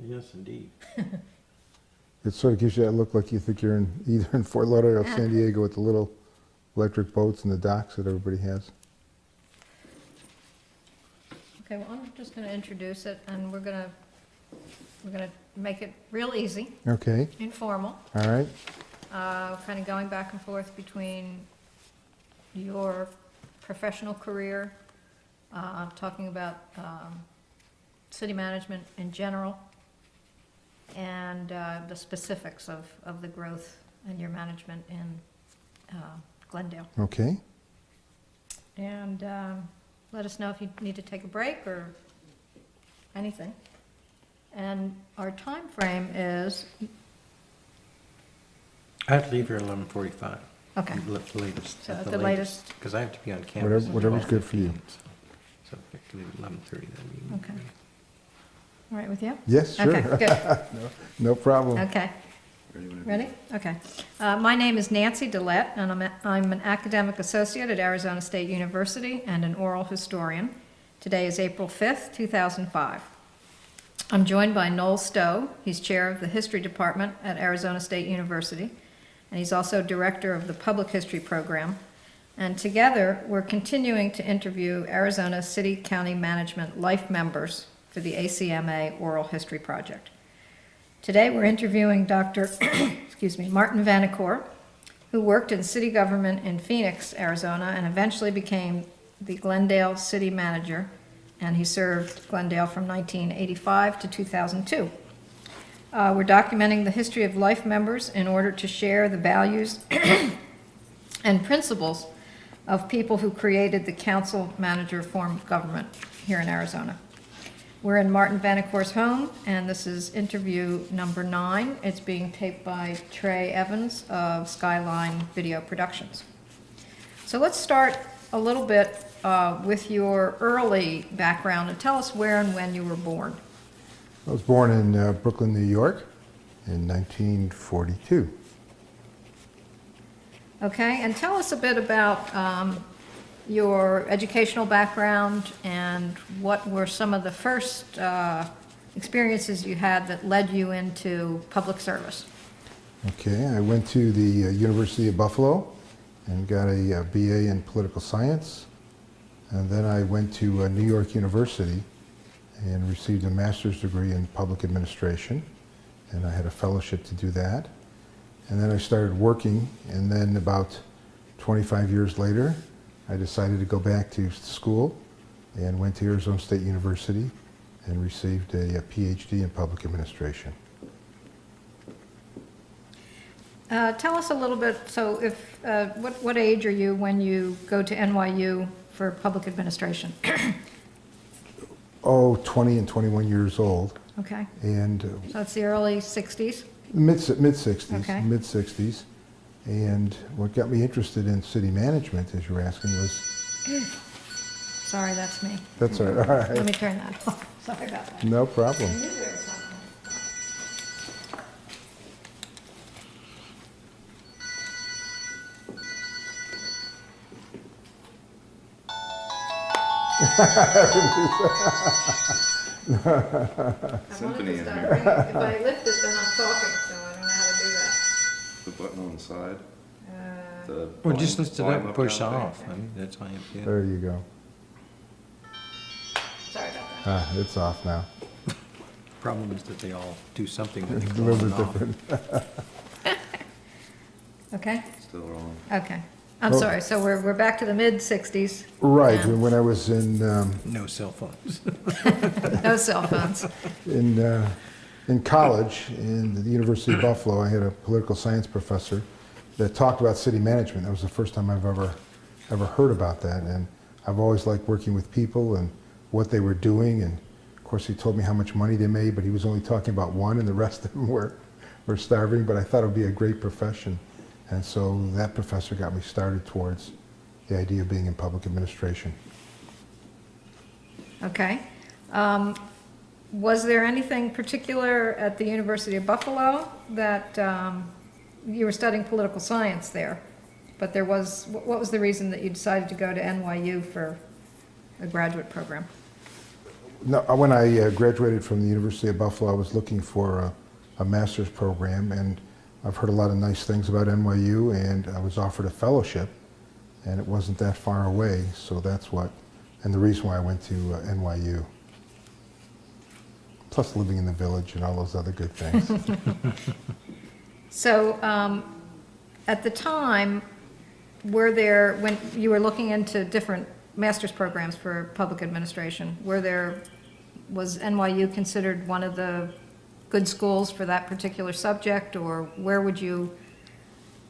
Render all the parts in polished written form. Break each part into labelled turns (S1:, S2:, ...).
S1: Yes, indeed.
S2: It sort of gives you that look like you think you're either in Fort Lauderdale or San Diego with the little electric boats and the docks that everybody has.
S3: Okay, well, I'm just going to introduce it, and we're going to make it real easy,
S2: Okay,
S3: informal,
S2: all right.
S3: kind of going back and forth between your professional career, talking about city management in general, and the specifics of the growth and your management in Glendale.
S2: Okay,
S3: And let us know if you need to take a break or anything. And our time frame is,
S1: I have to leave here at 11:45.
S3: okay,
S1: The latest.
S3: So
S1: at
S3: at the latest.
S1: Because I have to be on campus.
S2: Whatever's good for you.
S1: So if I can leave at 11:30, that'd be.
S3: Okay. All right with you?
S2: yes, sure.
S3: Okay, good.
S2: No problem.
S3: Okay. Ready? Okay. My name is Nancy Dillette, and I'm an academic associate at Arizona State University and an oral historian. Today is April 5th, 2005. I'm joined by Noel Stowe. He's chair of the history department at Arizona State University, and he's also director of the public history program. And together, we're continuing to interview Arizona City County Management Life members for the ACMA Oral History Project. Today, we're interviewing Dr. Martin Vanacour, who worked in city government in Phoenix, Arizona, and eventually became the Glendale city manager, and he served Glendale from 1985 to 2002. We're documenting the history of life members in order to share the values and principles of people who created the council-manager form of government here in Arizona. We're in Martin Vanacour's home, and this is interview number 9. It's being taped by Trey Evans of Skyline Video Productions. So let's start a little bit with your early background, and tell us where and when you were born.
S2: I was born in Brooklyn, New York in 1942.
S3: Okay, and tell us a bit about your educational background and what were some of the first experiences you had that led you into public service.
S2: Okay, I went to the University of Buffalo and got a BA in political science. And then I went to New York University and received a master's degree in public administration. And I had a fellowship to do that. And then I started working, and then about 25 years later, I decided to go back to school and went to Arizona State University and received a PhD in public administration.
S3: Tell us a little bit, so if, what age are you when you go to NYU for public administration?
S2: Oh, 20 and 21 years old.
S3: Okay,
S2: And
S3: so it's the early 60s?
S2: mid-60s,
S3: Okay.
S2: mid-60s. And what got me interested in city management, as you were asking, was,
S3: Sorry, that's me.
S2: that's all right, all
S3: Let me
S2: right,
S3: turn that off. Sorry about that.
S2: no problem.
S3: I knew there was something.
S4: Symphony in
S3: If
S4: here.
S3: I lift it, then I'm talking, so I don't know how to do that.
S4: The button on the side.
S3: Uh,
S4: The
S1: Well, just
S4: volume-
S1: lift it
S4: volume
S1: up and push
S4: down thing.
S1: off. I mean, that's all you have to do.
S2: There you go.
S3: Sorry about that.
S2: It's off now.
S1: Problem is that they all do something that
S2: It's
S1: they
S2: a
S1: go
S2: little
S1: on
S2: bit
S1: and off.
S2: different.
S3: Okay,
S4: Still wrong.
S3: okay. I'm
S2: Oh.
S3: sorry, so we're back to the mid-60s.
S2: Right,
S3: Yeah.
S2: and when I was
S1: No cell phones.
S3: No cell phones.
S2: in college, in the University of Buffalo, I had a political science professor that talked about city management. That was the first time I've ever heard about that, and I've always liked working with people and what they were doing. And of course, he told me how much money they made, but he was only talking about one, and the rest of them were starving. But I thought it would be a great profession, and so that professor got me started towards the idea of being in public administration.
S3: Okay. Was there anything particular at the University of Buffalo that, you were studying political science there, but what was the reason that you decided to go to NYU for a graduate program?
S2: No, when I graduated from the University of Buffalo, I was looking for a master's program, and I've heard a lot of nice things about NYU, and I was offered a fellowship, and it wasn't that far away, so that's what, and the reason why I went to NYU. Plus living in the village and all those other good things.
S3: So, at the time, when you were looking into different master's programs for public administration, was NYU considered one of the good schools for that particular subject, or where would you,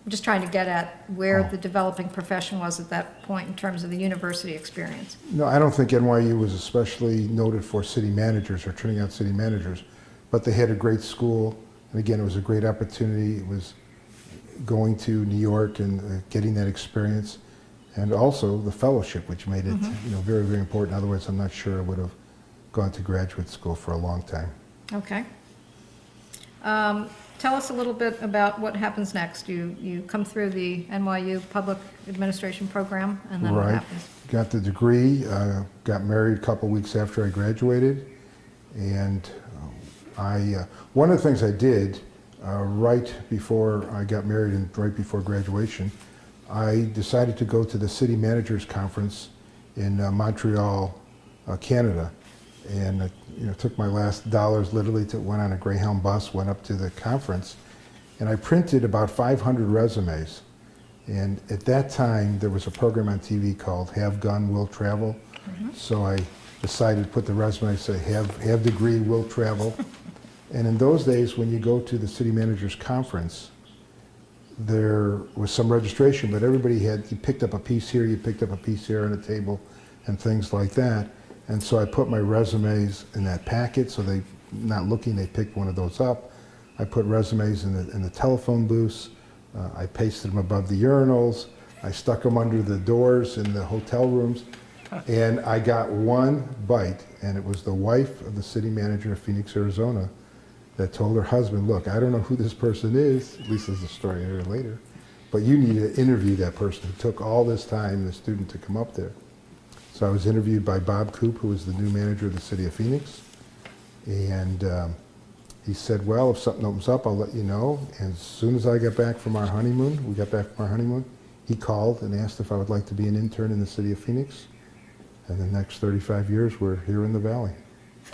S3: I'm just trying to get at where the developing profession was at that point in terms of the university experience?
S2: No, I don't think NYU was especially noted for city managers or turning out city managers, but they had a great school, and again, it was a great opportunity. It was going to New York and getting that experience, and also the fellowship, which made it very, very important. Otherwise, I'm not sure I would have gone to graduate school for a long time.
S3: Okay. Tell us a little bit about what happens next. You come through the NYU Public Administration program, and then what happens?
S2: Got the degree, got married a couple weeks after I graduated, and one of the things I did right before I got married and right before graduation, I decided to go to the City Managers Conference in Montreal, Canada, and took my last dollars literally, went on a Greyhound bus, went up to the conference, and I printed about 500 resumes. And at that time, there was a program on TV called Have Gun, Will Travel. So I decided to put the resume, say have degree, will travel. And in those days, when you go to the City Managers Conference, there was some registration, but everybody you picked up a piece here, you picked up a piece here on a table, and things like that. And so I put my resumes in that packet, so they, not looking, they picked one of those up. I put resumes in the telephone booths. I pasted them above the urinals. I stuck them under the doors in the hotel rooms. And I got one bite, and it was the wife of the city manager of Phoenix, Arizona, that told her husband, look, I don't know who this person is, at least there's a story I heard later, but you need to interview that person who took all this time, the student, to come up there. So I was interviewed by Bob Coop, who was the new manager of the city of Phoenix, and he said, well, if something opens up, I'll let you know. And as soon as I got back from our honeymoon, he called and asked if I would like to be an intern in the city of Phoenix. And the next 35 years, we're here in the Valley.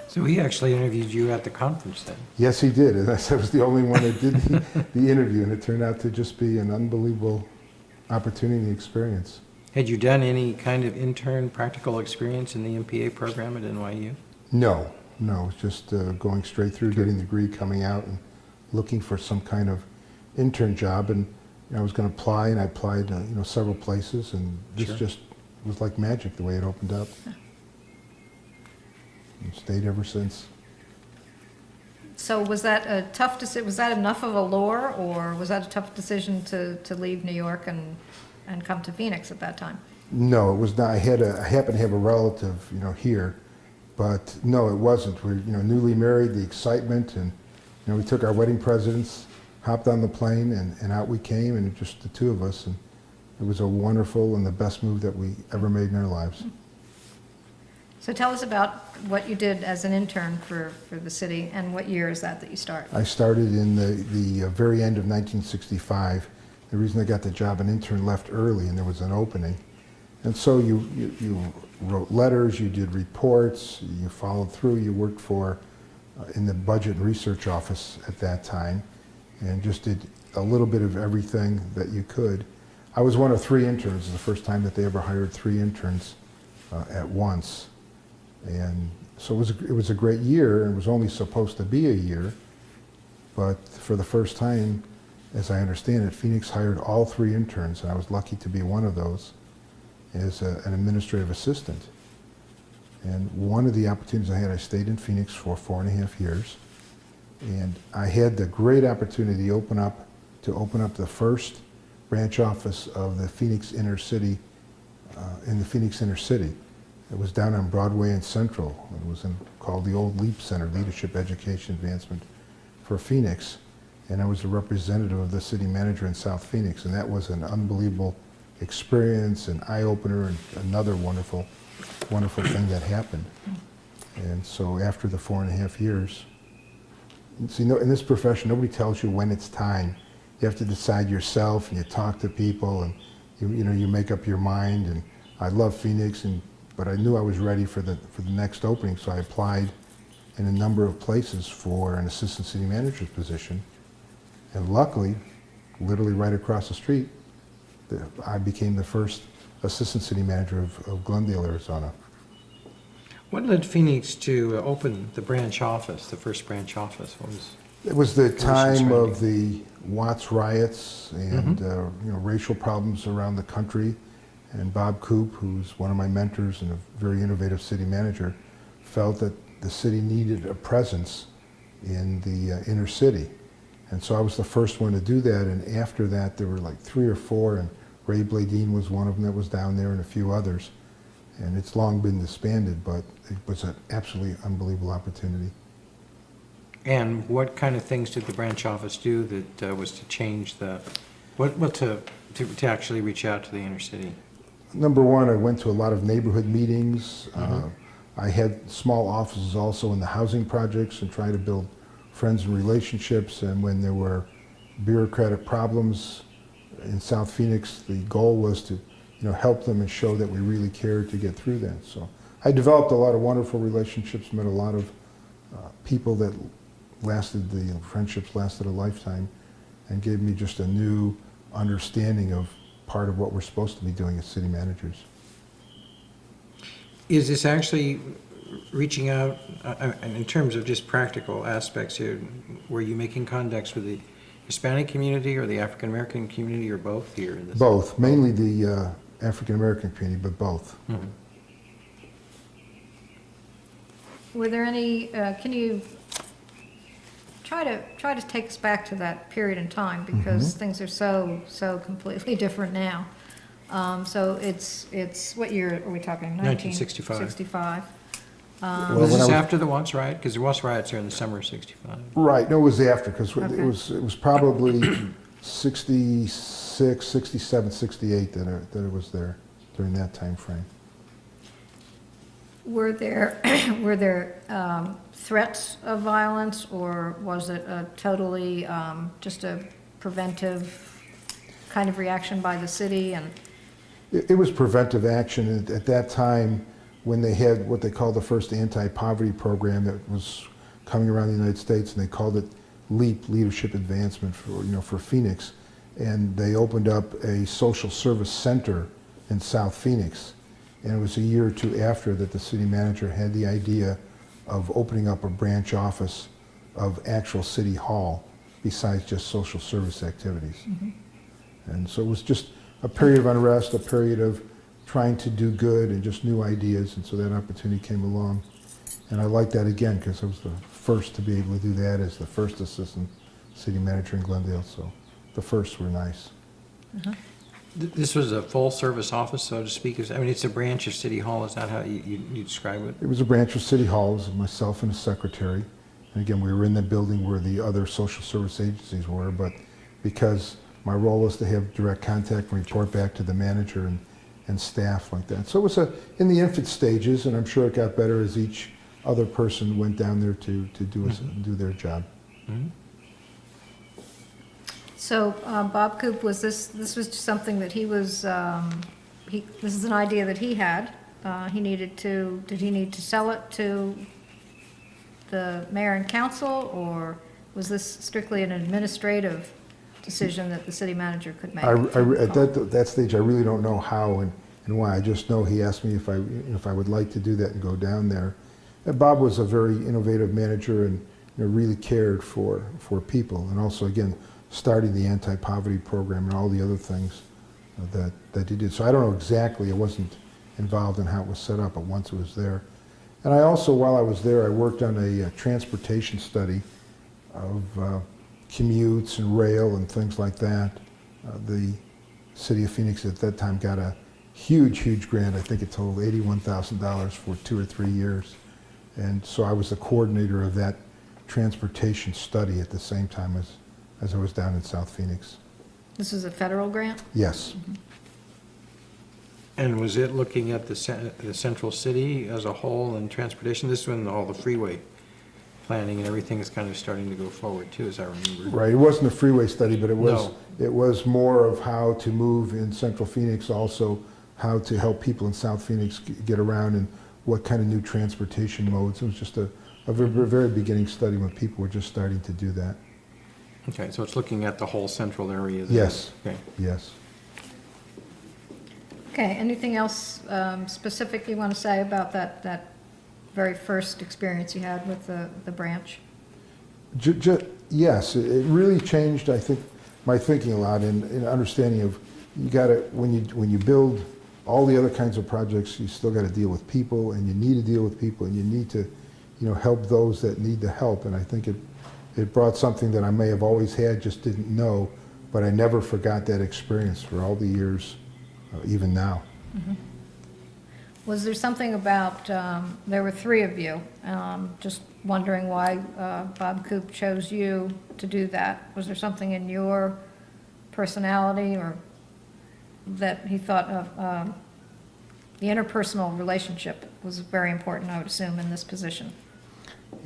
S1: So he actually interviewed you at the conference then?
S2: Yes, he did. And I was the only one that did the interview, and it turned out to just be an unbelievable opportunity and experience.
S1: Had you done any kind of intern practical experience in the MPA program at NYU?
S2: No, it was just going straight through, getting the degree, coming out, and looking for some kind of intern job. And I was going to apply, and I applied several places, and this just was like magic the way it opened up. And stayed ever since.
S3: So was that a tough decision? Was that enough of a lure, or was that a tough decision to leave New York and come to Phoenix at that time?
S2: No, it was not. I happened to have a relative, here, but no, it wasn't. We're, newly married, the excitement, and we took our wedding presents, hopped on the plane, and out we came, and just the two of us, and it was a wonderful and the best move that we ever made in our lives.
S3: So tell us about what you did as an intern for the city, and what year is that you started?
S2: I started in the very end of 1965. The reason I got the job, an intern left early and there was an opening. And so you wrote letters, you did reports, you followed through, you worked in the budget and research office at that time, and just did a little bit of everything that you could. I was one of 3 interns. It was the first time that they ever hired 3 interns at once. And so it was a great year, and it was only supposed to be a year, but for the first time, as I understand it, Phoenix hired all 3 interns, and I was lucky to be one of those as an administrative assistant. And one of the opportunities I had, I stayed in Phoenix for 4.5 years, and I had the great opportunity to open up the first branch office of the Phoenix inner city, in the Phoenix inner city. It was down on Broadway and Central. It was called the old LEAP Center, Leadership Education Advancement for Phoenix. And I was a representative of the city manager in South Phoenix. And that was an unbelievable experience, an eye-opener, and another wonderful, wonderful thing that happened. And so after the 4.5 years, see, in this profession, nobody tells you when it's time. You have to decide yourself, and you talk to people, and you make up your mind. And I love Phoenix, but I knew I was ready for the next opening, so I applied in a number of places for an assistant city manager's position. And luckily, literally right across the street, I became the first assistant city manager of Glendale, Arizona.
S1: What led Phoenix to open the branch office, the first branch office? What was?
S2: It was the time
S1: surrounding.
S2: of the Watts riots and racial problems around the country. And Bob Coop, who's one of my mentors and a very innovative city manager, felt that the city needed a presence in the inner city. And so I was the first one to do that. And after that, there were like 3 or 4, and Ray Bladine was one of them that was down there, and a few others. And it's long been disbanded, but it was an absolutely unbelievable opportunity.
S1: And what kind of things did the branch office do that was to change to actually reach out to the inner city?
S2: Number one, I went to a lot of neighborhood meetings. I had small offices also in the housing projects and tried to build friends and relationships. And when there were bureaucratic problems in South Phoenix, the goal was to help them and show that we really cared to get through that. So I developed a lot of wonderful relationships, met a lot of people that friendships lasted a lifetime, and gave me just a new understanding of part of what we're supposed to be doing as city managers.
S1: Is this actually reaching out, in terms of just practical aspects here, were you making contacts with the Hispanic community or the African American community, or both here? In this?
S2: Both, mainly the African American community, but both.
S1: Mm-hmm.
S3: Were there any, can you try to take us back to that period in time, because things are so completely different now. So it's what year are we talking?
S1: 1965.
S3: 65.
S2: Well,
S1: Was
S2: when I
S1: this
S2: was-
S1: after the Watts riot? Because the Watts riots are in the summer of '65.
S2: Right, no, it was after, because
S3: Okay.
S2: it was probably 66, 67, 68 that it was there during that time frame.
S3: Were there threats of violence, or was it a totally just a preventive kind of reaction by the city? And
S2: It was preventive action. At that time, when they had what they called the first anti-poverty program that was coming around the United States, and they called it LEAP, Leadership Advancement for Phoenix, and they opened up a social service center in South Phoenix. And it was a year or two after that the city manager had the idea of opening up a branch office of actual city hall besides just social service activities. And so it was just a period of unrest, a period of trying to do good and just new ideas, and so that opportunity came along. And I like that again, because I was the first to be able to do that as the first assistant city manager in Glendale, so the firsts were nice.
S1: This was a full-service office, so to speak. It's a branch of City Hall. Is that how you describe it?
S2: It was a branch of City Hall. It was myself and a secretary. And again, we were in the building where the other social service agencies were, but because my role was to have direct contact and report back to the manager and staff like that. So it was in the infant stages, and I'm sure it got better as each other person went down there to do their job.
S3: so Bob Coop, this was just something that he was, this is an idea that he had. Did he need to sell it to the mayor and council, or was this strictly an administrative decision that the city manager could make?
S2: At that stage, I really don't know how and why. I just know he asked me if I would like to do that and go down there. And Bob was a very innovative manager and really cared for people, and also, again, starting the anti-poverty program and all the other things that he did. So I don't know exactly. I wasn't involved in how it was set up, but once it was there. And I also, while I was there, I worked on a transportation study of commutes and rail and things like that. The city of Phoenix at that time got a huge grant. I think it totaled $81,000 for 2 or 3 years. And so I was the coordinator of that transportation study at the same time as I was down in South Phoenix.
S3: This was a federal grant?
S2: Yes.
S1: And was it looking at the central city as a whole and transportation? This is when all the freeway planning and everything is kind of starting to go forward too, as I remember.
S2: Right, it wasn't a freeway study, but
S1: No.
S2: it was more of how to move in central Phoenix, also how to help people in South Phoenix get around and what kind of new transportation modes. It was just a very beginning study when people were just starting to do that.
S1: Okay, so it's looking at the whole central area there.
S2: Yes.
S1: Okay.
S2: Yes.
S3: Okay, anything else specific you want to say about that very first experience you had with the branch?
S2: Yes, it really changed, I think, my thinking a lot in understanding of you got to, when you build all the other kinds of projects, you still got to deal with people, and you need to deal with people, and you need to, help those that need the help. And I think it brought something that I may have always had, just didn't know, but I never forgot that experience for all the years, even now.
S3: Mm-hmm. Was there something about, there were three of you, just wondering why Bob Coop chose you to do that. Was there something in your personality or that he thought of, the interpersonal relationship was very important, I would assume, in this position?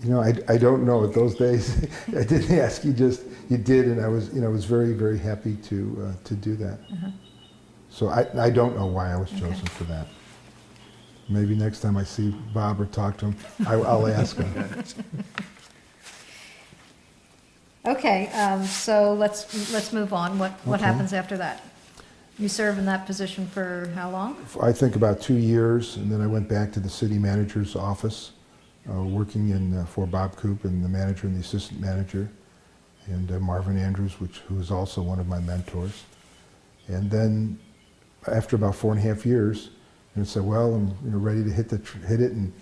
S2: I don't know. At those days, I didn't ask. You did, and I was very, very happy to do that.
S3: Uh-huh.
S2: So I don't know why I was chosen
S3: Okay.
S2: for that. Maybe next time I see Bob or talk to him, I'll ask him.
S3: Okay, so let's move on. What
S2: Okay.
S3: happens after that? You serve in that position for how long?
S2: I think about 2 years, and then I went back to the city manager's office, working for Bob Coop and the manager and the assistant manager, and Marvin Andrews, who is also one of my mentors. And then after about 4.5 years, I said, well, I'm ready to hit it and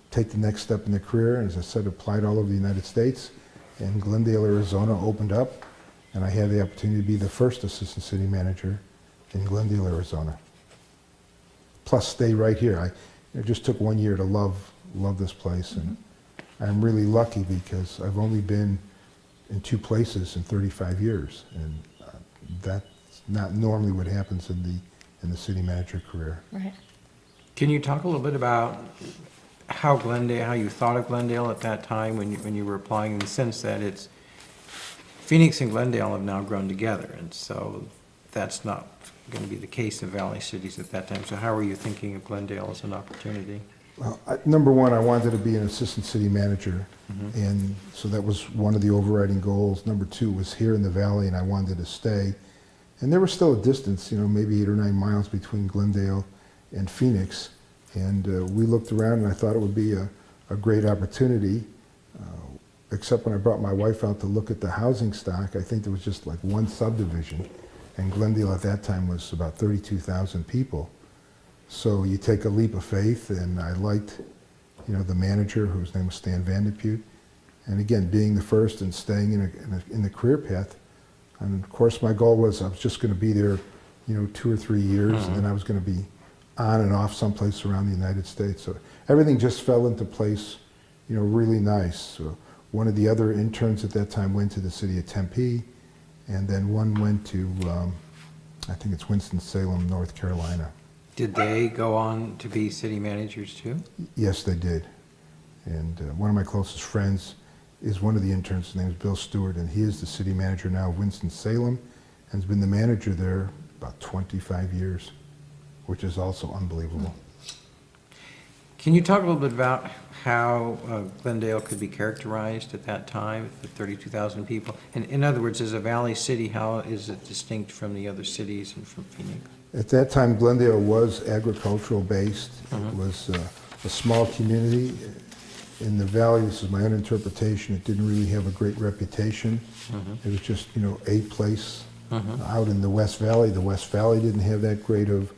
S2: take the next step in the career. And as I said, applied all over the United States, and Glendale, Arizona opened up, and I had the opportunity to be the first assistant city manager in Glendale, Arizona. Plus stay right here. It just took 1 year to love this place, and I'm really lucky because I've only been in 2 places in 35 years, and that's not normally what happens in the city manager career.
S3: Right.
S1: Can you talk a little bit about how you thought of Glendale at that time when you were applying, in the sense that it's Phoenix and Glendale have now grown together, and so that's not going to be the case in Valley cities at that time. So how were you thinking of Glendale as an opportunity?
S2: Well, number one, I wanted to be an assistant city manager, and so that was one of the overriding goals. Number two was here in the Valley, and I wanted to stay. And there was still a distance, maybe 8 or 9 miles between Glendale and Phoenix. And we looked around, and I thought it would be a great opportunity, except when I brought my wife out to look at the housing stock. I think there was just like one subdivision, and Glendale at that time was about 32,000 people. So you take a leap of faith, and I liked, the manager, whose name was Stan Vandepute, and again, being the first and staying in the career path. And of course, my goal was I was just going to be there, 2 or 3 years, and then I was going to be on and off someplace around the United States. So everything just fell into place, really nice. So one of the other interns at that time went to the city of Tempe, and then one went to, I think it's Winston-Salem, North Carolina.
S1: Did they go on to be city managers too?
S2: Yes, they did. And one of my closest friends is one of the interns. His name is Bill Stewart, and he is the city manager now of Winston-Salem, and has been the manager there about 25 years, which is also unbelievable.
S1: Can you talk a little bit about how Glendale could be characterized at that time, the 32,000 people? And in other words, as a valley city, how is it distinct from the other cities and from Phoenix?
S2: At that time, Glendale was agricultural based. It was a small community. In the valley, this is my own interpretation, it didn't really have a great reputation. It was just, a place out in the West Valley. The West Valley didn't have that great of,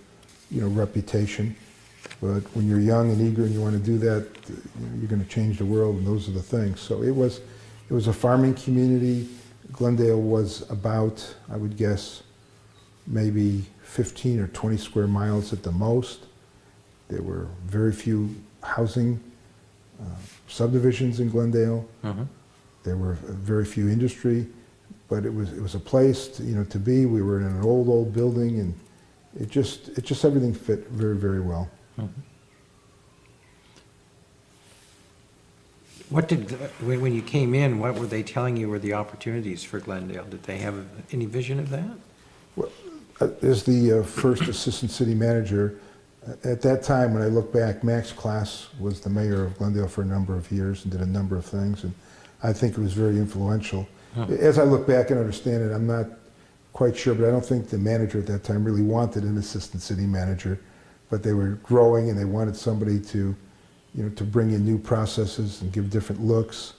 S2: reputation. But when you're young and eager and you want to do that, you're going to change the world, and those are the things. So it was a farming community. Glendale was about, I would guess, maybe 15 or 20 square miles at the most. There were very few housing subdivisions in Glendale. There were very few industry, but it was a place to be. We were in an old building, and it just everything fit very, very well.
S1: What did, when you came in, what were they telling you were the opportunities for Glendale? Did they have any vision of that?
S2: Well, as the first assistant city manager, at that time, when I look back, Max Class was the mayor of Glendale for a number of years and did a number of things, and I think it was very influential. As I look back and understand it, I'm not quite sure, but I don't think the manager at that time really wanted an assistant city manager, but they were growing and they wanted somebody to, to bring in new processes and give different looks.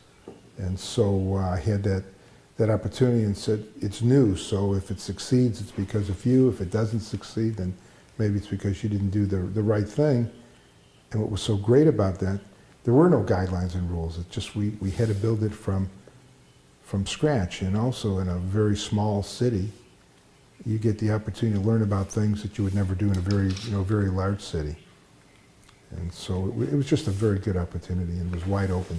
S2: And so I had that opportunity and said, it's new, so if it succeeds, it's because of you. If it doesn't succeed, then maybe it's because you didn't do the right thing. And what was so great about that, there were no guidelines and rules. It's just we had to build it from scratch. And also in a very small city, you get the opportunity to learn about things that you would never do in a very large city. And so it was just a very good opportunity and it was wide open.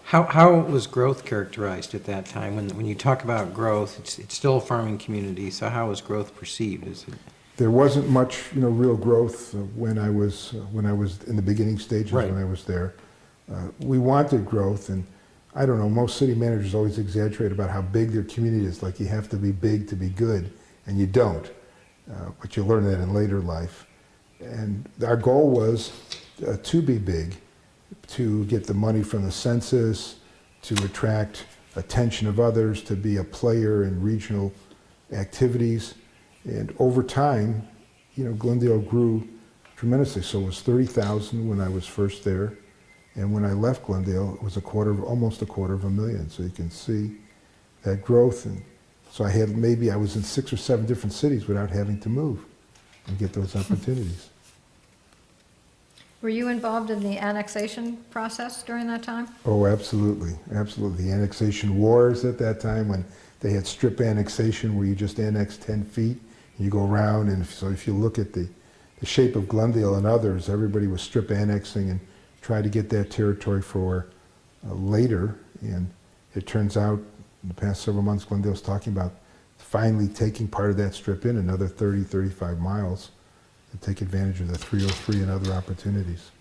S1: How was growth characterized at that time? When you talk about growth, it's still a farming community, so how was growth perceived? Is it...
S2: There wasn't much, real growth when I was in the beginning stages.
S1: Right.
S2: When I was there. We wanted growth, and I don't know. Most city managers always exaggerate about how big their community is. Like you have to be big to be good, and you don't. But you learn that in later life. And our goal was to be big, to get the money from the census, to attract attention of others, to be a player in regional activities. And over time, Glendale grew tremendously. So it was 30,000 when I was first there. And when I left Glendale, it was almost a quarter of a million. So you can see that growth. And so I was in 6 or 7 different cities without having to move and get those opportunities.
S3: Were you involved in the annexation process during that time?
S2: Oh, absolutely, absolutely. The annexation wars at that time when they had strip annexation where you just annex 10 feet and you go around, and so if you look at the shape of Glendale and others, everybody was strip annexing and tried to get that territory for later, and it turns out in the past several months Glendale's talking about finally taking part of that strip in, another 30, 35 miles, to take advantage of the 303 and other opportunities.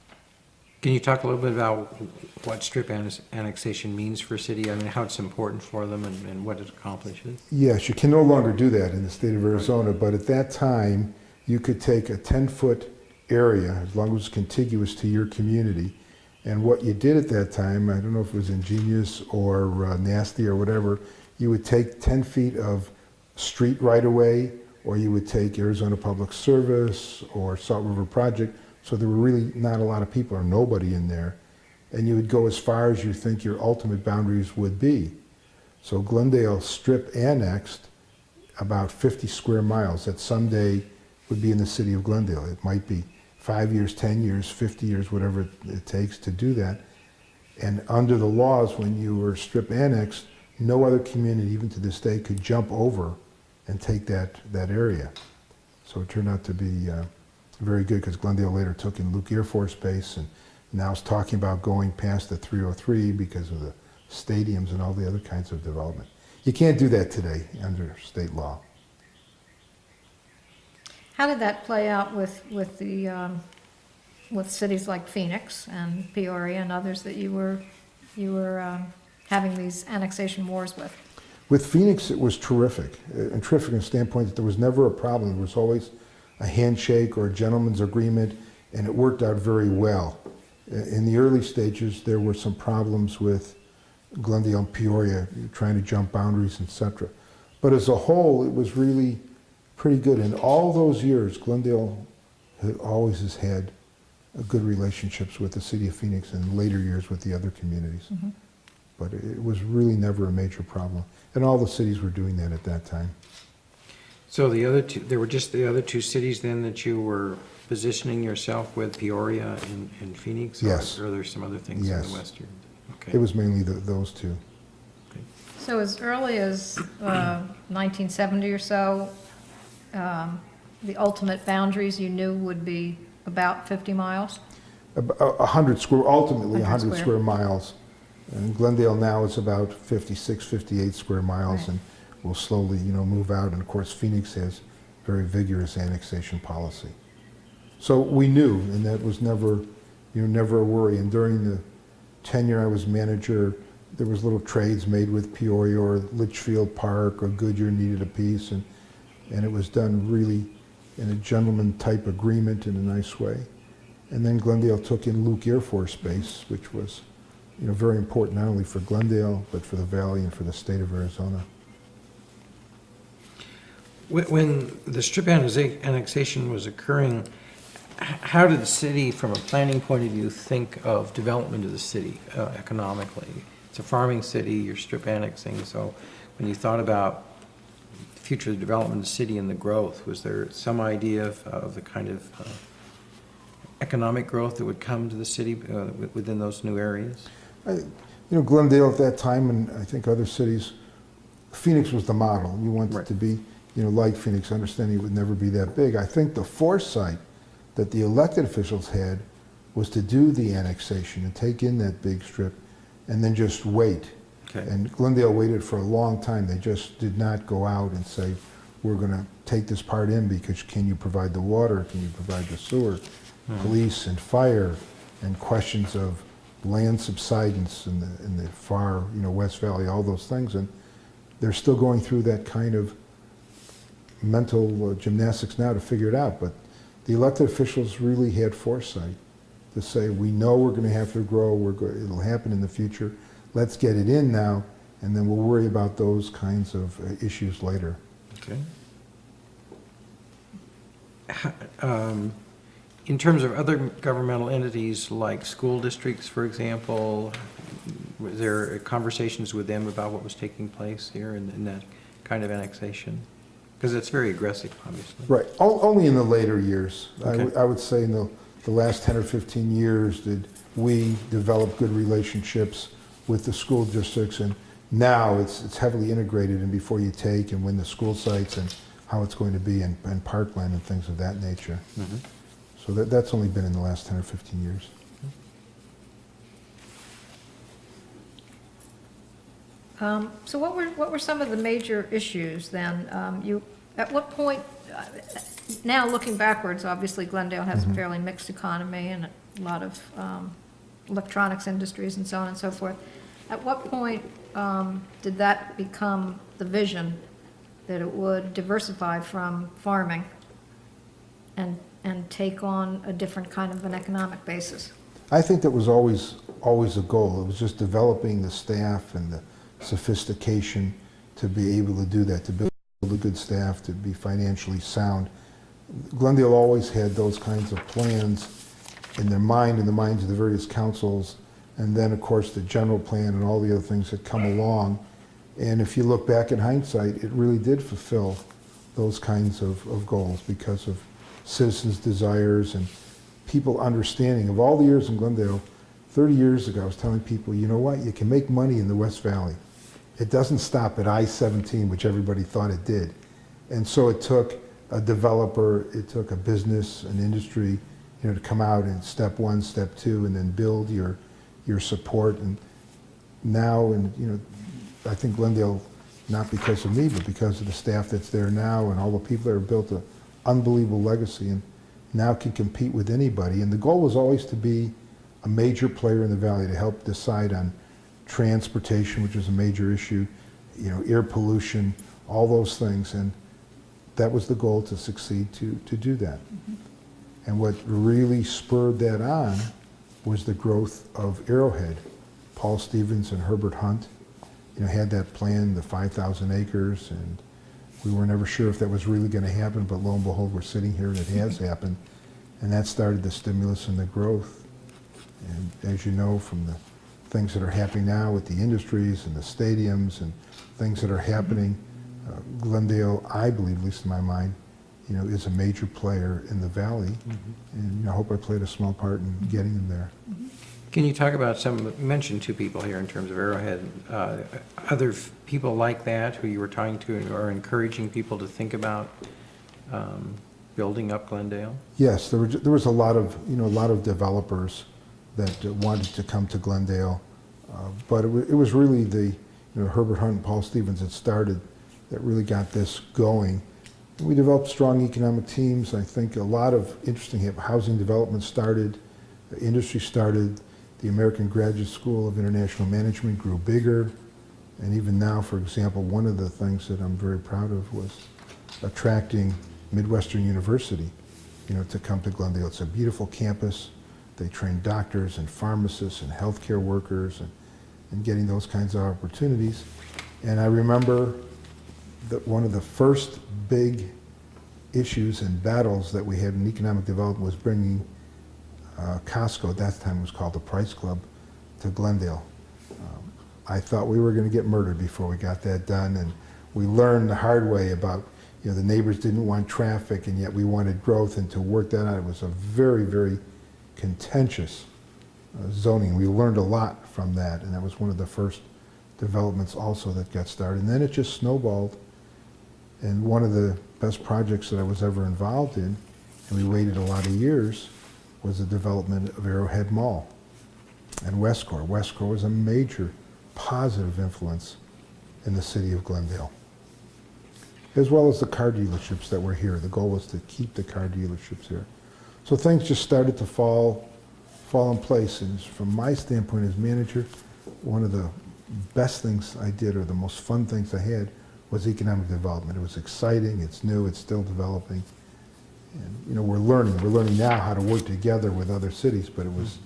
S1: Can you talk a little bit about what strip annexation means for a city? I mean, how it's important for them and what it accomplishes?
S2: Yes, you can no longer do that in the state of Arizona, but at that time, you could take a 10-foot area, as long as it was contiguous to your community, and what you did at that time, I don't know if it was ingenious or nasty or whatever, you would take 10 feet of street right-of-way, or you would take Arizona Public Service or Salt River Project, so there were really not a lot of people or nobody in there, and you would go as far as you think your ultimate boundaries would be. So Glendale strip annexed about 50 square miles that someday would be in the city of Glendale. It might be 5 years, 10 years, 50 years, whatever it takes to do that. And under the laws, when you were strip annexed, no other community, even to this day, could jump over and take that area. So it turned out to be very good, because Glendale later took in Luke Air Force Base, and now is talking about going past the 303 because of the stadiums and all the other kinds of development. You can't do that today under state law.
S3: How did that play out with cities like Phoenix and Peoria and others that you were having these annexation wars with?
S2: With Phoenix, it was terrific, and terrific from the standpoint that there was never a problem. There was always a handshake or a gentleman's agreement, and it worked out very well. In the early stages, there were some problems with Glendale and Peoria, trying to jump boundaries, etc. But as a whole, it was really pretty good. In all those years, Glendale always has had good relationships with the city of Phoenix, and in later years with the other communities. Mm-hmm. But it was really never a major problem. And all the cities were doing that at that time.
S1: So there were just the other 2 cities then that you were positioning yourself with, Peoria and Phoenix?
S2: Yes.
S1: Or are there some other things in the western? Okay.
S2: It was mainly those 2.
S3: Okay. So as early as 1970 or so, the ultimate boundaries you knew would be about 50 miles?
S2: Ultimately 100 square miles. And Glendale now is about 56, 58 square miles, right. And will slowly, move out. And of course, Phoenix has very vigorous annexation policy. So we knew, and that was never, never a worry. And during the tenure I was manager, there was little trades made with Peoria or Litchfield Park or Goodyear needed a piece, and it was done really in a gentleman type agreement in a nice way. And then Glendale took in Luke Air Force Base, which was, very important not only for Glendale, but for the Valley and for the state of Arizona.
S1: When the strip annexation was occurring, how did the city, from a planning point of view, think of development of the city economically? It's a farming city, you're strip annexing, so when you thought about the future development of the city and the growth, was there some idea of the kind of economic growth that would come to the city within those new areas?
S2: Glendale at that time, and I think other cities, Phoenix was the model. You wanted
S1: Right.
S2: to be, like Phoenix, understanding it would never be that big. I think the foresight that the elected officials had was to do the annexation and take in that big strip and then just wait.
S1: Okay.
S2: And Glendale waited for a long time. They just did not go out and say, we're going to take this part in because can you provide the water? Can you provide the sewer? Police and fire, and questions of land subsidence in the far, West Valley, all those things. And they're still going through that kind of mental gymnastics now to figure it out. But the elected officials really had foresight to say, we know we're going to have to grow, it'll happen in the future, let's get it in now, and then we'll worry about those kinds of issues later.
S1: Okay. In terms of other governmental entities like school districts, for example, was there conversations with them about what was taking place here in that kind of annexation? Because it's very aggressive, obviously.
S2: Right, only in the later years.
S1: Okay.
S2: I would say in the last 10 or 15 years did we develop good relationships with the school districts, and now it's heavily integrated in before you take and when the school sites and how it's going to be in parkland and things of that nature.
S1: Mm-hmm.
S2: So that's only been in the last 10 or 15 years.
S3: So what were some of the major issues then? At what point, now looking backwards, obviously Glendale has a fairly mixed economy and a lot of electronics industries and so on and so forth. At what point did that become the vision that it would diversify from farming and take on a different kind of an economic basis?
S2: I think that was always a goal. It was just developing the staff and the sophistication to be able to do that, to build a good staff, to be financially sound. Glendale always had those kinds of plans in their mind, in the minds of the various councils, and then of course the general plan and all the other things that come along. And if you look back in hindsight, it really did fulfill those kinds of goals because of citizens' desires and people understanding. Of all the years in Glendale, 30 years ago I was telling people, you know what, you can make money in the West Valley. It doesn't stop at I-17, which everybody thought it did. And so it took a developer, it took a business, an industry, to come out in step one, step two, and then build your support. And now, and I think Glendale, not because of me, but because of the staff that's there now and all the people that have built an unbelievable legacy and now can compete with anybody. And the goal was always to be a major player in the valley, to help decide on transportation, which is a major issue, air pollution, all those things. And that was the goal, to succeed to do that. Mm-hmm. And what really spurred that on was the growth of Arrowhead. Paul Stevens and Herbert Hunt, had that plan, the 5,000 acres, and we were never sure if that was really going to happen, but lo and behold, we're sitting here and it has happened. And that started the stimulus and the growth. And as you know from the things that are happening now with the industries and the stadiums and things that are happening, Glendale, I believe, at least in my mind, is a major player in the valley. Mm-hmm. And I hope I played a small part in getting them there. Mm-hmm.
S1: Can you talk about you mentioned two people here in terms of Arrowhead, other people like that who you were talking to or encouraging people to think about building up Glendale?
S2: Yes, there was a lot of developers that wanted to come to Glendale, but it was really the Herbert Hunt and Paul Stevens that started, that really got this going. We developed strong economic teams. I think a lot of interesting housing development started, industry started, the American Graduate School of International Management grew bigger, and even now, for example, one of the things that I'm very proud of was attracting Midwestern University, to come to Glendale. It's a beautiful campus. They train doctors and pharmacists and healthcare workers and getting those kinds of opportunities. And I remember that one of the first big issues and battles that we had in economic development was bringing Costco, at that time it was called the Price Club, to Glendale. I thought we were going to get murdered before we got that done, and we learned the hard way about, the neighbors didn't want traffic, and yet we wanted growth, and to work that out, it was a very, very contentious zoning. We learned a lot from that, and that was one of the first developments also that got started. And then it just snowballed, and one of the best projects that I was ever involved in, and we waited a lot of years, was the development of Arrowhead Mall and Westcore. Westcore was a major positive influence in the city of Glendale, as well as the car dealerships that were here. The goal was to keep the car dealerships here. So things just started to fall in place. And from my standpoint as manager, one of the best things I did, or the most fun things I had, was economic development. It was exciting, it's new, it's still developing. And we're learning now how to work together with other cities, but it was,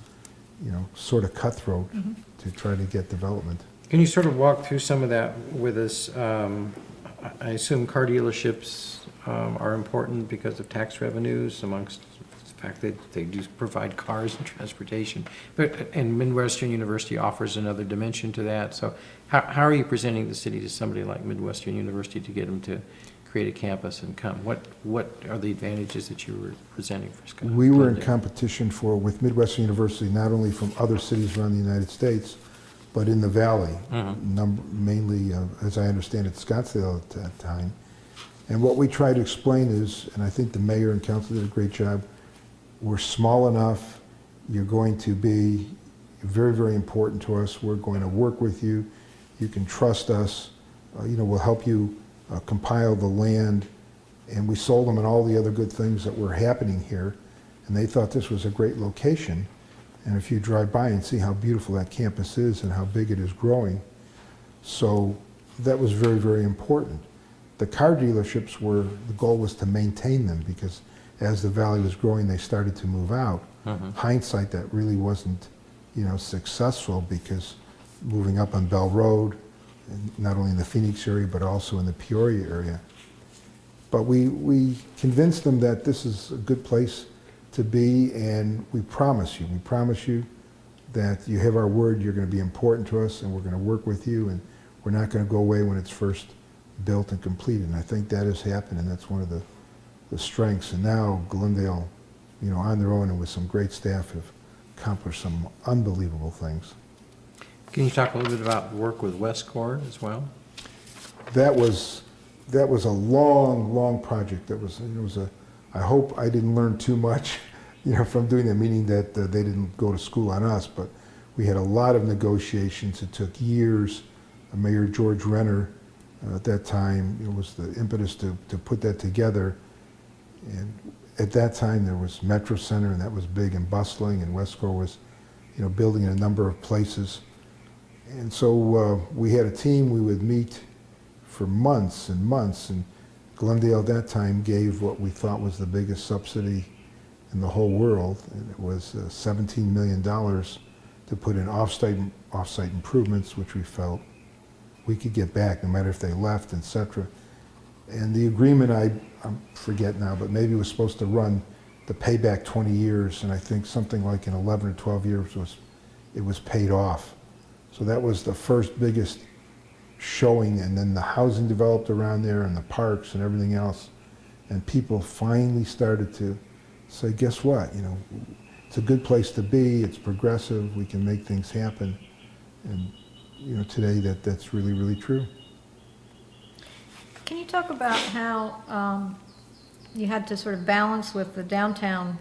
S2: sort of cutthroat to try to get development.
S1: Can you sort of walk through some of that with us? I assume car dealerships are important because of tax revenues, amongst the fact that they do provide cars and transportation. And Midwestern University offers another dimension to that. So how are you presenting the city to somebody like Midwestern University to get them to create a campus and come? What are the advantages that you were presenting for Scott?
S2: We were in competition with Midwestern University, not only from other cities around the United States, but in the Valley, mainly, as I understand it, Scottsdale at that time. And what we try to explain is, and I think the mayor and council did a great job, we're small enough, you're going to be very, very important to us, we're going to work with you, you can trust us, we'll help you compile the land. And we sold them on all the other good things that were happening here, and they thought this was a great location. And if you drive by and see how beautiful that campus is and how big it is growing, so that was very, very important. The car dealerships the goal was to maintain them, because as the valley was growing, they started to move out. Hindsight, that really wasn't, successful, because moving up on Bell Road, and not only in the Phoenix area, but also in the Peoria area. But we convinced them that this is a good place to be, and we promise you that you have our word, you're going to be important to us, and we're going to work with you, and we're not going to go away when it's first built and completed. And I think that has happened, and that's one of the strengths. And now Glendale, on their own and with some great staff, have accomplished some unbelievable things.
S1: Can you talk a little bit about work with Westcore as well?
S2: That was a long project. I hope I didn't learn too much, from doing that, meaning that they didn't go to school on us, but we had a lot of negotiations. It took years. Mayor George Renner, at that time, was the impetus to put that together. And at that time, there was Metro Center, and that was big and bustling, and Westcore was, building in a number of places. And so we had a team. We would meet for months and months, and Glendale at that time gave what we thought was the biggest subsidy in the whole world, and it was $17 million to put in off-site improvements, which we felt we could get back no matter if they left, etc. And the agreement, I forget now, but maybe it was supposed to run the payback 20 years, and I think something like in 11 or 12 years it was paid off. So that was the first biggest showing, and then the housing developed around there, and the parks and everything else, and people finally started to say, guess what, it's a good place to be, it's progressive, we can make things happen. And today that's really, really true.
S3: Can you talk about how you had to sort of balance with the downtown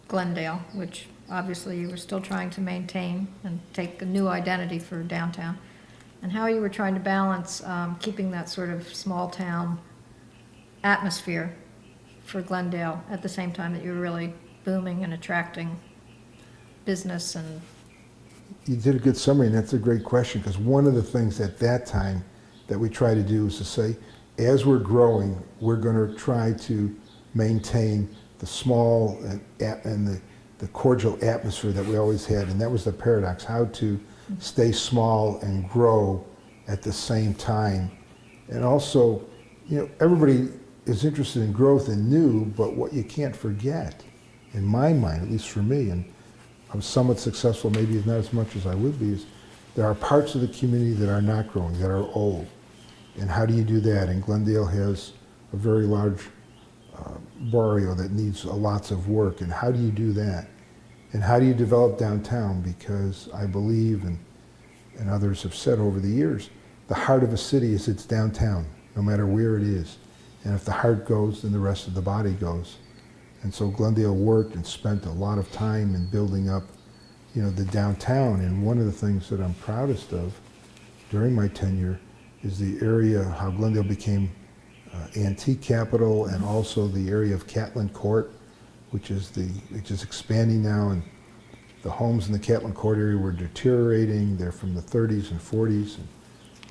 S3: Glendale, which obviously you were still trying to maintain and take a new identity for downtown, and how you were trying to balance keeping that sort of small town atmosphere for Glendale at the same time that you were really booming and attracting business and
S2: You did a good summary, and that's a great question, because one of the things at that time that we try to do is to say, as we're growing, we're going to try to maintain the small and the cordial atmosphere that we always had, and that was the paradox, how to stay small and grow at the same time. And also, everybody is interested in growth and new, but what you can't forget, in my mind, at least for me, and I'm somewhat successful, maybe not as much as I would be, is there are parts of the community that are not growing, that are old. And how do you do that? And Glendale has a very large barrio that needs lots of work. And how do you do that? And how do you develop downtown? Because I believe, and others have said over the years, the heart of a city is its downtown, no matter where it is. And if the heart goes, then the rest of the body goes. And so Glendale worked and spent a lot of time in building up, the downtown. And one of the things that I'm proudest of during my tenure is the area, how Glendale became antique capital, and also the area of Catlin Court, which is expanding now. And the homes in the Catlin Court area were deteriorating. They're from the 30s and 40s, and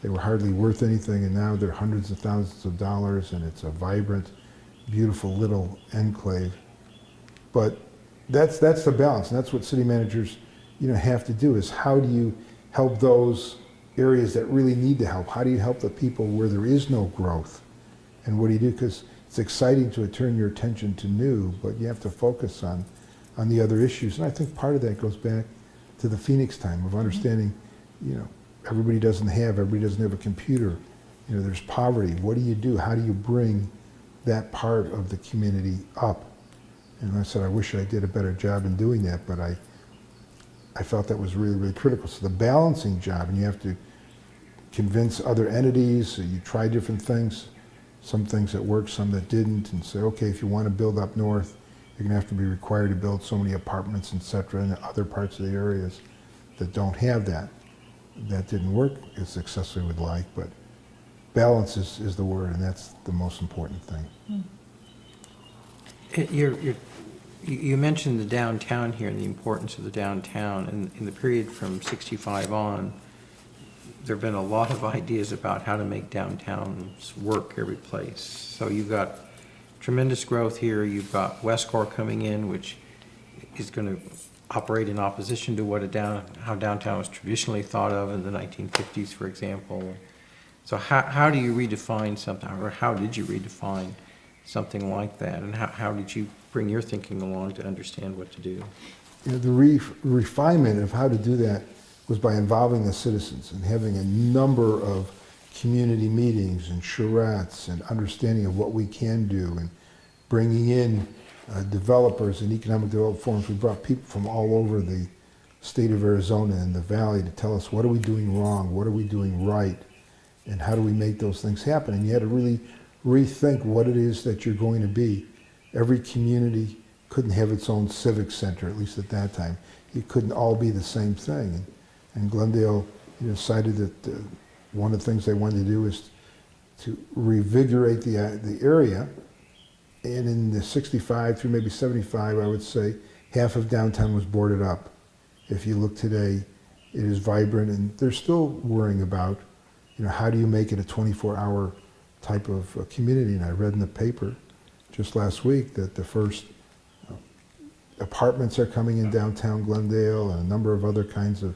S2: they were hardly worth anything. And now they're hundreds of thousands of dollars, and it's a vibrant, beautiful little enclave. But that's the balance, and that's what city managers have to do, is how do you help those areas that really need the help? How do you help the people where there is no growth? And what do you do? Because it's exciting to turn your attention to new, but you have to focus on the other issues. And I think part of that goes back to the Phoenix time of understanding, everybody doesn't have a computer. There's poverty. What do you do? How do you bring that part of the community up? And I said, I wish I did a better job in doing that, but I felt that was really, really critical. So the balancing job, and you have to convince other entities, so you try different things, some things that worked, some that didn't, and say, okay, if you want to build up north, you're going to have to be required to build so many apartments, et cetera, in other parts of the areas that don't have that. That didn't work as successfully as we'd like, but balance is the word, and that's the most important thing.
S1: You mentioned the downtown here and the importance of the downtown. And in the period from 65 on, there have been a lot of ideas about how to make downtowns work every place. So you've got tremendous growth here. You've got Westcore coming in, which is going to operate in opposition to how downtown was traditionally thought of in the 1950s, for example. So how do you redefine something, or how did you redefine something like that, and how did you bring your thinking along to understand what to do?
S2: The refinement of how to do that was by involving the citizens and having a number of community meetings and charrettes and understanding of what we can do, and bringing in developers and economic development forums. We brought people from all over the state of Arizona and the valley to tell us, what are we doing wrong, what are we doing right, and how do we make those things happen. And you had to really rethink what it is that you're going to be. Every community couldn't have its own civic center, at least at that time. It couldn't all be the same thing. And Glendale decided that one of the things they wanted to do is to revigorate the area. And in the 65 through maybe 75, I would say, half of downtown was boarded up. If you look today, it is vibrant, and they're still worrying about, how do you make it a 24-hour type of community. And I read in the paper just last week that the first apartments are coming in downtown Glendale, and a number of other kinds of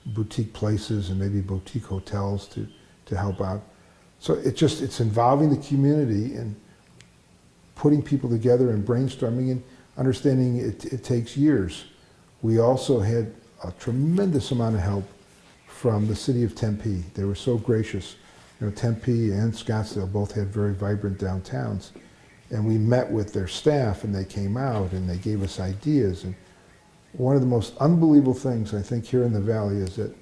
S2: boutique places and maybe boutique hotels to help out. So it's involving the community and putting people together and brainstorming and understanding it takes years. We also had a tremendous amount of help from the city of Tempe. They were so gracious. Tempe and Scottsdale both had very vibrant downtowns. And we met with their staff, and they came out and they gave us ideas. And one of the most unbelievable things I think here in the Valley is that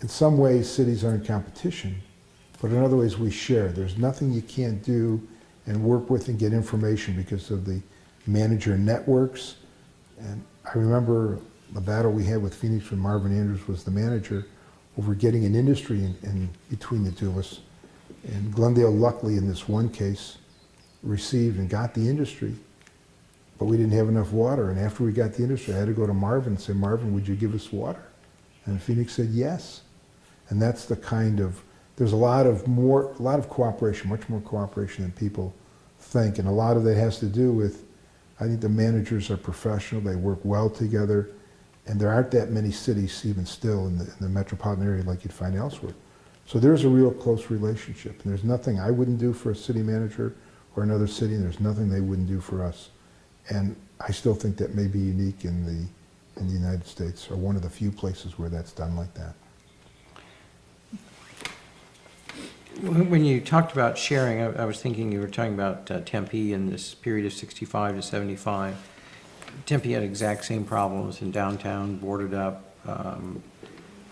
S2: in some ways cities are in competition, but in other ways we share. There's nothing you can't do and work with and get information because of the manager networks. And I remember the battle we had with Phoenix when Marvin Andrews was the manager over getting an industry in between the two of us. And Glendale, luckily in this one case, received and got the industry, but we didn't have enough water. And after we got the industry, I had to go to Marvin and say, Marvin, would you give us water? And Phoenix said yes. And that's the kind of, there's a lot of cooperation, much more cooperation than people think. And a lot of that has to do with, I think the managers are professional, they work well together, and there aren't that many cities even still in the metropolitan area like you'd find elsewhere. So there's a real close relationship. And there's nothing I wouldn't do for a city manager or another city, and there's nothing they wouldn't do for us. And I still think that may be unique in the United States, or one of the few places where that's done like that.
S1: When you talked about sharing, I was thinking you were talking about Tempe in this period of 65 to 75. Tempe had exact same problems in downtown, boarded up.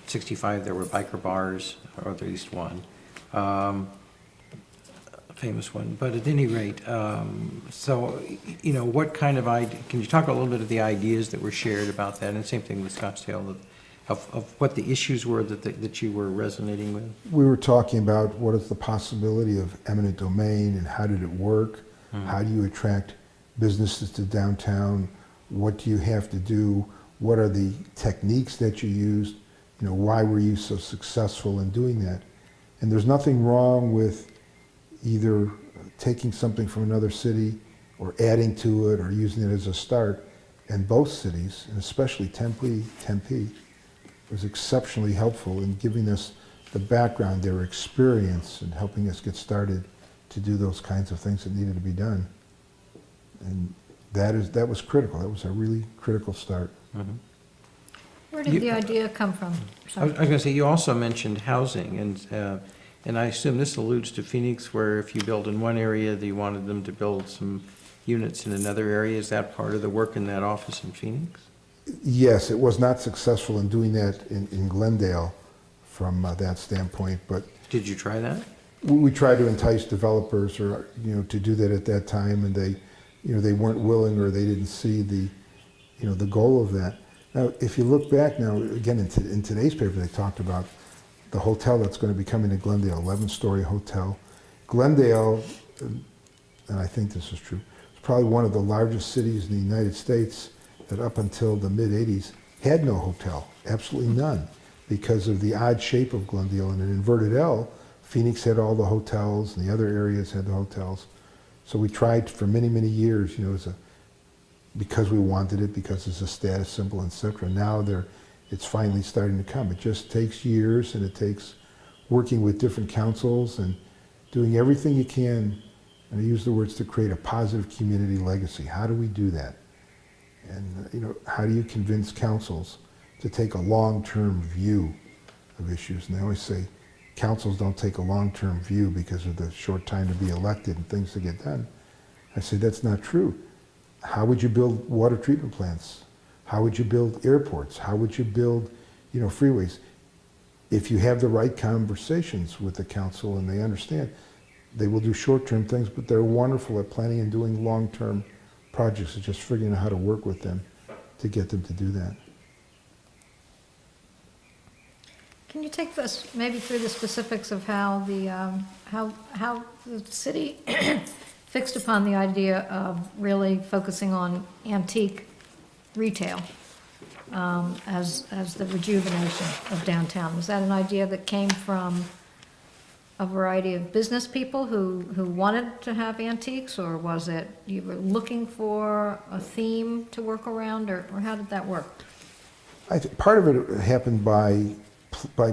S1: 65, there were biker bars, or at least one, a famous one. But at any rate, so, you know, what kind of idea, can you talk a little bit of the ideas that were shared about that? And same thing with Scottsdale, of what the issues were that you were resonating with?
S2: We were talking about what is the possibility of eminent domain and how did it work? How do you attract businesses to downtown? What do you have to do? What are the techniques that you used? You know, why were you so successful in doing that? And there's nothing wrong with either taking something from another city or adding to it or using it as a start. And both cities, and especially Tempe, was exceptionally helpful in giving us the background, their experience, and helping us get started to do those kinds of things that needed to be done. And that was critical. That was a really critical start.
S1: Mm-hmm.
S3: Where did the idea come from?
S1: I was going to say, you also mentioned housing, and I assume this alludes to Phoenix, where if you build in one area, you wanted them to build some units in another area. Is that part of the work in that office in Phoenix?
S2: Yes, it was not successful in doing that in Glendale from that standpoint, but
S1: Did you try that?
S2: we tried to entice developers or, you know, to do that at that time, and they, you know, they weren't willing, or they didn't see the, you know, the goal of that. Now, if you look back now, again, in today's paper, they talked about the hotel that's going to be coming to Glendale, 11-story hotel. Glendale, and I think this is true, is probably one of the largest cities in the United States that up until the mid-'80s had no hotel, absolutely none, because of the odd shape of Glendale. And an inverted L, Phoenix had all the hotels, and the other areas had the hotels. So we tried for many, many years, you know, because we wanted it, because it's a status symbol, etc. Now it's finally starting to come. It just takes years, and it takes working with different councils and doing everything you can, and I use the words, to create a positive community legacy. How do we do that? And, you know, how do you convince councils to take a long-term view of issues? And they always say councils don't take a long-term view because of the short time to be elected and things to get done. I say that's not true. How would you build water treatment plants? How would you build airports? How would you build, you know, freeways? If you have the right conversations with the council and they understand, they will do short-term things, but they're wonderful at planning and doing long-term projects. It's just figuring out how to work with them to get them to do that.
S3: Can you take us maybe through the specifics of how the city fixed upon the idea of really focusing on antique retail as the rejuvenation of downtown? Was that an idea that came from a variety of business people who wanted to have antiques, or was it you were looking for a theme to work around, or how did that work?
S2: I think part of it happened by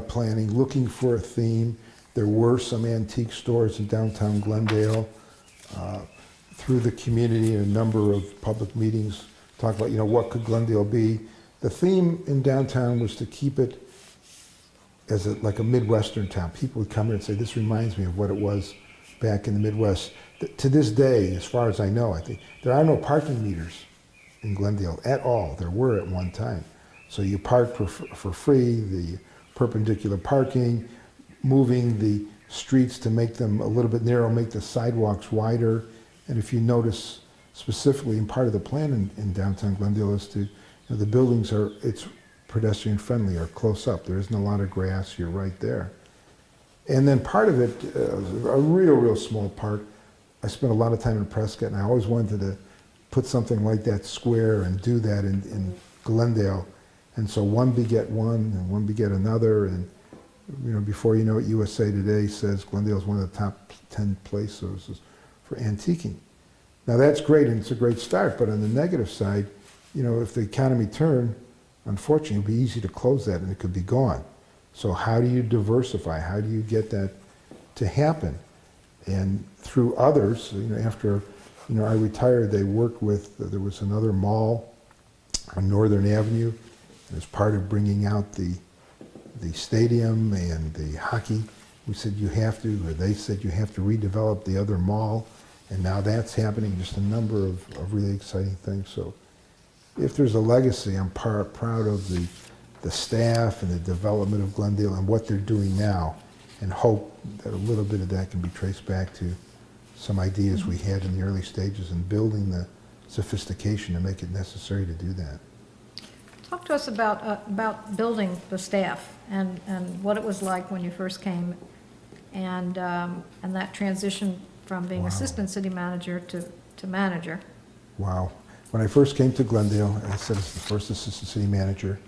S2: planning, looking for a theme. There were some antique stores in downtown Glendale. Through the community and a number of public meetings, talk about, you know, what could Glendale be. The theme in downtown was to keep it as like a Midwestern town. People would come in and say, this reminds me of what it was back in the Midwest. To this day, as far as I know, I think there are no parking meters in Glendale at all. There were at one time. So you park for free, the perpendicular parking, moving the streets to make them a little bit narrow, make the sidewalks wider. And if you notice specifically, in part of the plan in downtown Glendale is to, you know, the buildings it's pedestrian friendly, are close up. There isn't a lot of grass, you're right there. And then part of it, a real small part, I spent a lot of time in Prescott, and I always wanted to put something like that square and do that in Glendale. And so one beget one, and one beget another, and before you know it, USA Today says Glendale is one of the top 10 places for antiquing. Now that's great, and it's a great start, but on the negative side, if the economy turned, unfortunately, it would be easy to close that and it could be gone. So how do you diversify? How do you get that to happen? And through others, after I retired, they worked with, there was another mall on Northern Avenue, and as part of bringing out the stadium and the hockey, we said you have to, or they said you have to redevelop the other mall, and now that's happening, just a number of really exciting things. So if there's a legacy, I'm proud of the staff and the development of Glendale and what they're doing now, and hope that a little bit of that can be traced back to some ideas we had in the early stages and building the sophistication to make it necessary to do that.
S3: Talk to us about building the staff and what it was like when you first came, and that transition from being assistant city manager to manager.
S2: Wow. When I first came to Glendale, I said as the first assistant city manager,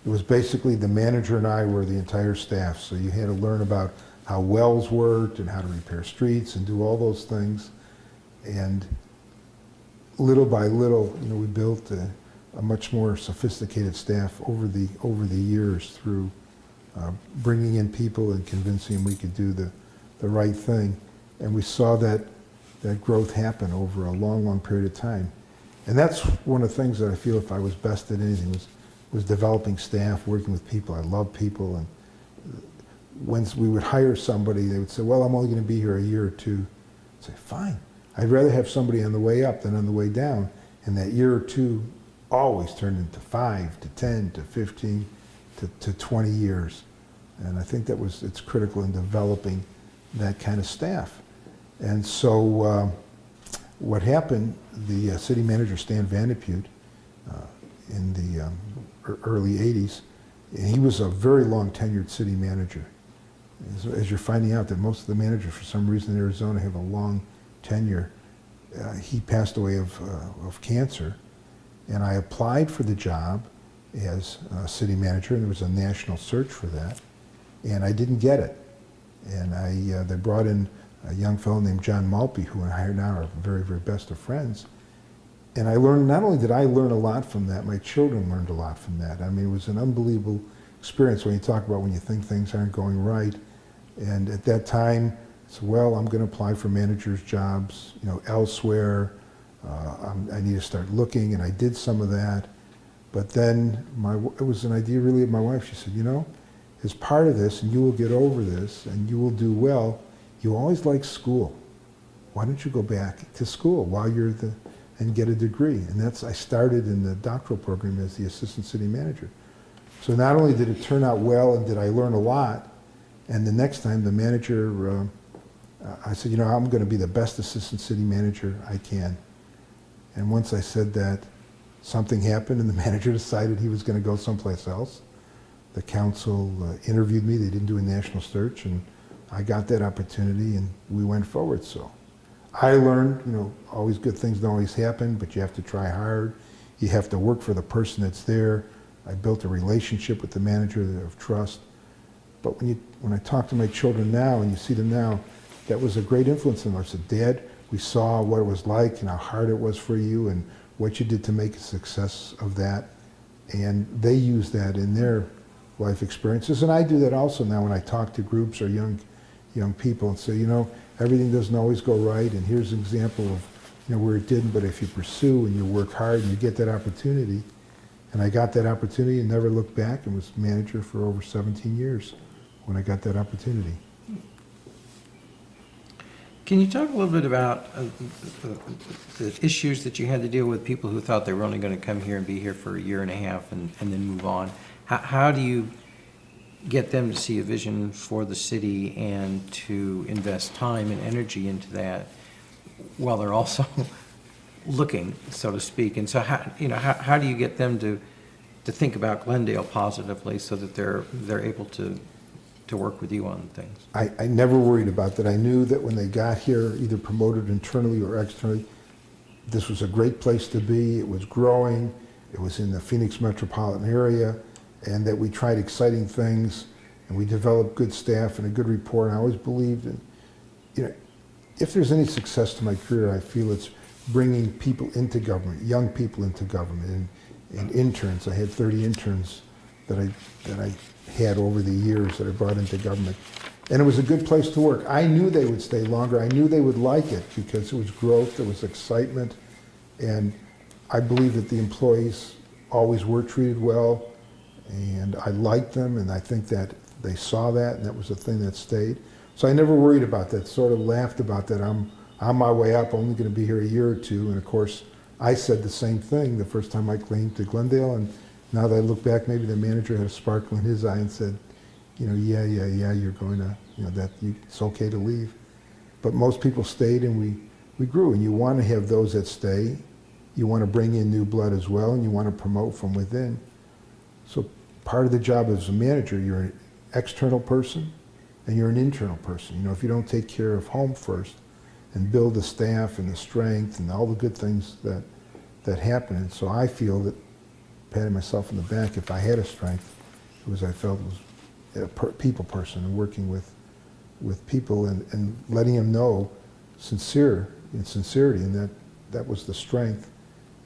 S2: it was basically the manager and I were the entire staff. So you had to learn about how wells worked and how to repair streets and do all those things. And little by little, we built a much more sophisticated staff over the years through bringing in people and convincing them we could do the right thing. And we saw that growth happen over a long, long period of time. And that's one of the things that I feel if I was best at anything was developing staff, working with people. I love people. And when we would hire somebody, they would say, well, I'm only going to be here a year or two. I'd say, fine. I'd rather have somebody on the way up than on the way down. And that year or two always turned into 5 to 10 to 15 to 20 years. And I think it's critical in developing that kind of staff. And so what happened, the city manager, Stan Vanderpute, in the early 80s, and he was a very long tenured city manager. As you're finding out that most of the managers, for some reason in Arizona, have a long tenure, he passed away of cancer. And I applied for the job as city manager, and there was a national search for that, and I didn't get it. And they brought in a young fellow named John Malpe, who I hired now are very, very best of friends. And I learned, not only did I learn a lot from that, my children learned a lot from that. I mean, it was an unbelievable experience when you talk about when you think things aren't going right. And at that time, I said, well, I'm going to apply for managers' jobs, elsewhere. I need to start looking, and I did some of that. But then it was an idea really of my wife. She said, as part of this, and you will get over this, and you will do well, you always like school. Why don't you go back to school while you're and get a degree? And I started in the doctoral program as the assistant city manager. So not only did it turn out well and did I learn a lot, and the next time the manager, I said, I'm going to be the best assistant city manager I can. And once I said that, something happened and the manager decided he was going to go someplace else. The council interviewed me. They didn't do a national search, and I got that opportunity, and we went forward. So I learned, always good things don't always happen, but you have to try hard. You have to work for the person that's there. I built a relationship with the manager of trust. But when I talk to my children now, and you see them now, that was a great influence on them. I said, Dad, we saw what it was like and how hard it was for you and what you did to make a success of that. And they use that in their life experiences. And I do that also now when I talk to groups or young people and say, everything doesn't always go right, and here's an example of where it didn't, but if you pursue and you work hard and you get that opportunity. And I got that opportunity and never looked back, and was manager for over 17 years when I got that opportunity.
S1: Can you talk a little bit about the issues that you had to deal with, people who thought they were only going to come here and be here for a year and a half and then move on? How do you get them to see a vision for the city and to invest time and energy into that while they're also looking, so to speak? And so how do you get them to think about Glendale positively so that they're able to to work with you on things?
S2: I never worried about that. I knew that when they got here, either promoted internally or externally, this was a great place to be. It was growing. It was in the Phoenix metropolitan area, and that we tried exciting things, and we developed good staff and a good rapport. And I always believed in, if there's any success to my career, I feel it's bringing people into government, young people into government, and interns. I had 30 interns that I had over the years that I brought into government. And it was a good place to work. I knew they would stay longer. I knew they would like it because there was growth, there was excitement, and I believe that the employees always were treated well, and I liked them, and I think that they saw that, and that was the thing that stayed. So I never worried about that, sort of laughed about that. I'm on my way up, only going to be here a year or two, and of course, I said the same thing the first time I came to Glendale, and now that I look back, maybe the manager had a sparkle in his eye and said, yeah, you're going to, it's okay to leave. But most people stayed, and we grew, and you want to have those that stay. You want to bring in new blood as well, and you want to promote from within. So part of the job as a manager, you're an external person, and you're an internal person. If you don't take care of home first, and build the staff and the strength and all the good things that happen. And so I feel that, patting myself in the back, if I had a strength, it was I felt it was a people person and working with people and letting them know sincerity, and that was the strength.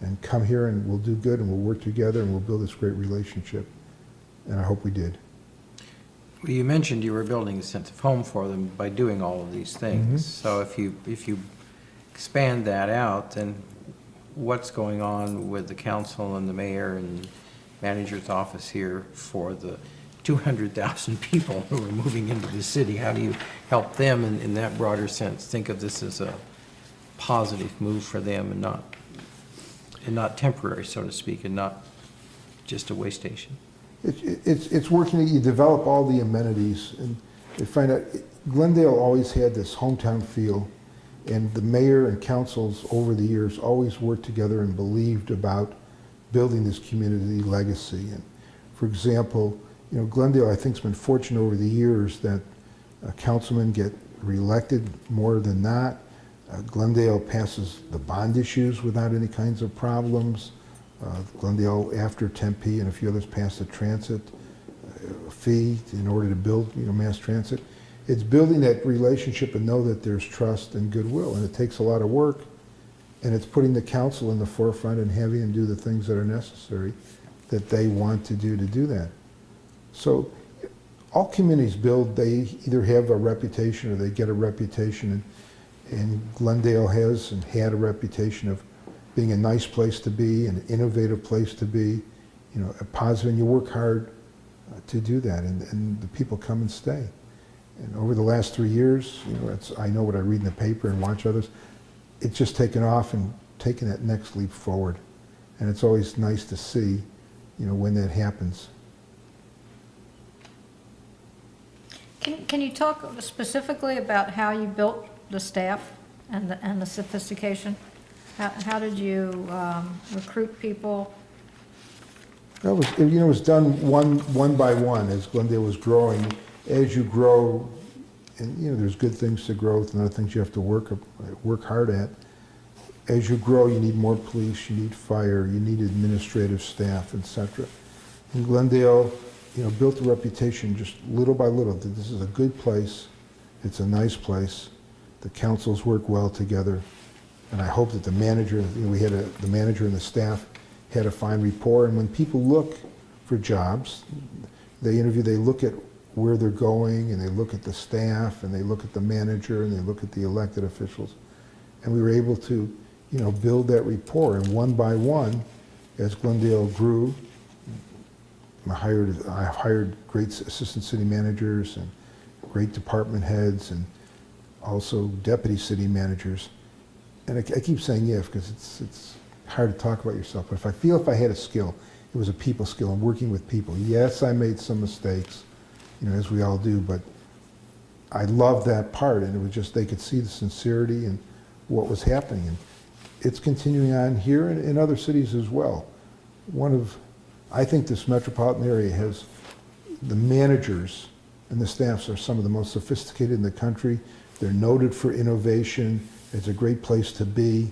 S2: And come here and we'll do good and we'll work together and we'll build this great relationship. And I hope we did.
S1: Well, you mentioned you were building a sense of home for them by doing all of these things.
S2: Mm-hmm.
S1: So if you expand that out, then what's going on with the council and the mayor and manager's office here for the 200,000 people who are moving into the city? How do you help them in that broader sense think of this as a positive move for them and not temporary, so to speak, and not just a way station?
S2: It's working. You develop all the amenities, and you find out Glendale always had this hometown feel, and the mayor and councils over the years always worked together and believed about building this community legacy. And for example, Glendale, I think, has been fortunate over the years that councilmen get reelected more than not. Glendale passes the bond issues without any kinds of problems. Glendale, after Tempe and a few others, passed a transit fee in order to build mass transit. It's building that relationship and know that there's trust and goodwill, and it takes a lot of work, and it's putting the council in the forefront and having them do the things that are necessary that they want to do that. So all communities build, they either have a reputation or they get a reputation, and Glendale has and had a reputation of being a nice place to be, an innovative place to be, a positive, and you work hard to do that, and the people come and stay. And over the last 3 years, I know what I read in the paper and watch others, it's just taken off and taken that next leap forward. And it's always nice to see, when that happens.
S3: Can you talk specifically about how you built the staff and the sophistication? How did you recruit people?
S2: It was done one by one as Glendale was growing. As you grow, and there's good things to growth and other things you have to work hard at. As you grow, you need more police, you need fire, you need administrative staff, etc. And Glendale, built a reputation just little by little that this is a good place, it's a nice place, the councils work well together, and I hope that the manager, the manager and the staff had a fine rapport, and when people look for jobs, they look at where they're going, and they look at the staff, and they look at the manager, and they look at the elected officials, and we were able to, build that rapport, and one by one, as Glendale grew, I hired great assistant city managers and great department heads and also deputy city managers. And I keep saying if because it's hard to talk about yourself, but if I had a skill, it was a people skill and working with people. Yes, I made some mistakes, as we all do, but I loved that part, and it was just they could see the sincerity and what was happening. And it's continuing on here and in other cities as well. I think this metropolitan area has the managers and the staffs are some of the most sophisticated in the country. They're noted for innovation. It's a great place to be.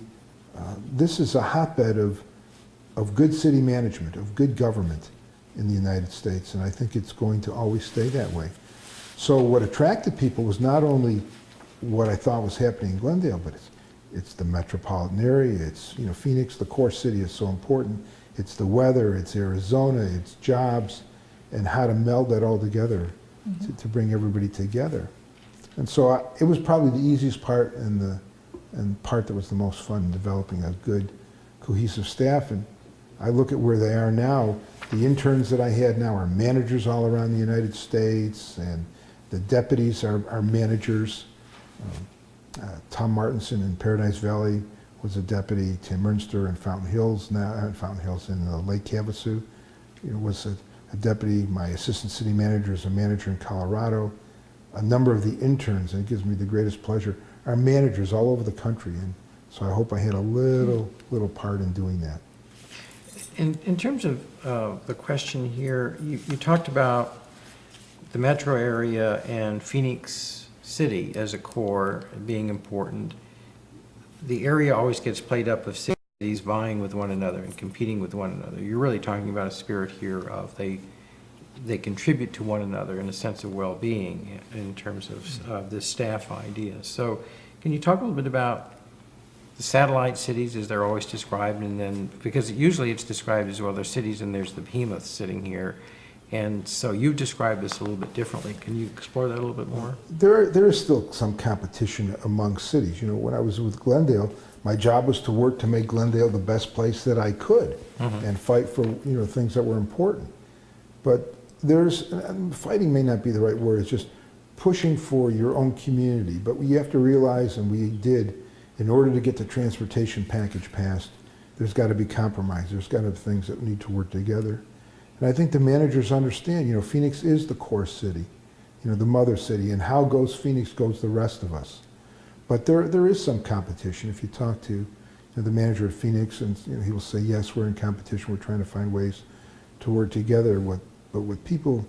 S2: This is a hotbed of good city management, of good government in the United States, and I think it's going to always stay that way. So what attracted people was not only what I thought was happening in Glendale, but it's the metropolitan area, it's, you know, Phoenix, the core city is so important. It's the weather, it's Arizona, it's jobs, and how to meld that all together to bring everybody together. And so it was probably the easiest part and the part that was the most fun in developing a good, cohesive staff. And I look at where they are now. The interns that I had now are managers all around the United States, and the deputies are managers. Tom Martinson in Paradise Valley was a deputy. Tim Ernster in Fountain Hills now, in Lake Havasu, was a deputy. My assistant city manager is a manager in Colorado. A number of the interns, and it gives me the greatest pleasure, are managers all over the country, and so I hope I had a little part in doing that.
S1: In terms of the question here, you talked about the metro area and Phoenix City as a core being important. The area always gets played up with cities vying with one another and competing with one another. You're really talking about a spirit here of they contribute to one another in a sense of well-being in terms of this staff idea. So can you talk a little bit about the satellite cities as they're always described, and then, because usually it's described as, well, there's cities and there's the behemoth sitting here, and so you've described this a little bit differently. Can you explore that a little bit more?
S2: There is still some competition among cities. You know, when I was with Glendale, my job was to work to make Glendale the best place that I could and fight for, you know, things that were important. But fighting may not be the right word, it's just pushing for your own community. But you have to realize, and we did, in order to get the transportation package passed, there's got to be compromise. There's got to be things that need to work together. And I think the managers understand, you know, Phoenix is the core city, you know, the mother city, and how goes Phoenix goes the rest of us. But there is some competition. If you talk to, you know, the manager of Phoenix, and, you know, he will say, yes, we're in competition, we're trying to find ways to work together. But what people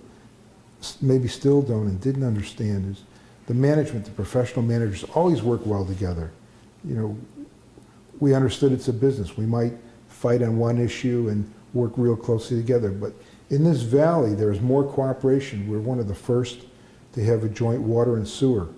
S2: maybe still don't and didn't understand is the management, the professional managers always work well together. You know, we understood it's a business. We might fight on one issue and work real closely together, but in this valley there is more cooperation. We're one of the first to have a joint water and sewer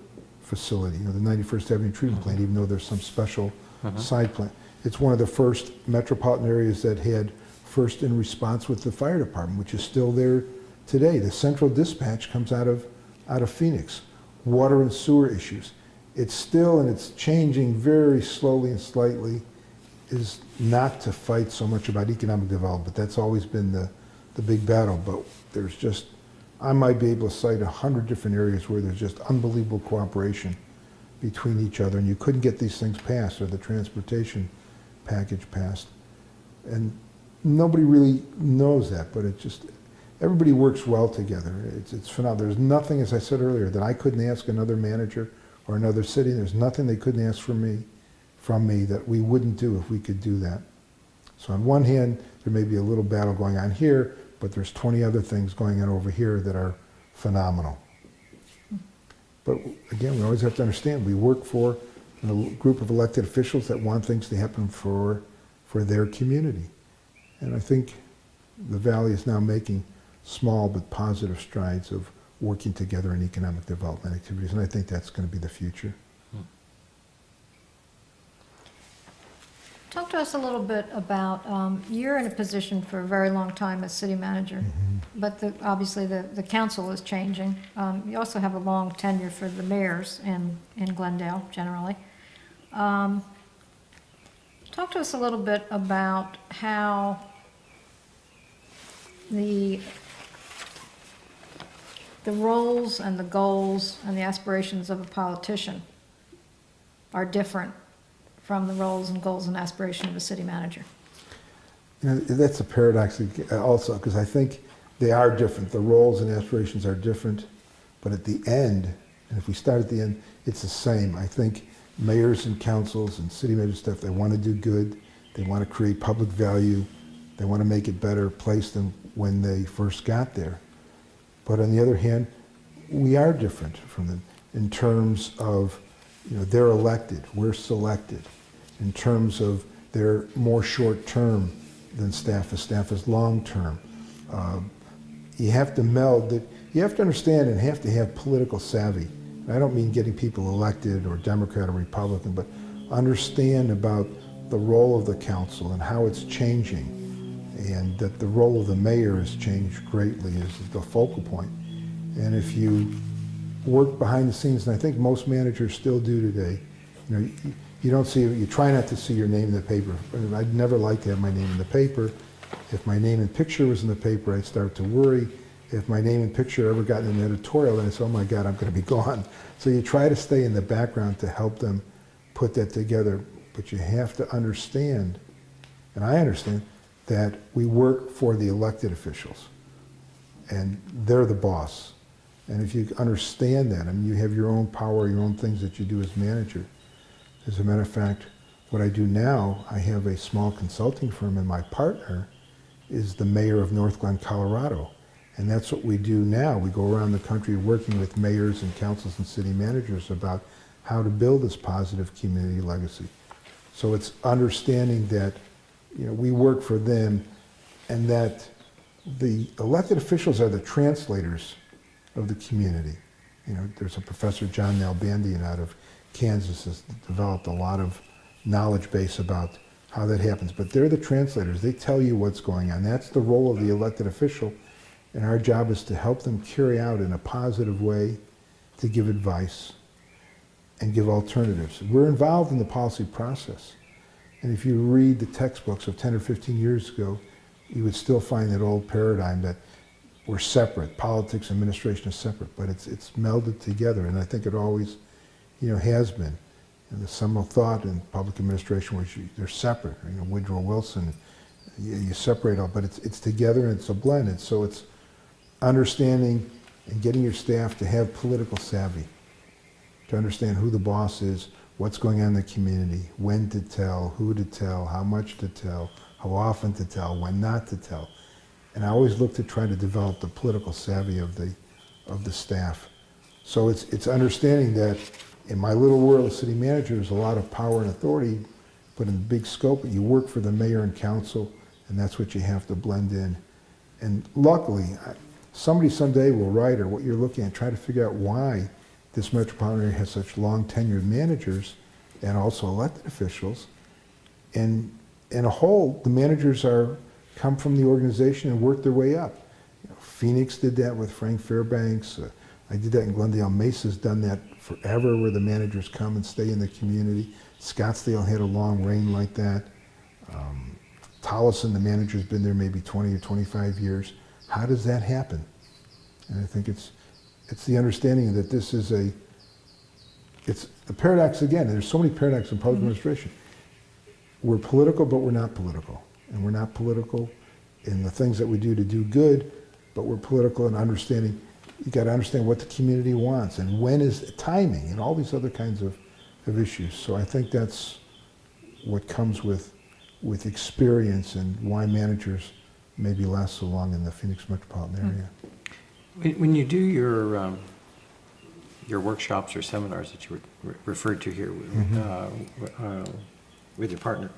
S2: facility, you know, the 91st Avenue treatment plant, even though there's some special side plant. It's one of the first metropolitan areas that had first in response with the fire department, which is still there today. The central dispatch comes out of Phoenix. Water and sewer issues. It's still, and it's changing very slowly and slightly, is not to fight so much about economic development. That's always been the big battle, but there's just, I might be able to cite 100 different areas where there's just unbelievable cooperation between each other, and you couldn't get these things passed or the transportation package passed. And nobody really knows that, but it just, everybody works well together. It's phenomenal. There's nothing, as I said earlier, that I couldn't ask another manager or another city. There's nothing they couldn't ask from me that we wouldn't do if we could do that. So on one hand, there may be a little battle going on here, but there's 20 other things going on over here that are phenomenal. But again, we always have to understand, we work for a group of elected officials that want things to happen for their community. And I think the Valley is now making small but positive strides of working together in economic development activities, and I think that's going to be the future.
S3: Talk to us a little bit about, you're in a position for a very long time as city manager, but obviously the council is changing. You also have a long tenure for the mayors in Glendale, generally. Talk to us a little bit about how the roles and the goals and the aspirations of a politician are different from the roles and goals and aspirations of a city manager.
S2: You know, that's a paradox also, because I think they are different. The roles and aspirations are different, but at the end, and if we start at the end, it's the same. I think mayors and councils and city manager stuff, they want to do good, they want to create public value, they want to make it better place than when they first got there. But on the other hand, we are different from them in terms of, they're elected, we're selected. In terms of they're more short-term than staff is long-term. You have to meld that. You have to understand and have to have political savvy. I don't mean getting people elected or Democrat or Republican, but understand about the role of the council and how it's changing, and that the role of the mayor has changed greatly as the focal point. And if you work behind the scenes, and I think most managers still do today, you don't see, you try not to see your name in the paper. I'd never like to have my name in the paper. If my name and picture was in the paper, I'd start to worry. If my name and picture ever got in an editorial, then I'd say, oh my God, I'm going to be gone. So you try to stay in the background to help them put that together. But you have to understand, and I understand, that we work for the elected officials. And they're the boss. And if you understand that, you have your own power, your own things that you do as manager. As a matter of fact, what I do now, I have a small consulting firm, and my partner is the mayor of North Glen, Colorado. And that's what we do now. We go around the country working with mayors and councils and city managers about how to build this positive community legacy. So it's understanding that we work for them, and that the elected officials are the translators of the community. There's a professor, John Nalbandian, out of Kansas, has developed a lot of knowledge base about how that happens. But they're the translators. They tell you what's going on. That's the role of the elected official. And our job is to help them carry out in a positive way, to give advice and give alternatives. We're involved in the policy process. And if you read the textbooks of 10 or 15 years ago, you would still find that old paradigm that we're separate. Politics and administration is separate, but it's melded together. And I think it always, has been. And some have thought in public administration where they're separate. Woodrow Wilson, you separate all, but it's together and it's a blend. And so it's understanding and getting your staff to have political savvy, to understand who the boss is, what's going on in the community, when to tell, who to tell, how much to tell, how often to tell, when not to tell. And I always look to try to develop the political savvy of the staff. So it's understanding that in my little world of city manager, there's a lot of power and authority, but in the big scope, you work for the mayor and council, and that's what you have to blend in. And luckily, somebody someday will write, or what you're looking at, try to figure out why this metropolitan area has such long tenured managers and also elected officials. And in a whole, the managers come from the organization and work their way up. Phoenix did that with Frank Fairbanks. I did that in Glendale. Mesa's done that forever, where the managers come and stay in the community. Scottsdale had a long reign like that. Tolleson, the manager's been there maybe 20 or 25 years. How does that happen? And I think it's the understanding that this is it's a paradox again. There's so many paradoxes in public administration. We're political, but we're not political. And we're not political in the things that we do to do good, but we're political in understanding. You got to understand what the community wants and when is timing and all these other kinds of issues. So I think that's what comes with experience and why managers maybe last so long in the Phoenix metropolitan area.
S1: When you do your workshops or seminars that you referred to here with your partner,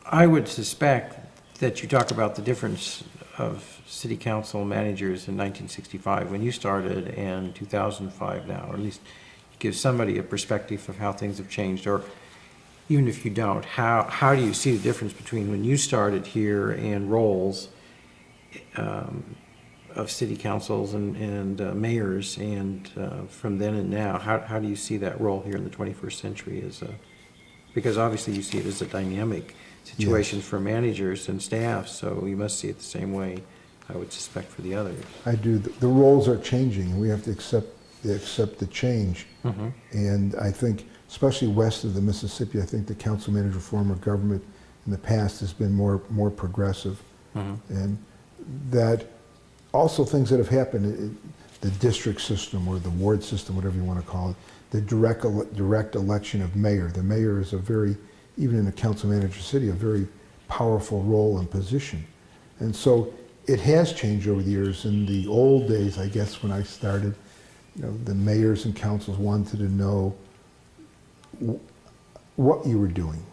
S1: I would suspect that you talk about the difference of city council managers in 1965 when you started and 2005 now, or at least give somebody a perspective of how things have changed, or even if you don't, how do you see the difference between when you started here and roles of city councils and mayors, and from then and now, how do you see that role here in the 21st century? Because obviously you see it as a dynamic situation for managers and staff, so you must see it the same way, I would suspect, for the others.
S2: I do. The roles are changing, and we have to accept the change. Mm-hmm. And I think, especially west of the Mississippi, I think the council manager form of government in the past has been more progressive. Mm-hmm. And that also things that have happened, the district system or the ward system, whatever you want to call it, the direct election of mayor. The mayor is even in a council manager city, a very powerful role and position. And so it has changed over the years. In the old days, I guess, when I started, the mayors and councils wanted to know what you were doing.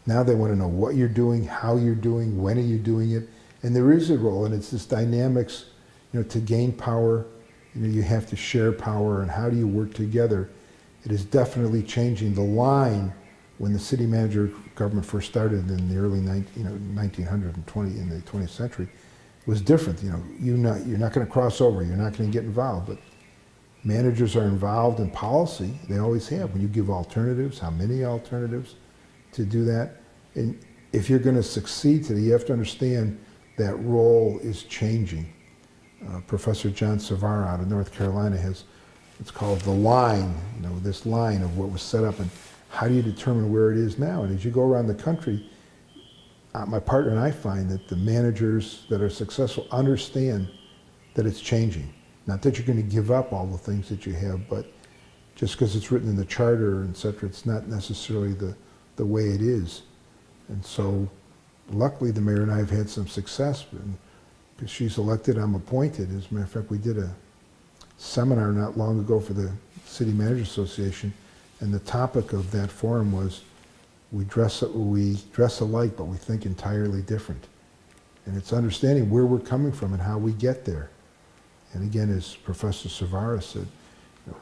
S2: Now they want to know what you're doing, how you're doing, when are you doing it. And there is a role, and it's this dynamics, to gain power, you have to share power, and how do you work together? It is definitely changing. The line, when the city manager government first started in the early 1920 in the 20th century, was different. You're not going to cross over, you're not going to get involved, but managers are involved in policy. They always have. When you give alternatives, how many alternatives to do that? And if you're going to succeed today, you have to understand that role is changing. Professor John Savara out of North Carolina has, it's called the line, this line of what was set up, and how do you determine where it is now? And as you go around the country, my partner and I find that the managers that are successful understand that it's changing. Not that you're going to give up all the things that you have, but just because it's written in the charter, et cetera, it's not necessarily the way it is. And so luckily the mayor and I have had some success, because she's elected, I'm appointed. As a matter of fact, we did a seminar not long ago for the City Managers Association, and the topic of that forum was we dress alike, but we think entirely different. And it's understanding where we're coming from and how we get there. And again, as Professor Savara said,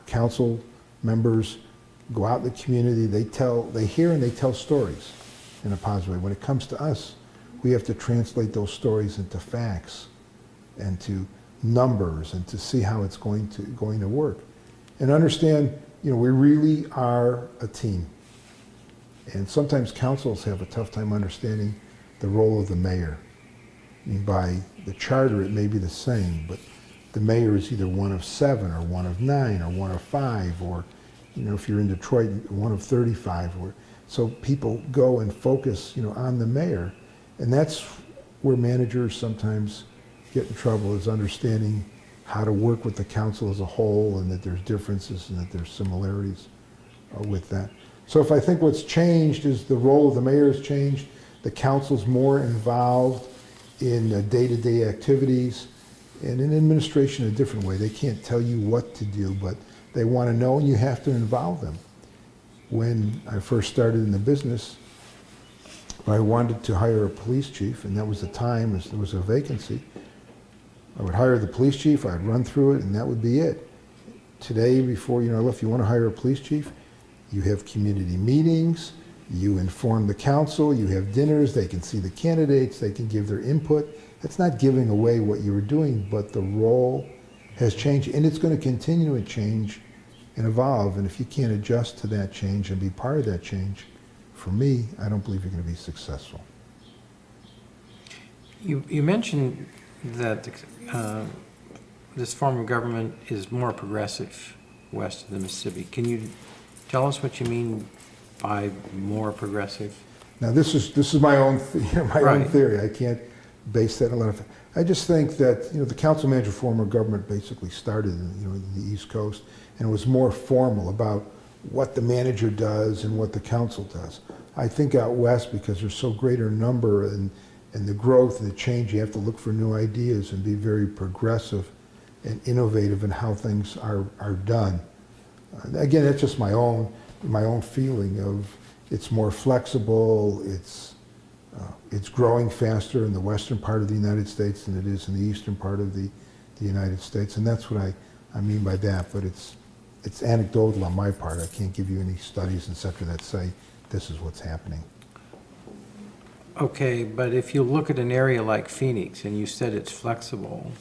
S2: council members go out in the community, they hear and they tell stories in a positive way. When it comes to us, we have to translate those stories into facts and to numbers and to see how it's going to work. And understand, we really are a team. And sometimes councils have a tough time understanding the role of the mayor. I mean, by the charter, it may be the same, but the mayor is either one of 7 or one of 9 or one of 5, or, if you're in Detroit, one of 35. So people go and focus, on the mayor. And that's where managers sometimes get in trouble, is understanding how to work with the council as a whole, and that there's differences and that there's similarities with that. So if I think what's changed is the role of the mayor has changed, the council's more involved in day-to-day activities, and in administration a different way. They can't tell you what to do, but they want to know, and you have to involve them. When I first started in the business, I wanted to hire a police chief, and that was the time there was a vacancy. I would hire the police chief, I'd run through it, and that would be it. Today, before I left, you want to hire a police chief, you have community meetings, you inform the council, you have dinners, they can see the candidates, they can give their input. That's not giving away what you were doing, but the role has changed, and it's going to continue to change and evolve. And if you can't adjust to that change and be part of that change, for me, I don't believe you're going to be successful.
S1: You mentioned that this form of government is more progressive west of the Mississippi. Can you tell us what you mean by more progressive?
S2: Now, this is my own
S1: Right.
S2: own theory. I can't base that on a lot of. I just think that the council manager form of government basically started in the East Coast, and it was more formal about what the manager does and what the council does. I think out west, because there's so greater number and the growth and the change, you have to look for new ideas and be very progressive and innovative in how things are done. Again, that's just my own feeling of it's more flexible, it's growing faster in the western part of the United States than it is in the eastern part of the United States, and that's what I mean by that, but it's anecdotal on my part. I can't give you any studies, et cetera, that say this is what's happening.
S1: Okay, but if you look at an area like Phoenix, and you said it's flexible,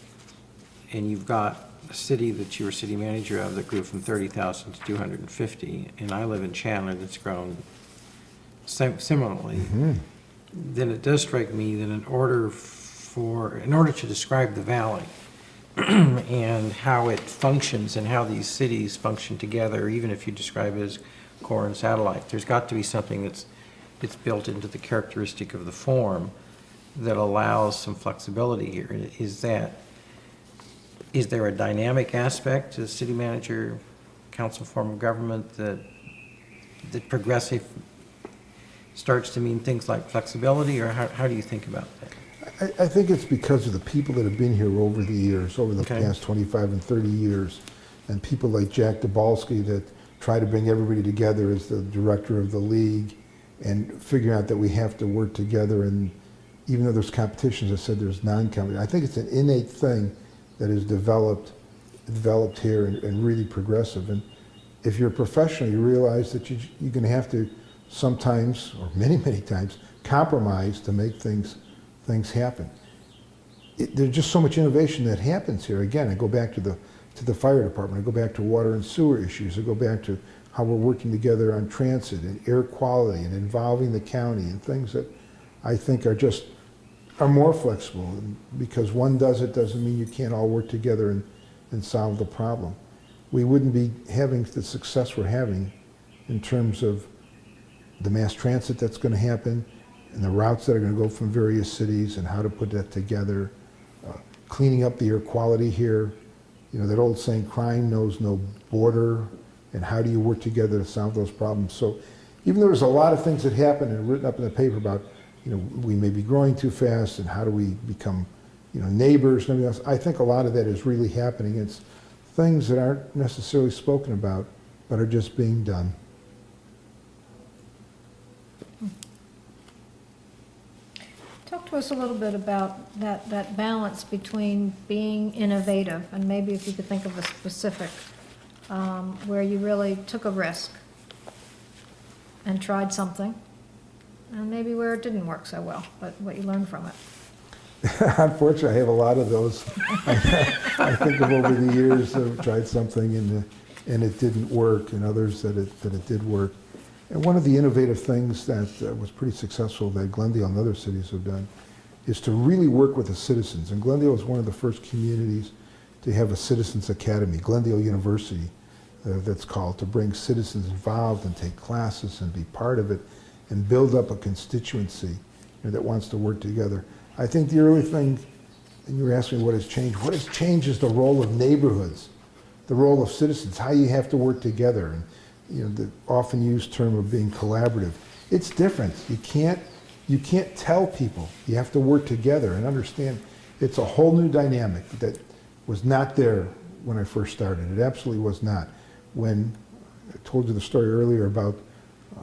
S1: and you've got a city that you were city manager of that grew from 30,000 to 250, and I live in Chandler that's grown similarly, then it does strike me that in order to describe the valley and how it functions and how these cities function together, even if you describe it as core and satellite, there's got to be something that's built into the characteristic of the form that allows some flexibility here. Is there a dynamic aspect to the city manager council form of government that progressive starts to mean things like flexibility, or how do you think about that?
S2: I think it's because of the people that have been here over the years, over the
S1: Okay.
S2: past 25 and 30 years, and people like Jack Dabalski that try to bring everybody together as the director of the league and figuring out that we have to work together. And even though there's competitions, I said there's non-competition. I think it's an innate thing that is developed here and really progressive. And if you're a professional, you realize that you're going to have to sometimes, or many, many times, compromise to make things happen. There's just so much innovation that happens here. Again, I go back to the fire department. I go back to water and sewer issues. I go back to how we're working together on transit and air quality and involving the county and things that I think are more flexible. And because one does it doesn't mean you can't all work together and solve the problem. We wouldn't be having the success we're having in terms of the mass transit that's going to happen and the routes that are going to go from various cities and how to put that together, cleaning up the air quality here. You know, that old saying, crime knows no border, and how do you work together to solve those problems? So even though there's a lot of things that happen and written up in the paper about, you know, we may be growing too fast and how do we become, you know, neighbors and everything else, I think a lot of that is really happening. It's things that aren't necessarily spoken about, but are just being done.
S3: Talk to us a little bit about that balance between being innovative, and maybe if you could think of a specific where you really took a risk and tried something, and maybe where it didn't work so well, but what you learned from it.
S2: Unfortunately, I have a lot of those. I think of over the years, I've tried something and it didn't work, and others that it did work. And one of the innovative things that was pretty successful that Glendale and other cities have done is to really work with the citizens. And Glendale was one of the first communities to have a citizens academy, Glendale University, that's called, to bring citizens involved and take classes and be part of it and build up a constituency, you know, that wants to work together. I think the early thing, and you were asking what has changed. What has changed is the role of neighborhoods, the role of citizens, how you have to work together, and you know, the often used term of being collaborative. It's different. You can't tell people. You have to work together and understand it's a whole new dynamic that was not there when I first started. It absolutely was not. When I told you the story earlier about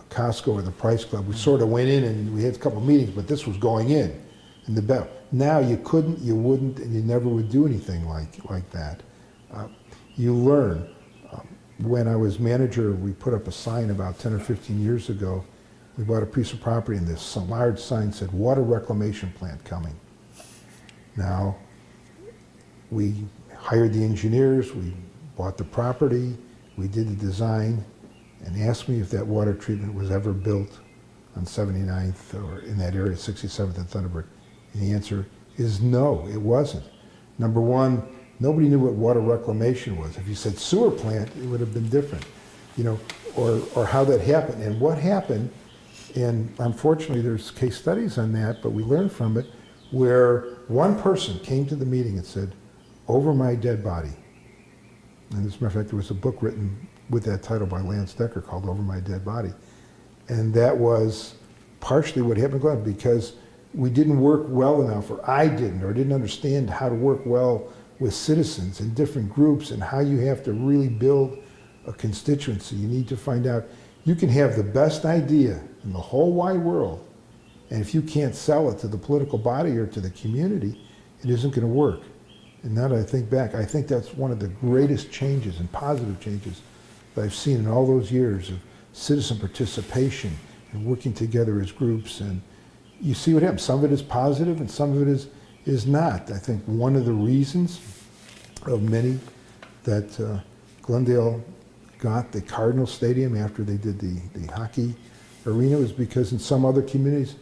S2: Costco or the Price Club, we sort of went in and we had a couple meetings, but this was going in the bell. Now you couldn't, you wouldn't, and you never would do anything like that. You learn. When I was manager, we put up a sign about 10 or 15 years ago. We bought a piece of property and this large sign said, water reclamation plant coming. Now, we hired the engineers, we bought the property, we did the design, and asked me if that water treatment was ever built on 79th or in that area, 67th and Thunderbird. And the answer is no, it wasn't. Number one, nobody knew what water reclamation was. If you said sewer plant, it would have been different, you know, or how that happened. And what happened, and unfortunately there's case studies on that, but we learned from it, where one person came to the meeting and said, over my dead body. And as a matter of fact, there was a book written with that title by Lance Decker called Over My Dead Body. And that was partially what happened, because we didn't work well enough, or I didn't, or didn't understand how to work well with citizens in different groups and how you have to really build a constituency. You need to find out, you can have the best idea in the whole wide world, and if you can't sell it to the political body or to the community, it isn't going to work. And now that I think back, I think that's one of the greatest changes and positive changes that I've seen in all those years of citizen participation and working together as groups. And you see what happens. Some of it is positive and some of it is not. I think one of the reasons of many that Glendale got the Cardinal Stadium after they did the hockey arena was because in some other communities,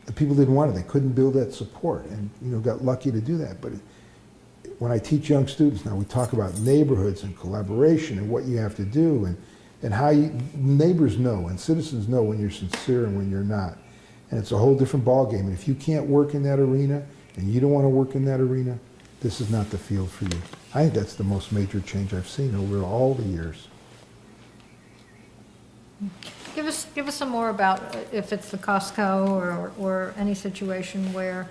S2: the people didn't want it. They couldn't build that support, and you know, got lucky to do that. But when I teach young students now, we talk about neighborhoods and collaboration and what you have to do and how neighbors know and citizens know when you're sincere and when you're not. And it's a whole different ballgame. And if you can't work in that arena and you don't want to work in that arena, this is not the field for you. I think that's the most major change I've seen over all the years.
S3: Give us some more about if it's the Costco or any situation where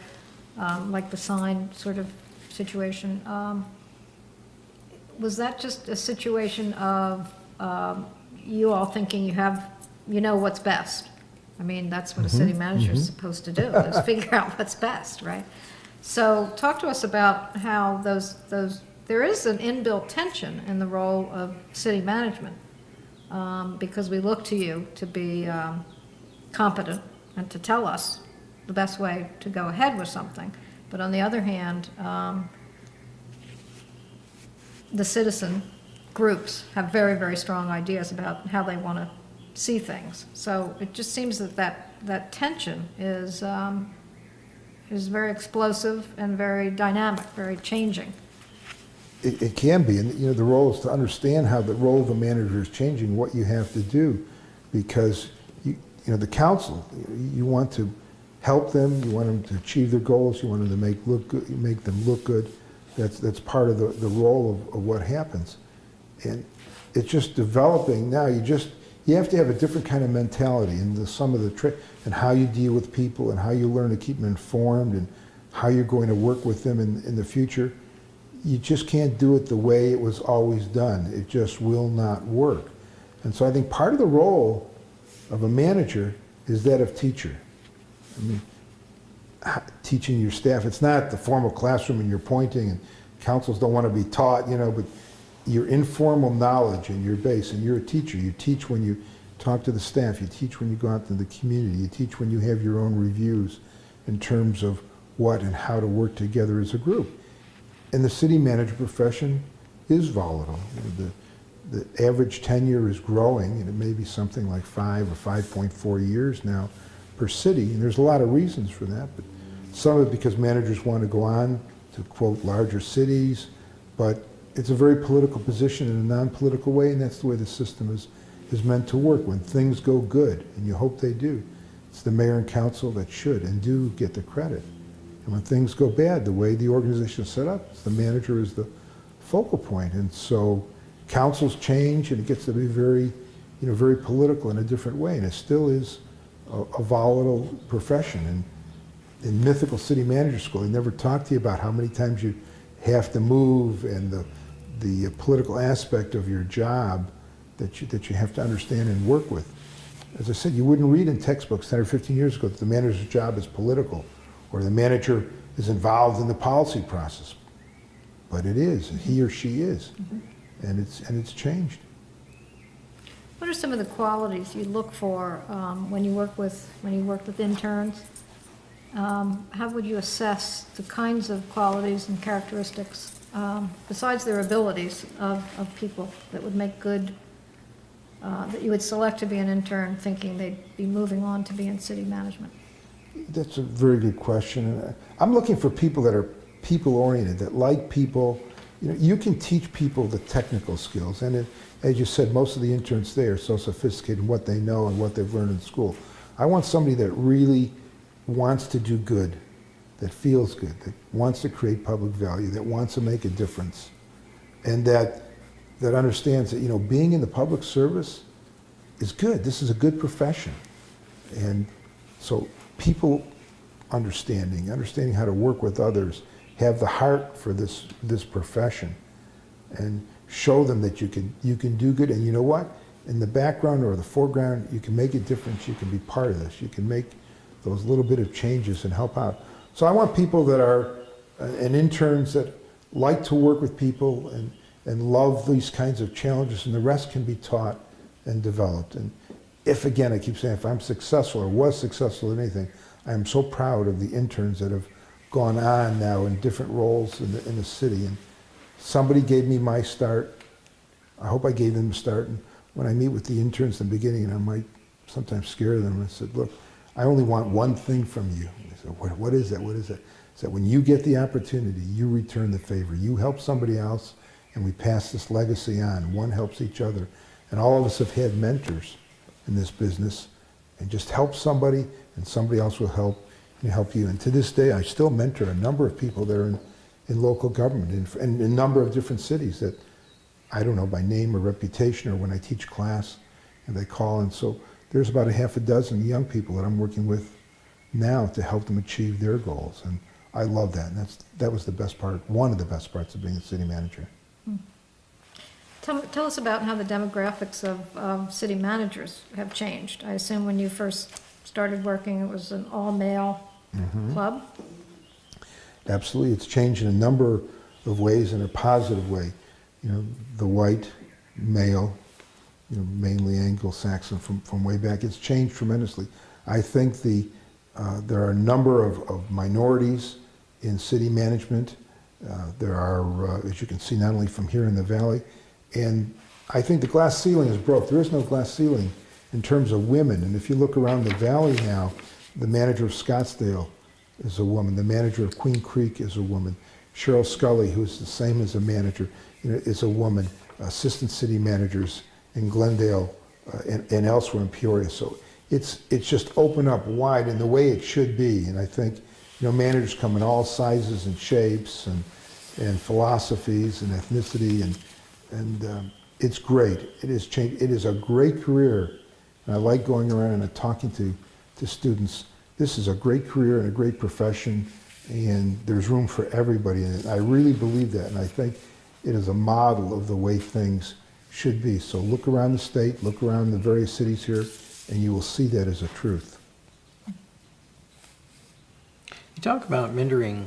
S3: like the sign sort of situation. Was that just a situation of you all thinking you know what's best? I mean, that's what a city manager is supposed to do, is figure out what's best, right? So talk to us about how there is an inbuilt tension in the role of city management, because we look to you to be competent and to tell us the best way to go ahead with something. But on the other hand, the citizen groups have very, very strong ideas about how they want to see things. So it just seems that tension is very explosive and very dynamic, very changing.
S2: It can be, and the role is to understand how the role of the manager is changing, what you have to do, because the council, you want to help them, you want them to achieve their goals, you want them to make them look good. That's part of the role of what happens, and it's just developing now. You have to have a different kind of mentality, and some of the and how you deal with people, and how you learn to keep them informed, and how you're going to work with them in the future. You just can't do it the way it was always done. It just will not work. And so I think part of the role of a manager is that of teacher. I mean, teaching your staff. It's not the formal classroom and you're pointing, and councils don't want to be taught, but your informal knowledge and your base, and you're a teacher. You teach when you talk to the staff. You teach when you go out to the community. You teach when you have your own reviews in terms of what and how to work together as a group. And the city manager profession is volatile. The average tenure is growing, and it may be something like 5 or 5.4 years now per city, and there's a lot of reasons for that, but some of it because managers want to go on to, quote, larger cities, but it's a very political position in a non-political way, and that's the way the system is meant to work. When things go good, and you hope they do, it's the mayor and council that should and do get the credit. And when things go bad, the way the organization is set up, it's the manager is the focal point, and so councils change, and it gets to be very, very political in a different way, and it still is a volatile profession. And in mythical city manager school, they never talk to you about how many times you have to move, and the political aspect of your job that you have to understand and work with. As I said, you wouldn't read in textbooks 10 or 15 years ago that the manager's job is political, or the manager is involved in the policy process. But it is, he or she is, and it's changed.
S3: What are some of the qualities you look for when you work with interns? How would you assess the kinds of qualities and characteristics, besides their abilities, of people that would make good, that you would select to be an intern thinking they'd be moving on to be in city management?
S2: That's a very good question. I'm looking for people that are people-oriented, that like people. You can teach people the technical skills, and as you said, most of the interns there are so sophisticated in what they know and what they've learned in school. I want somebody that really wants to do good, that feels good, that wants to create public value, that wants to make a difference, and that understands that being in the public service is good. This is a good profession, and so people understanding how to work with others, have the heart for this profession, and show them that you can do good. And you know what? In the background or the foreground, you can make a difference. You can be part of this. You can make those little bit of changes and help out. So I want people that are and interns that like to work with people and love these kinds of challenges, and the rest can be taught and developed. And again, I keep saying, if I'm successful or was successful in anything, I am so proud of the interns that have gone on now in different roles in the city. And somebody gave me my start. I hope I gave them a start. And when I meet with the interns in the beginning, and I might sometimes scare them, I said, look, I only want one thing from you. And they said, what is that? What is that? I said, when you get the opportunity, you return the favor. You help somebody else, and we pass this legacy on. One helps each other. And all of us have had mentors in this business, and just help somebody, and somebody else will help you. And to this day, I still mentor a number of people that are in local government, in a number of different cities that I don't know by name or reputation, or when I teach class, and they call. And so there's about a half a dozen young people that I'm working with now to help them achieve their goals. And I love that, and that was the best part, one of the best parts of being a city manager.
S3: Tell us about how the demographics of city managers have changed. I assume when you first started working, it was an all-male club?
S2: Absolutely, it's changed in a number of ways, in a positive way. You know, the white male, you know, mainly Anglo-Saxon from way back, it's changed tremendously. I think there are a number of minorities in city management. There are, as you can see, not only from here in the valley, and I think the glass ceiling is broke. There is no glass ceiling in terms of women, and if you look around the valley now, the manager of Scottsdale is a woman. The manager of Queen Creek is a woman. Cheryl Scully, who's the same as a manager, you know, is a woman. Assistant city managers in Glendale and elsewhere in Peoria. So it's just opened up wide in the way it should be. And I think, you know, managers come in all sizes and shapes and philosophies and ethnicity, and it's great. It is changed. It is a great career, and I like going around and talking to students. This is a great career and a great profession, and there's room for everybody in it. I really believe that, and I think it is a model of the way things should be. So look around the state, look around the various cities here, and you will see that as a truth.
S1: You talk about mentoring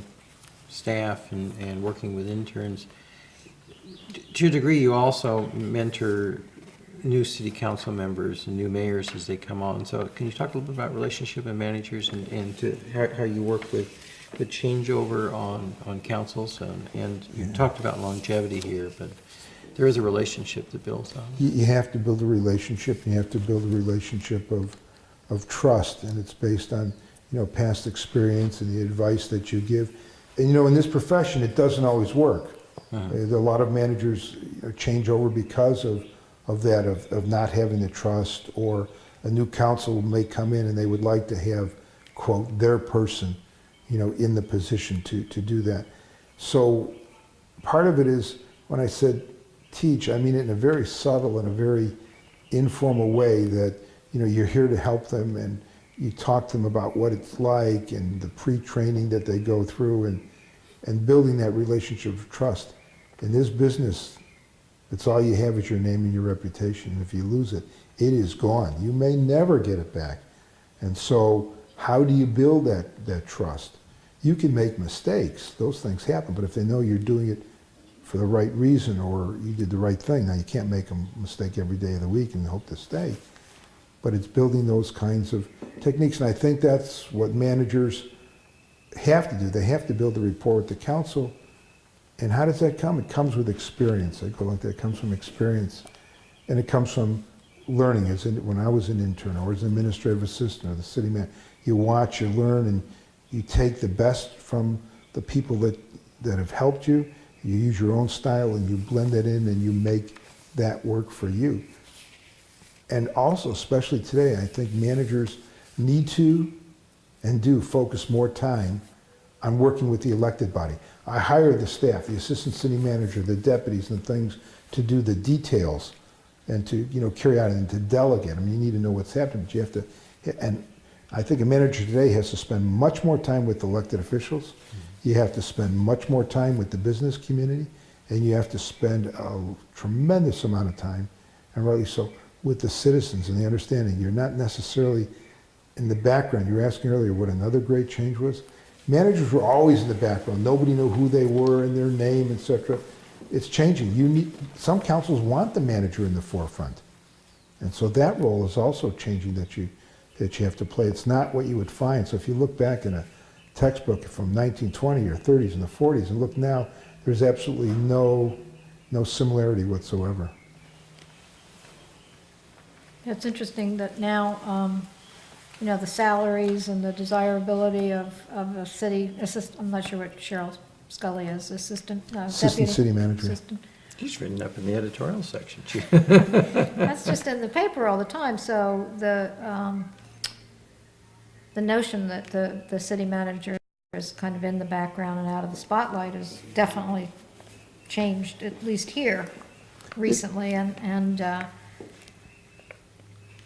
S1: staff and working with interns. To a degree, you also mentor new city council members and new mayors as they come on. So can you talk a little bit about relationship and managers and how you work with the changeover on councils? And you talked about longevity here, but there is a relationship that builds on.
S2: You have to build a relationship. You have to build a relationship of trust, and it's based on, you know, past experience and the advice that you give. And you know, in this profession, it doesn't always work. A lot of managers change over because of that, of not having the trust, or a new council may come in and they would like to have, quote, their person, you know, in the position to do that. So part of it is, when I said teach, I mean it in a very subtle and a very informal way, that, you know, you're here to help them, and you talk to them about what it's like and the pre-training that they go through, and building that relationship of trust. In this business, it's all you have is your name and your reputation. If you lose it, it is gone. You may never get it back. And so how do you build that trust? You can make mistakes. Those things happen. But if they know you're doing it for the right reason, or you did the right thing, now you can't make a mistake every day of the week and hope to stay. But it's building those kinds of techniques. And I think that's what managers have to do. They have to build a rapport with the council. And how does that come? It comes with experience. I go like that. It comes from experience. And it comes from learning. When I was an intern or as an administrative assistant or the city man, you watch, you learn, and you take the best from the people that have helped you. You use your own style and you blend that in, and you make that work for you. And also, especially today, I think managers need to and do focus more time on working with the elected body. I hire the staff, the assistant city manager, the deputies and things, to do the details and to, you know, carry out and to delegate. I mean, you need to know what's happening, but you have to, and I think a manager today has to spend much more time with elected officials. You have to spend much more time with the business community, and you have to spend a tremendous amount of time, and rightly so, with the citizens and the understanding. You're not necessarily in the background. You were asking earlier what another great change was. Managers were always in the background. Nobody knew who they were and their name, etc. It's changing. Some councils want the manager in the forefront. And so that role is also changing, that you have to play. It's not what you would find. So if you look back in a textbook from 1920 or 30s and the 40s and look now, there's absolutely no similarity whatsoever.
S3: It's interesting that now, you know, the salaries and the desirability of a city assistant, I'm not sure what Cheryl Scully is, assistant
S2: Assistant
S3: deputy
S2: city manager.
S3: assistant.
S1: She's written up in the editorial section.
S3: That's just in the paper all the time, so the notion that the city manager is kind of in the background and out of the spotlight has definitely changed, at least here recently, and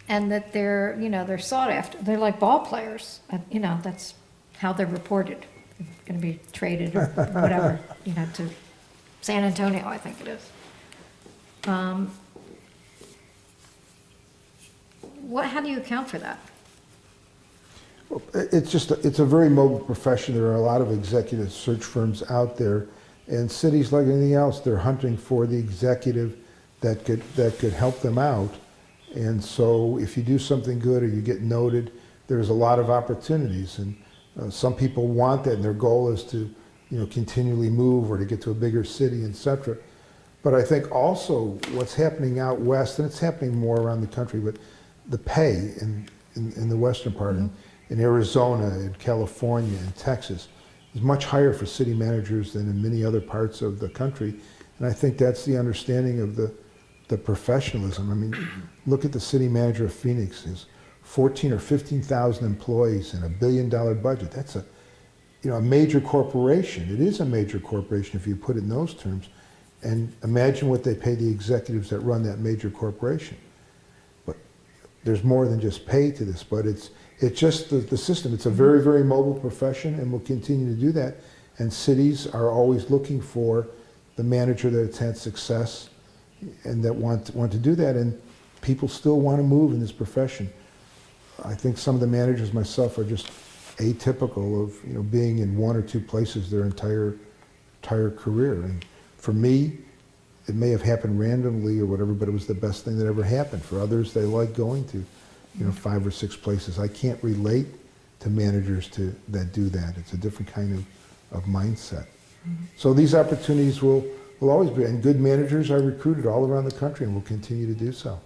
S3: that they're, you know, they're sought after. They're like ball players. You know, that's how they're reported. gonna be traded or whatever, to San Antonio, I think it is. How do you account for that?
S2: It's a very mobile profession. There are a lot of executive search firms out there, and cities, like anything else, they're hunting for the executive that could help them out. And so if you do something good or you get noted, there's a lot of opportunities. And some people want that, and their goal is to continually move or to get to a bigger city, etc. But I think also what's happening out west, and it's happening more around the country, but the pay in the western part, in Arizona, in California, in Texas, is much higher for city managers than in many other parts of the country. And I think that's the understanding of the professionalism. I mean, look at the city manager of Phoenix. There's 14 or 15,000 employees and $1 billion budget. That's a major corporation. It is a major corporation if you put it in those terms. And imagine what they pay the executives that run that major corporation. But there's more than just pay to this, but it's just the system. It's a very, very mobile profession, and will continue to do that. And cities are always looking for the manager that's had success and that want to do that. And people still want to move in this profession. I think some of the managers, myself, are just atypical of being in one or two places their entire career. And for me, it may have happened randomly or whatever, but it was the best thing that ever happened. For others, they like going to 5 or 6 places. I can't relate to managers that do that. It's a different kind of mindset. So these opportunities will always be, and good managers are recruited all around the country and will continue to do so.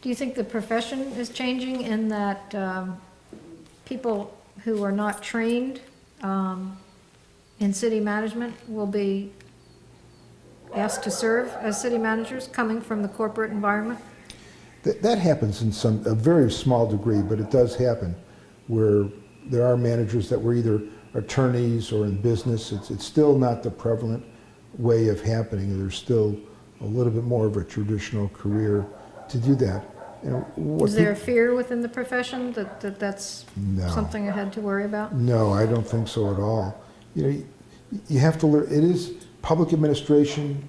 S3: Do you think the profession is changing in that people who are not trained in city management will be asked to serve as city managers coming from the corporate environment?
S2: That happens in a very small degree, but it does happen where there are managers that were either attorneys or in business. It's still not the prevalent way of happening. There's still a little bit more of a traditional career to do that.
S3: Is there a fear within the profession that's something I had to worry about?
S2: No, I don't think so at all. You have to learn. It is public administration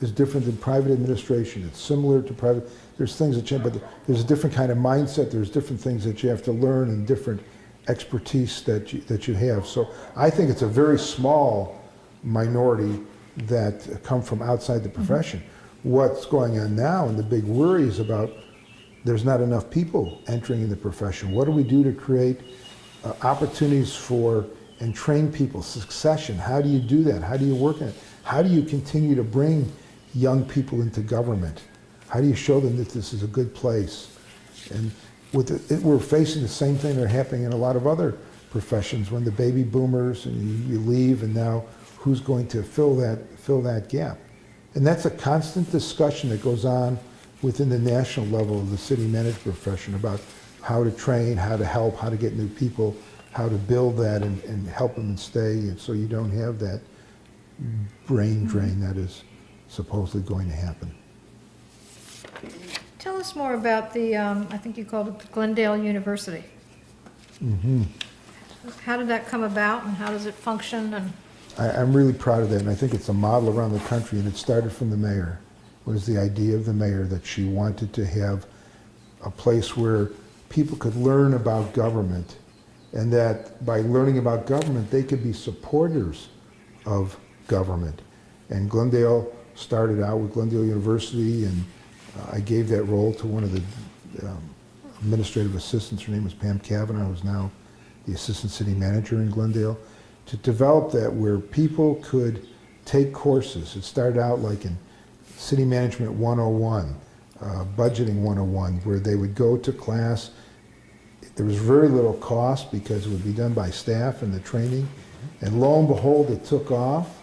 S2: is different than private administration. It's similar to private. There's things that change, but there's a different kind of mindset. There's different things that you have to learn and different expertise that you have. So I think it's a very small minority that come from outside the profession. What's going on now, and the big worry is about there's not enough people entering in the profession. What do we do to create opportunities for and train people, succession? How do you do that? How do you work on it? How do you continue to bring young people into government? How do you show them that this is a good place? And we're facing the same thing that's happening in a lot of other professions when the baby boomers and you leave, and now who's going to fill that gap? And that's a constant discussion that goes on within the national level of the city management profession about how to train, how to help, how to get new people, how to build that and help them and stay, and so you don't have that brain drain that is supposedly going to happen.
S3: Tell us more about the, I think you called it Glendale University. How did that come about, and how does it function? And
S2: I'm really proud of that, and I think it's a model around the country, and it started from the mayor. It was the idea of the mayor that she wanted to have a place where people could learn about government, and that by learning about government, they could be supporters of government. And Glendale started out with Glendale University, and I gave that role to one of the administrative assistants. Her name was Pam Kavanaugh, who's now the assistant city manager in Glendale, to develop that where people could take courses. It started out like in City Management 101, Budgeting 101, where they would go to class. There was very little cost because it would be done by staff and the training. And lo and behold, it took off.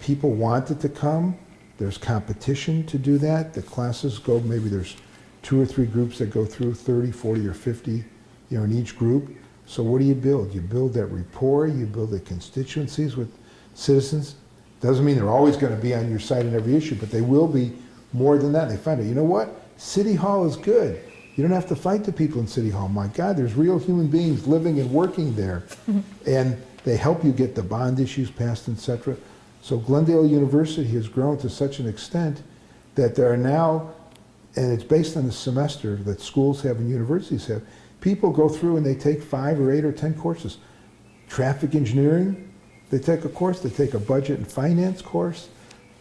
S2: People wanted to come. There's competition to do that. The classes go, maybe there's 2 or 3 groups that go through, 30, 40, or 50, in each group. So what do you build? You build that rapport, you build the constituencies with citizens. Doesn't mean they're always going to be on your side in every issue, but they will be more than that. They find out, you know what? City Hall is good. You don't have to fight the people in City Hall. My God, there's real human beings living and working there. And they help you get the bond issues passed, etc. So Glendale University has grown to such an extent that there are now, and it's based on the semester that schools have and universities have, people go through and they take 5 or 8 or 10 courses. Traffic engineering, they take a course. They take a budget and finance course,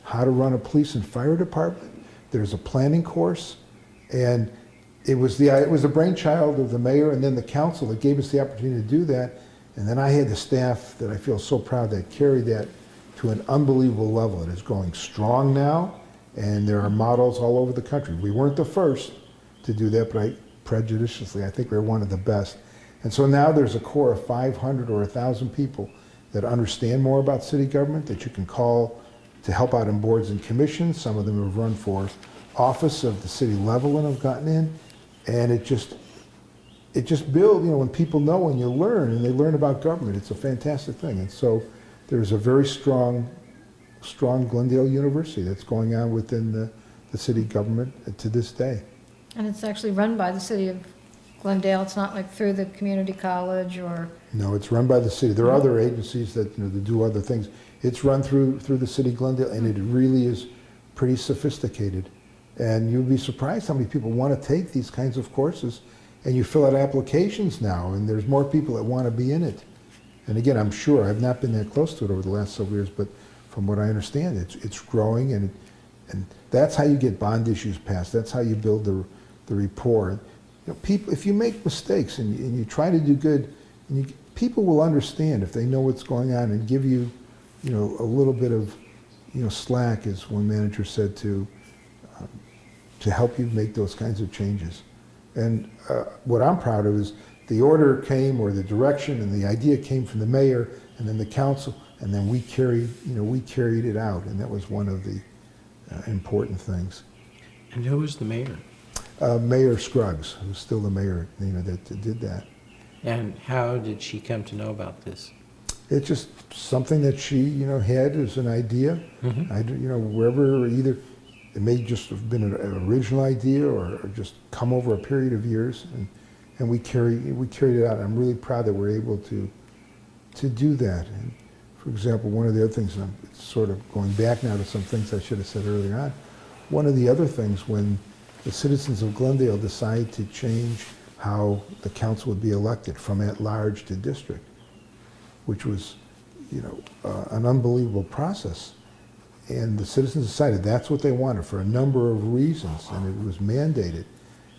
S2: how to run a police and fire department. There's a planning course, and it was a brainchild of the mayor and then the council that gave us the opportunity to do that. And then I had the staff that I feel so proud that carried that to an unbelievable level. It is going strong now, and there are models all over the country. We weren't the first to do that, but prejudiciously, I think we're one of the best. And so now there's a core of 500 or 1,000 people that understand more about city government that you can call to help out in boards and commissions. Some of them have run for office of the city level and have gotten in. And it just builds, you know, when people know and you learn and they learn about government, it's a fantastic thing. And so there's a very strong Glendale University that's going on within the city government to this day.
S3: And it's actually run by the city of Glendale. It's not like through the community college or...
S2: No, it's run by the city. There are other agencies that, you know, that do other things. It's run through the city of Glendale, and it really is pretty sophisticated. And you'd be surprised how many people want to take these kinds of courses, and you fill out applications now, and there's more people that want to be in it. And again, I'm sure, I've not been that close to it over the last several years, but from what I understand, it's growing, and that's how you get bond issues passed. That's how you build the rapport. You know, people, if you make mistakes and you try to do good, people will understand if they know what's going on and give you, you know, a little bit of, you know, slack, as one manager said, to help you make those kinds of changes. And what I'm proud of is the order came, or the direction and the idea came from the mayor and then the council, and then we carried it out, and that was one of the important things.
S1: And who was the mayor?
S2: Mayor Scruggs, who's still the mayor, you know, that did that.
S1: And how did she come to know about this?
S2: It's just something that she, you know, had as an idea.
S1: Mm-hmm.
S2: You know, wherever, either it may just have been an original idea or just come over a period of years, and we carried it out. I'm really proud that we're able to do that. And for example, one of the other things, and I'm sort of going back now to some things I should have said earlier on. One of the other things, when the citizens of Glendale decided to change how the council would be elected from at-large to district, which was, you know, an unbelievable process. And the citizens decided that's what they wanted for a number of reasons, and it was mandated.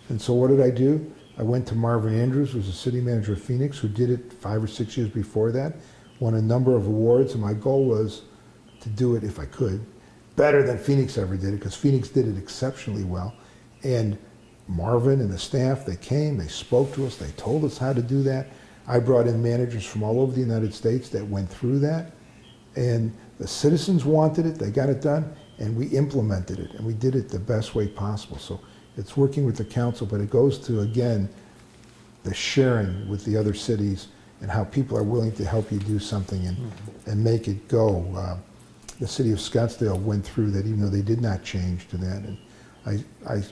S2: And so what did I do? I went to Marvin Andrews, who was the city manager of Phoenix, who did it 5 or 6 years before that, won a number of awards, and my goal was to do it, if I could, better than Phoenix ever did it, because Phoenix did it exceptionally well. And Marvin and the staff, they came, they spoke to us, they told us how to do that. I brought in managers from all over the United States that went through that, and the citizens wanted it, they got it done, and we implemented it, and we did it the best way possible. So it's working with the council, but it goes to, again, the sharing with the other cities and how people are willing to help you do something and make it go. The city of Scottsdale went through that, even though they did not change to that. And I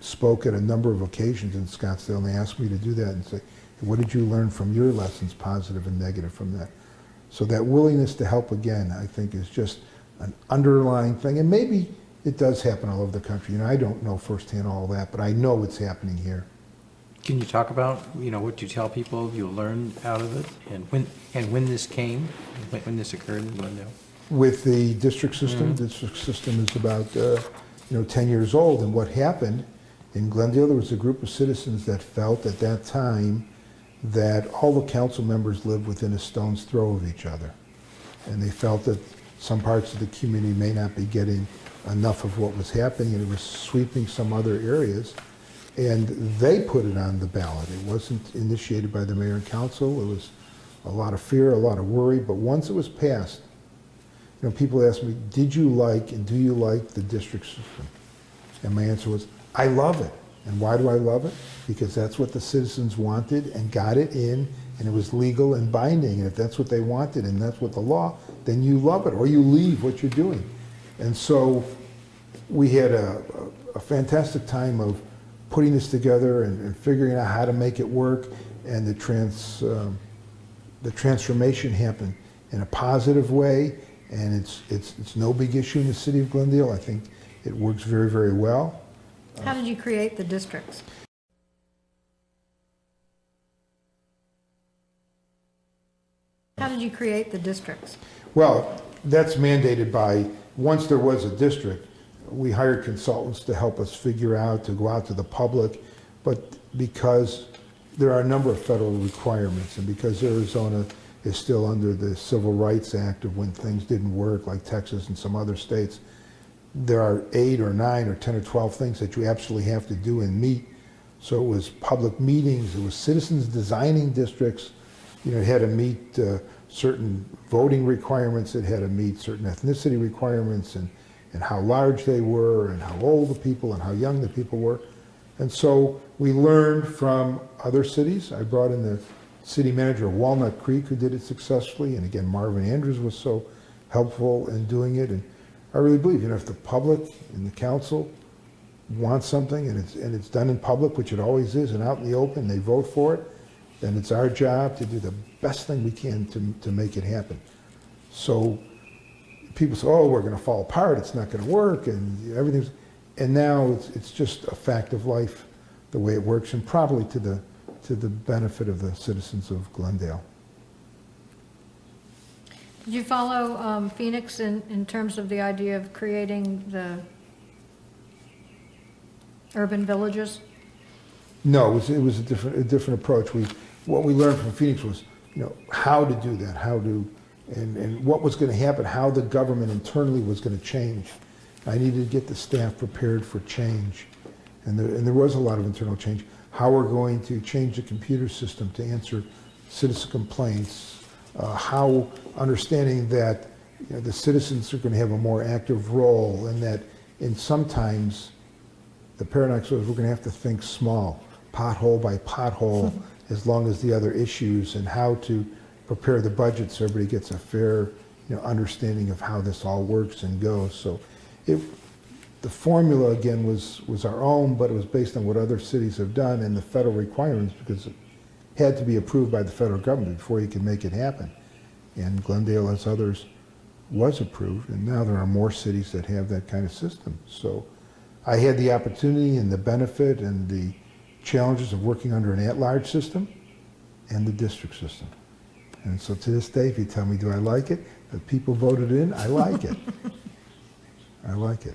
S2: spoke at a number of occasions in Scottsdale, and they asked me to do that and say, what did you learn from your lessons, positive and negative, from that? So that willingness to help, again, I think is just an underlying thing. And maybe it does happen all over the country. You know, I don't know firsthand all that, but I know it's happening here.
S1: Can you talk about, you know, what you tell people you learned out of it, and when this came, when this occurred in Glendale?
S2: With the district system, the district system is about 10 years old, and what happened in Glendale, there was a group of citizens that felt at that time that all the council members lived within a stone's throw of each other, and they felt that some parts of the community may not be getting enough of what was happening, and it was sweeping some other areas, and they put it on the ballot. It wasn't initiated by the mayor and council. It was a lot of fear, a lot of worry, but once it was passed, you know, people ask me, did you like and do you like the district system? And my answer was, I love it. And why do I love it? Because that's what the citizens wanted and got it in, and it was legal and binding. And if that's what they wanted and that's what the law, then you love it, or you leave what you're doing. And so we had a fantastic time of putting this together and figuring out how to make it work, and the transformation happened in a positive way, and it's no big issue in the city of Glendale. I think it works very, very well.
S3: How did you create the districts? How did you create the districts?
S2: Well, that's mandated by, once there was a district, we hired consultants to help us figure out, to go out to the public, but because there are a number of federal requirements, and because Arizona is still under the Civil Rights Act of when things didn't work, like Texas and some other states, there are 8 or 9 or 10 or 12 things that you absolutely have to do and meet. So it was public meetings, it was citizens designing districts. You know, it had to meet certain voting requirements, it had to meet certain ethnicity requirements, and how large they were, and how old the people, and how young the people were. And so we learned from other cities. I brought in the city manager of Walnut Creek, who did it successfully, and again, Marvin Andrews was so helpful in doing it. And I really believe, you know, if the public and the council want something, and it's done in public, which it always is, and out in the open, they vote for it, then it's our job to do the best thing we can to make it happen. So people say, oh, we're going to fall apart, it's not going to work, and everything's, and now it's just a fact of life, the way it works, and probably to the benefit of the citizens of Glendale.
S3: Did you follow Phoenix in terms of the idea of creating the urban villages?
S2: No, it was a different approach. What we learned from Phoenix was, you know, how to do that, and what was going to happen, how the government internally was going to change. I needed to get the staff prepared for change, and there was a lot of internal change. How we're going to change the computer system to answer citizen complaints, how understanding that, you know, the citizens are going to have a more active role, and that sometimes the paradox was we're going to have to think small, pothole by pothole, as long as the other issues, and how to prepare the budget so everybody gets a fair, you know, understanding of how this all works and goes. So the formula, again, was our own, but it was based on what other cities have done and the federal requirements, because it had to be approved by the federal government before you could make it happen. And Glendale, as others, was approved, and now there are more cities that have that kind of system. So I had the opportunity and the benefit and the challenges of working under an at-large system and the district system. And so to this day, if you tell me, do I like it? The people voted in, I like it. I like it.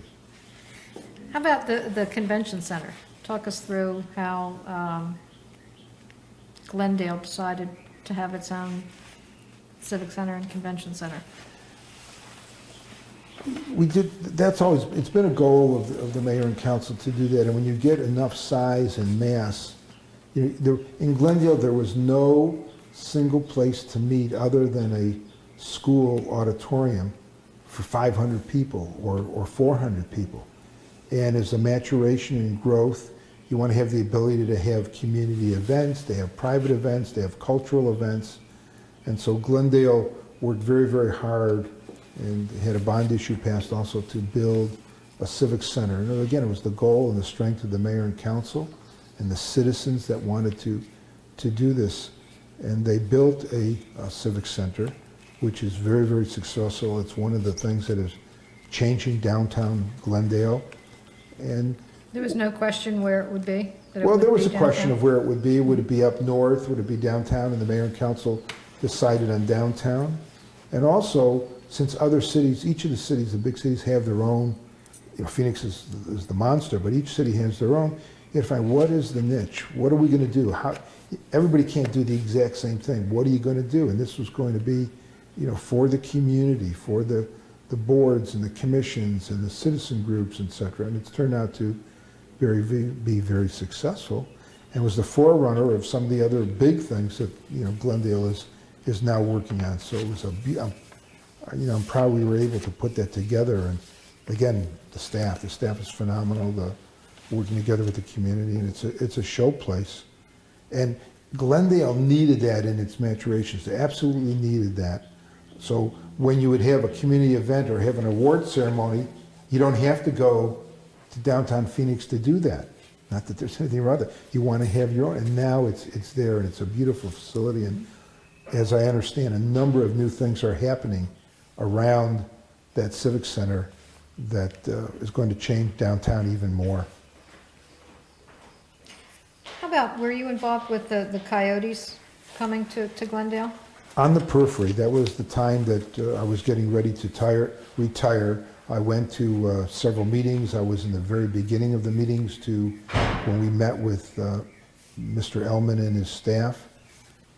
S3: How about the convention center? Talk us through how Glendale decided to have its own civic center and convention center.
S2: We did, that's always, it's been a goal of the mayor and council to do that, and when you get enough size and mass, you know, in Glendale there was no single place to meet other than a school auditorium for 500 people or 400 people. And as a maturation and growth, you want to have the ability to have community events, to have private events, to have cultural events. And so Glendale worked very, very hard and had a bond issue passed also to build a civic center. And again, it was the goal and the strength of the mayor and council and the citizens that wanted to do this. And they built a civic center, which is very, very successful. It's one of the things that is changing downtown Glendale. And
S3: There was no question where it would be? That it
S2: well,
S3: would
S2: there was
S3: be
S2: a question
S3: downtown?
S2: of where it would be. Would it be up north? Would it be downtown? And the mayor and council decided on downtown. And also, since other cities, each of the cities, the big cities, have their own, you know, Phoenix is the monster, but each city has their own. You have to find, what is the niche? What are we going to do? How, everybody can't do the exact same thing. What are you going to do? And this was going to be, you know, for the community, for the boards and the commissions and the citizen groups, et cetera. And it's turned out to be very successful, and was the forerunner of some of the other big things that, you know, Glendale is now working on. So it was you know, I'm proud we were able to put that together. And again, the staff is phenomenal. Working together with the community, and it's a show place. And Glendale needed that in its maturations. They absolutely needed that. So when you would have a community event or have an award ceremony, you don't have to go to downtown Phoenix to do that. Not that there's anything wrong with it. You want to have your own, and now it's there, and it's a beautiful facility. And as I understand, a number of new things are happening around that civic center that is going to change downtown even more.
S3: How about, were you involved with the Coyotes coming to Glendale?
S2: On the periphery, that was the time that I was getting ready to retire. I went to several meetings. I was in the very beginning of the meetings when we met with Mr. Ellman and his staff.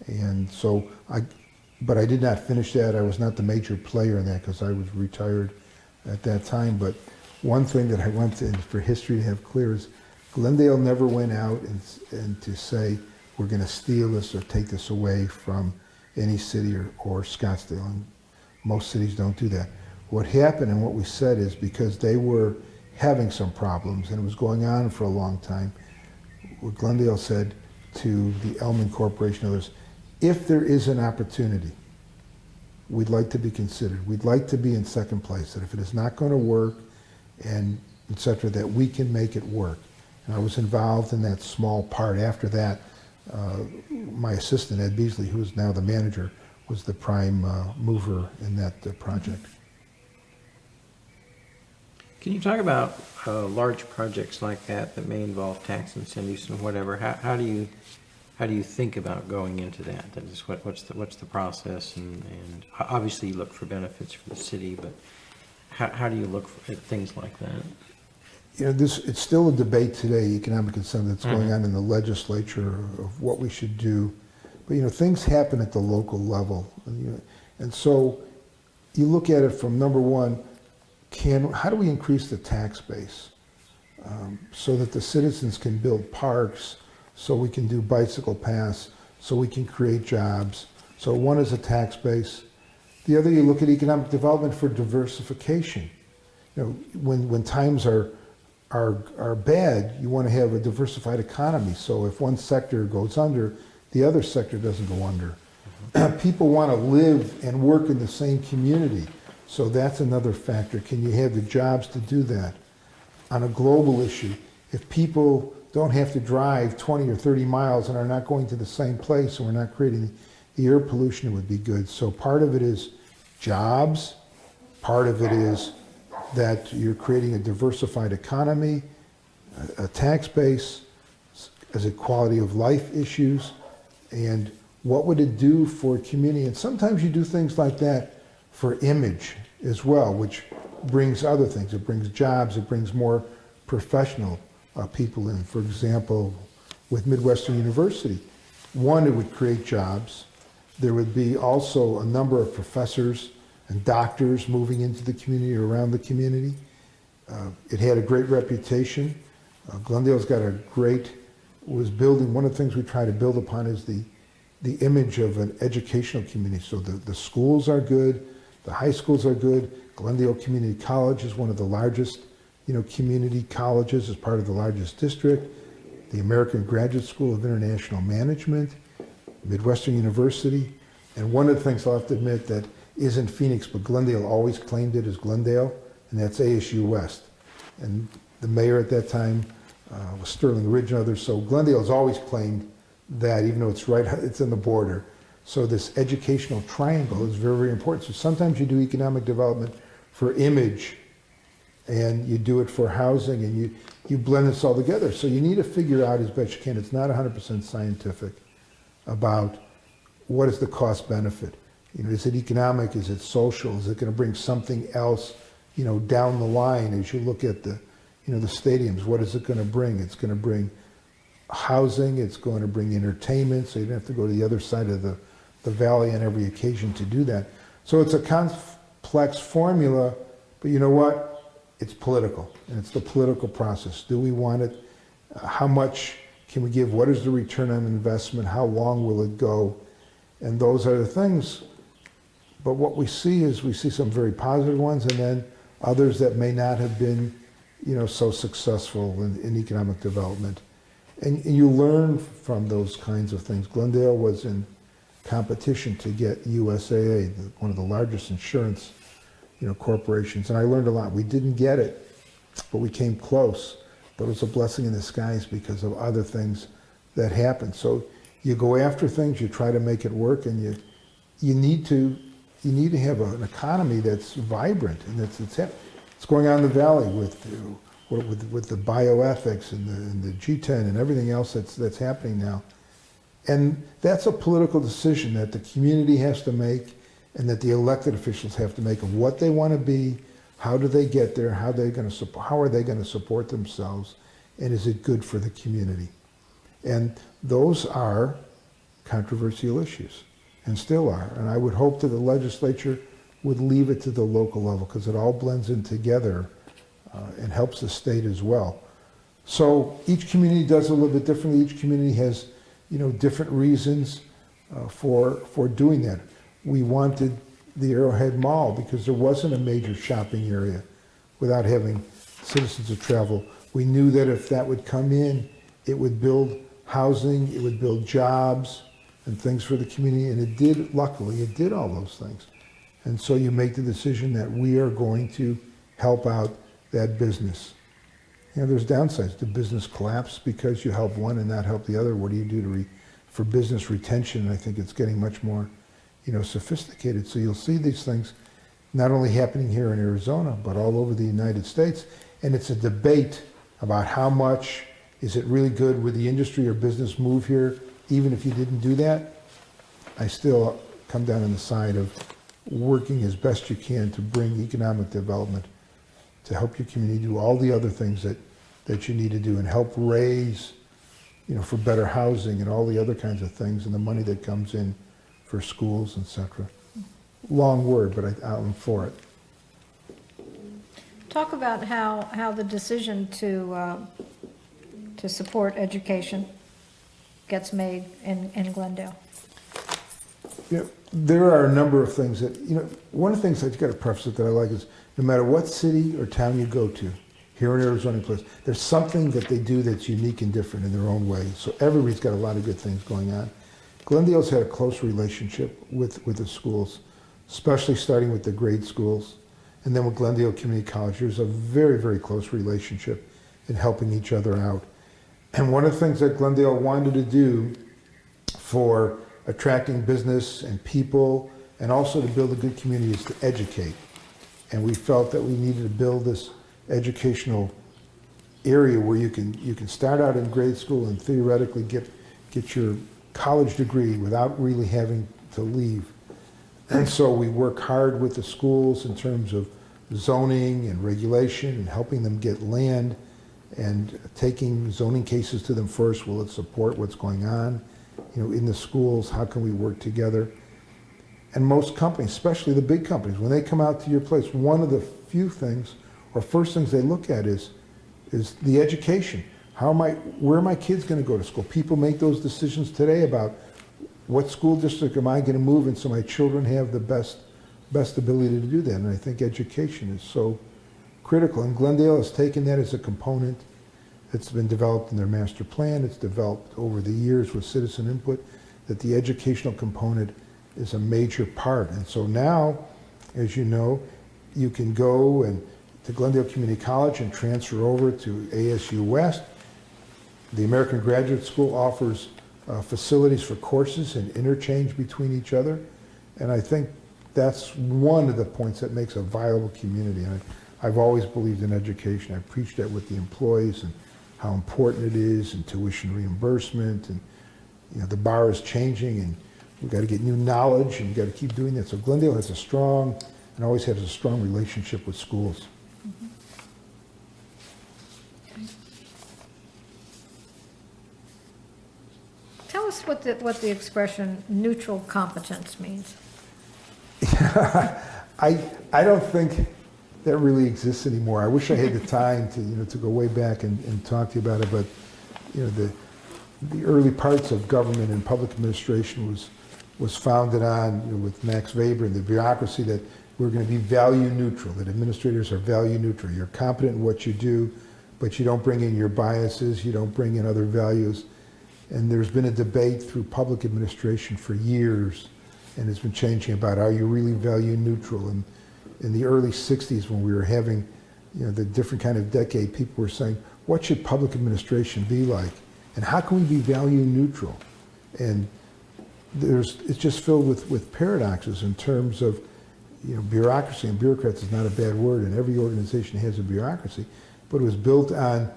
S2: And so but I did not finish that. I was not the major player in that because I was retired at that time. But one thing that I want for history to have clear is Glendale never went out and to say, we're going to steal this or take this away from any city or Scottsdale. And most cities don't do that. What happened and what we said is because they were having some problems and it was going on for a long time, what Glendale said to the Ellman Corporation and others, if there is an opportunity, we'd like to be considered. We'd like to be in second place, that if it is not going to work, and et cetera, that we can make it work. And I was involved in that small part. After that, my assistant, Ed Beasley, who is now the manager, was the prime mover in that project.
S1: Can you talk about large projects like that may involve tax incentives and whatever? How do you think about going into that? That is what's the process? And obviously you look for benefits for the city, but how do you look at things like that?
S2: You know, it's still a debate today, economic incentive that's going on in the legislature of what we should do. But, you know, things happen at the local level. And so you look at it from number one, how do we increase the tax base so that the citizens can build parks, so we can do bicycle paths, so we can create jobs. So one is a tax base. The other, you look at economic development for diversification. You know, when times are bad, you want to have a diversified economy. So if one sector goes under, the other sector doesn't go under. People want to live and work in the same community. So that's another factor. Can you have the jobs to do that? On a global issue, if people don't have to drive 20 or 30 miles and are not going to the same place and we're not creating the air pollution, it would be good. So part of it is jobs. Part of it is that you're creating a diversified economy, a tax base, as a quality of life issues, and what would it do for a community? And sometimes you do things like that for image as well, which brings other things. It brings jobs, it brings more professional people in. For example, with Midwestern University, one, it would create jobs. There would be also a number of professors and doctors moving into the community or around the community. It had a great reputation. Glendale's got was building, one of the things we try to build upon is the image of an educational community. So the schools are good, the high schools are good. Glendale Community College is one of the largest, community colleges, as part of the largest district. The American Graduate School of International Management, Midwestern University. And one of the things I'll have to admit that isn't Phoenix, but Glendale always claimed it as Glendale, and that's ASU West. And the mayor at that time was Sterling Ridge and others, so Glendale's always claimed that, even though it's in the border. So this educational triangle is very, very important. So sometimes you do economic development for image, and you do it for housing, and you blend this all together. So you need to figure out as best you can. It's not 100% scientific about what is the cost benefit. Is it economic? Is it social? Is it going to bring something else, down the line as you look at the stadiums? What is it going to bring? It's going to bring housing. It's going to bring entertainment. So you don't have to go to the other side of the valley on every occasion to do that. So it's a complex formula, but you know what? It's political, and it's the political process. Do we want it? How much can we give? What is the return on investment? How long will it go? And those are the things. But what we see is some very positive ones, and then others that may not have been, so successful in economic development. And you learn from those kinds of things. Glendale was in competition to get USAA, one of the largest insurance, corporations, and I learned a lot. We didn't get it, but we came close. but it was a blessing in disguise because of other things that happened. So you go after things, you try to make it work, and you need to have an economy that's vibrant, and it's going on in the valley with the bioethics and the G10 and everything else that's happening now. And that's a political decision that the community has to make and that the elected officials have to make of what they want to be, how do they get there, how are they going to support themselves, and is it good for the community? And those are controversial issues, and still are. And I would hope that the legislature would leave it to the local level, because it all blends in together and helps the state as well. So each community does a little bit differently. Each community has, different reasons for doing that. We wanted the Arrowhead Mall because there wasn't a major shopping area without having citizens to travel. We knew that if that would come in, it would build housing, it would build jobs and things for the community, and it did, luckily, it did all those things. And so you make the decision that we are going to help out that business. There's downsides. The business collapse because you help one and not help the other. What do you do for business retention? I think it's getting much more, sophisticated. So you'll see these things not only happening here in Arizona, but all over the United States. And it's a debate about how much is it really good would the industry or business move here, even if you didn't do that. I still come down on the side of working as best you can to bring economic development, to help your community do all the other things that you need to do and help raise, for better housing and all the other kinds of things and the money that comes in for schools, etc. Long word, but I'm for it.
S3: Talk about how the decision to support education gets made in Glendale.
S2: There are a number of things that, one of the things I've got to preface it that I like is no matter what city or town you go to, here in Arizona, there's something that they do that's unique and different in their own way. So everybody's got a lot of good things going on. Glendale's had a close relationship with the schools, especially starting with the grade schools. And then with Glendale Community College, there's a very, very close relationship in helping each other out. And one of the things that Glendale wanted to do for attracting business and people and also to build a good community is to educate. And we felt that we needed to build this educational area where you can start out in grade school and theoretically get your college degree without really having to leave. And so we work hard with the schools in terms of zoning and regulation and helping them get land and taking zoning cases to them first. Will it support what's going on, in the schools? How can we work together? And most companies, especially the big companies, when they come out to your place, one of the few things or first things they look at is the education. Where are my kids going to go to school? People make those decisions today about what school district am I going to move in so my children have the best ability to do that. And I think education is so critical. And Glendale has taken that as a component. It's been developed in their master plan. It's developed over the years with citizen input, that the educational component is a major part. And so now, as you know, you can go to Glendale Community College and transfer over to ASU West. The American Graduate School offers facilities for courses and interchange between each other. And I think that's one of the points that makes a viable community. And I've always believed in education. I've preached that with the employees and how important it is, and tuition reimbursement, and the bar is changing, and we've got to get new knowledge, and we've got to keep doing that. So Glendale has a strong, and always has a strong relationship with schools.
S3: Mm-hmm. Okay. Tell us what the expression neutral competence means.
S2: I don't think that really exists anymore. I wish I had the time to go way back and talk to you about it, but the early parts of government and public administration was founded on, with Max Weber and the bureaucracy, that we're going to be value neutral, that administrators are value neutral. You're competent in what you do, but you don't bring in your biases, you don't bring in other values. And there's been a debate through public administration for years, and it's been changing about, are you really value neutral? And in the early 60s, when we were having the different kind of decade, people were saying, what should public administration be like? And how can we be value neutral? And it's just filled with paradoxes in terms of, bureaucracy, and bureaucrats is not a bad word, and every organization has a bureaucracy, but it was built on,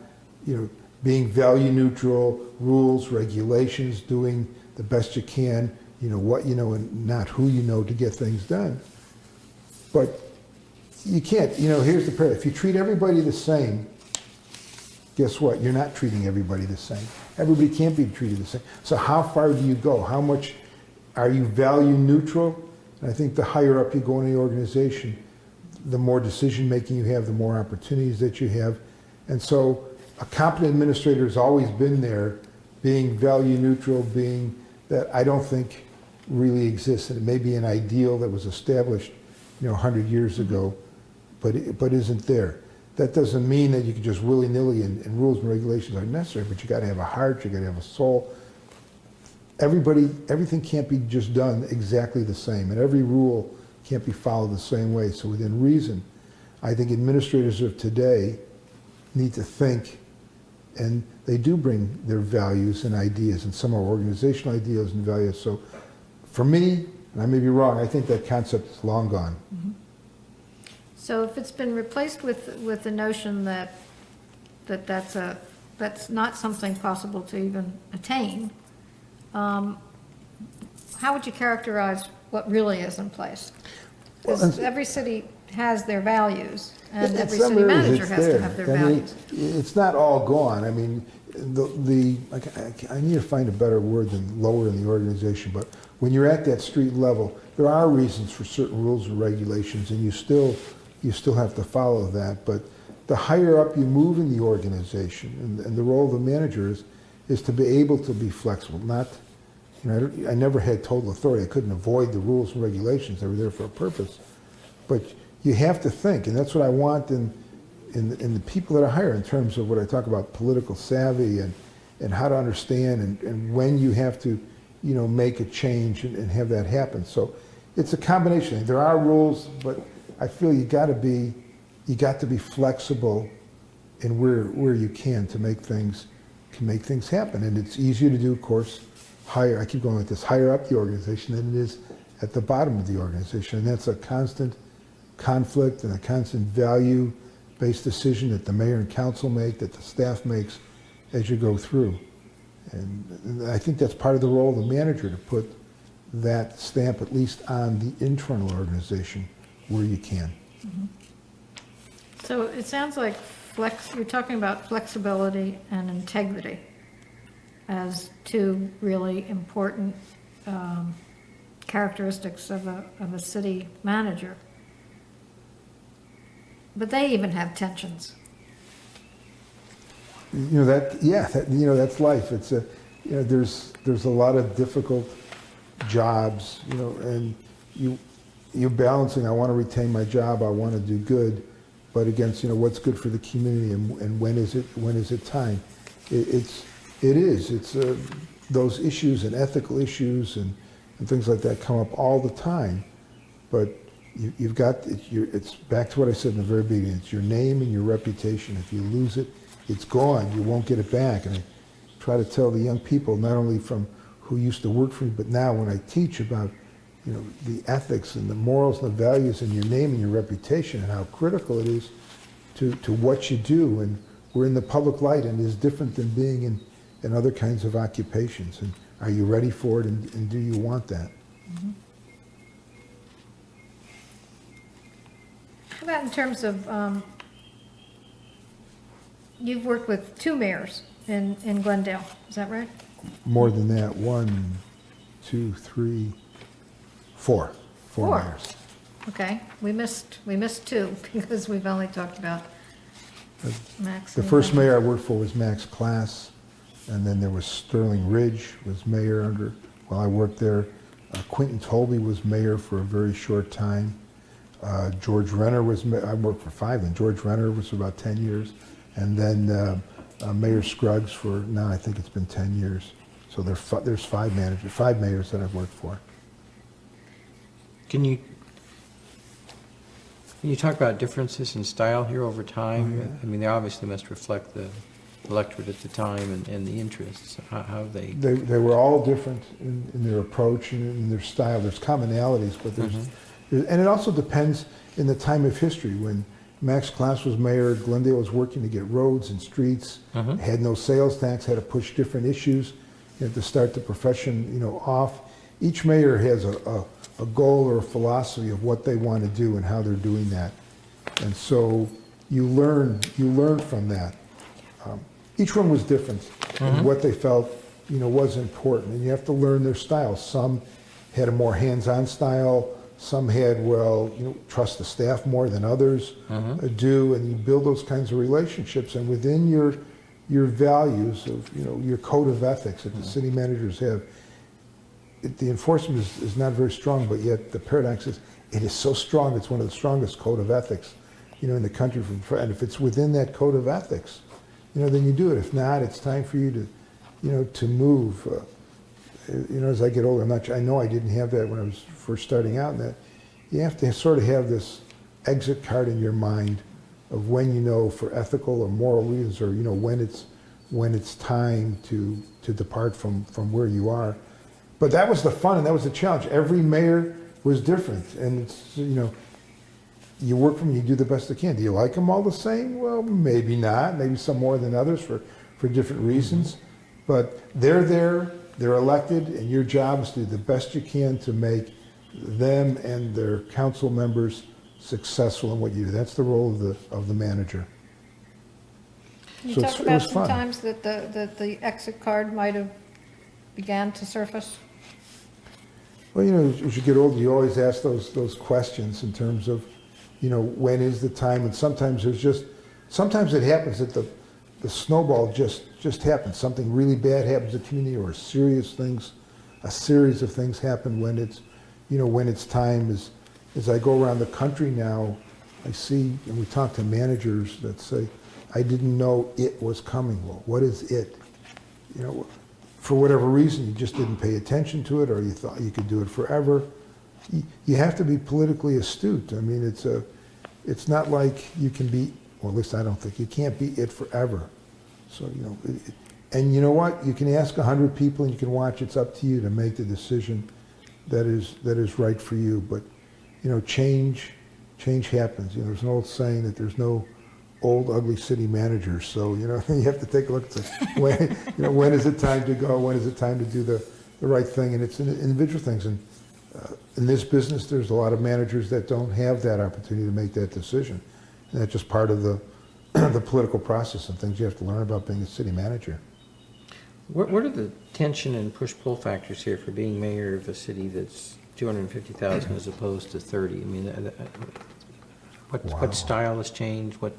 S2: being value neutral, rules, regulations, doing the best you can, what you know and not who you know to get things done. But you can't, here's the paradox. If you treat everybody the same, guess what? You're not treating everybody the same. Everybody can't be treated the same. So how far do you go? How much are you value neutral? And I think the higher up you go in the organization, the more decision making you have, the more opportunities that you have. And so a competent administrator has always been there, being value neutral, being that I don't think really exists. And it may be an ideal that was established, 100 years ago, but isn't there. That doesn't mean that you can just willy-nilly and rules and regulations are necessary, but you got to have a heart, you got to have a soul. Everything can't be just done exactly the same, and every rule can't be followed the same way. So within reason, I think administrators of today need to think, and they do bring their values and ideas, and some are organizational ideas and values. So for me, and I may be wrong, I think that concept is long gone.
S3: Mm-hmm. So if it's been replaced with the notion that's not something possible to even attain, how would you characterize what really is in place? Because every city has their values, and
S2: In
S3: every
S2: some
S3: city
S2: areas
S3: manager
S2: it's
S3: has to
S2: there.
S3: have their
S2: I mean,
S3: values.
S2: it's not all gone. I mean, I need to find a better word than lower in the organization, but when you're at that street level, there are reasons for certain rules and regulations, and you still have to follow that. But the higher up you move in the organization, and the role of the manager is to be able to be flexible. Not, I never had total authority. I couldn't avoid the rules and regulations. They were there for a purpose. But you have to think, and that's what I want in the people that I hire in terms of what I talk about, political savvy and how to understand and when you have to, make a change and have that happen. So it's a combination. There are rules, but I feel you got to be flexible in where you can to make things happen. And it's easier to do, of course, higher. I keep going with this, higher up the organization than it is at the bottom of the organization. And that's a constant conflict and a constant value-based decision that the mayor and council make, that the staff makes as you go through. And I think that's part of the role of the manager, to put that stamp at least on the internal organization where you can.
S3: Mm-hmm. So it sounds like you're talking about flexibility and integrity as two really important characteristics of a city manager. But they even have tensions.
S2: That's life. It's there's a lot of difficult jobs, and you're balancing. I want to retain my job. I want to do good, but against what's good for the community and when is it time? It's those issues and ethical issues and things like that come up all the time, but you've got it's back to what I said in the very beginning. It's your name and your reputation. If you lose it, it's gone. You won't get it back. And I try to tell the young people, not only from who used to work for me, but now when I teach about the ethics and the morals and the values and your name and your reputation and how critical it is to what you do. And we're in the public light, and it's different than being in other kinds of occupations. And are you ready for it, and do you want that?
S3: Mm-hmm. How about in terms of, you've worked with 2 mayors in Glendale, is that right?
S2: More than that, 1, 2, 3, 4. 4 mayors.
S3: Okay, we missed 2 because we've only talked about Max.
S2: The first mayor I worked for was Max Class, and then there was Sterling Ridge was mayor while I worked there. Quentin Tolby was mayor for a very short time. George Renner I worked for 5, and George Renner was for about 10 years. And then Mayor Scruggs for, now I think it's been 10 years. So there's 5 mayors that I've worked for.
S1: Can you talk about differences in style here over time?
S2: Oh, yeah.
S1: I mean, they obviously must reflect the electorate at the time and the interests, how they.
S2: They were all different in their approach and in their style. There's commonalities, but and it also depends in the time of history. When Max Klaus was mayor, Glendale was working to get roads and streets, had no sales tax, had to push different issues, you had to start the profession, off. Each mayor has a goal or a philosophy of what they want to do and how they're doing that. And so you learn from that. Each one was different and what they felt, was important. And you have to learn their style. Some had a more hands-on style. Some had, trust the staff more than others do. And you build those kinds of relationships. And within your values of, your code of ethics that the city managers have, the enforcement is not very strong, but yet the paradox is it is so strong. It's one of the strongest code of ethics, in the country. And if it's within that code of ethics, then you do it. If not, it's time for you to move. As I get older, I know I didn't have that when I was first starting out. And that you have to sort of have this exit card in your mind of when for ethical or moral reasons, or when it's time to depart from where you are. But that was the fun and that was the challenge. Every mayor was different, and it's you work from, you do the best you can. Do you like them all the same? Well, maybe not. Maybe some more than others for different reasons. But they're there, they're elected, and your job is to do the best you can to make them and their council members successful in what you do. That's the role of the manager.
S3: Can you
S2: So
S3: talk
S2: it
S3: about
S2: was
S3: some
S2: fun.
S3: times that the exit card might have began to surface?
S2: Well, as you get older, you always ask those questions in terms of, when is the time? And sometimes sometimes it happens that the snowball just happens. Something really bad happens in the community, or a series of things happen when it's time. As I go around the country now, I see, and we talk to managers that say, I didn't know it was coming. Well, what is it? For whatever reason, you just didn't pay attention to it, or you thought you could do it forever. You have to be politically astute. I mean, it's not like you can be, well, at least I don't think, you can't be it forever. So, and you know what? You can ask 100 people and you can watch. It's up to you to make the decision that is right for you. But, change happens. There's an old saying that there's no old ugly city managers. So you have to take a look at when is it time to go? When is it time to do the right thing? And it's individual things. And in this business, there's a lot of managers that don't have that opportunity to make that decision. And that's just part of the political process and things you have to learn about being a city manager.
S1: What are the tension and push-pull factors here for being mayor of a city that's 250,000 as opposed to 30? I mean, what style has changed? What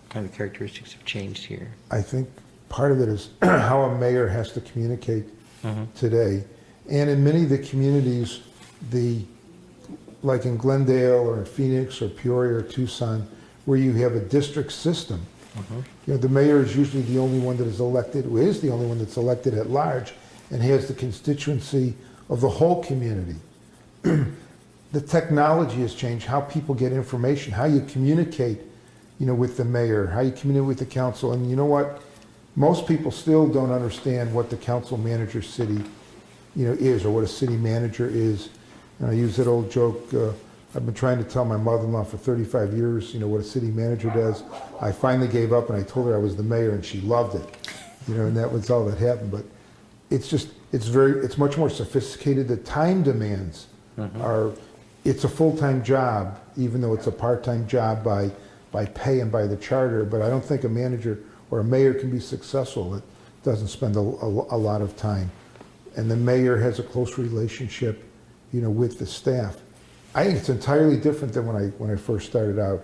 S1: kind of characteristics have changed here?
S2: I think part of it is how a mayor has to communicate today. And in many of the communities, like in Glendale or in Phoenix or Peoria or Tucson, where you have a district system, the mayor is usually the only one that is elected, or is the only one that's elected at large, and has the constituency of the whole community. The technology has changed, how people get information, how you communicate, with the mayor, how you communicate with the council. And you know what? Most people still don't understand what the council manager city, is, or what a city manager is. And I use that old joke, I've been trying to tell my mother-in-law for 35 years, what a city manager does. I finally gave up and I told her I was the mayor and she loved it, and that was all that happened. But it's much more sophisticated. The time demands it's a full-time job, even though it's a part-time job by pay and by the charter. But I don't think a manager or a mayor can be successful that doesn't spend a lot of time. And the mayor has a close relationship, with the staff. I think it's entirely different than when I first started out.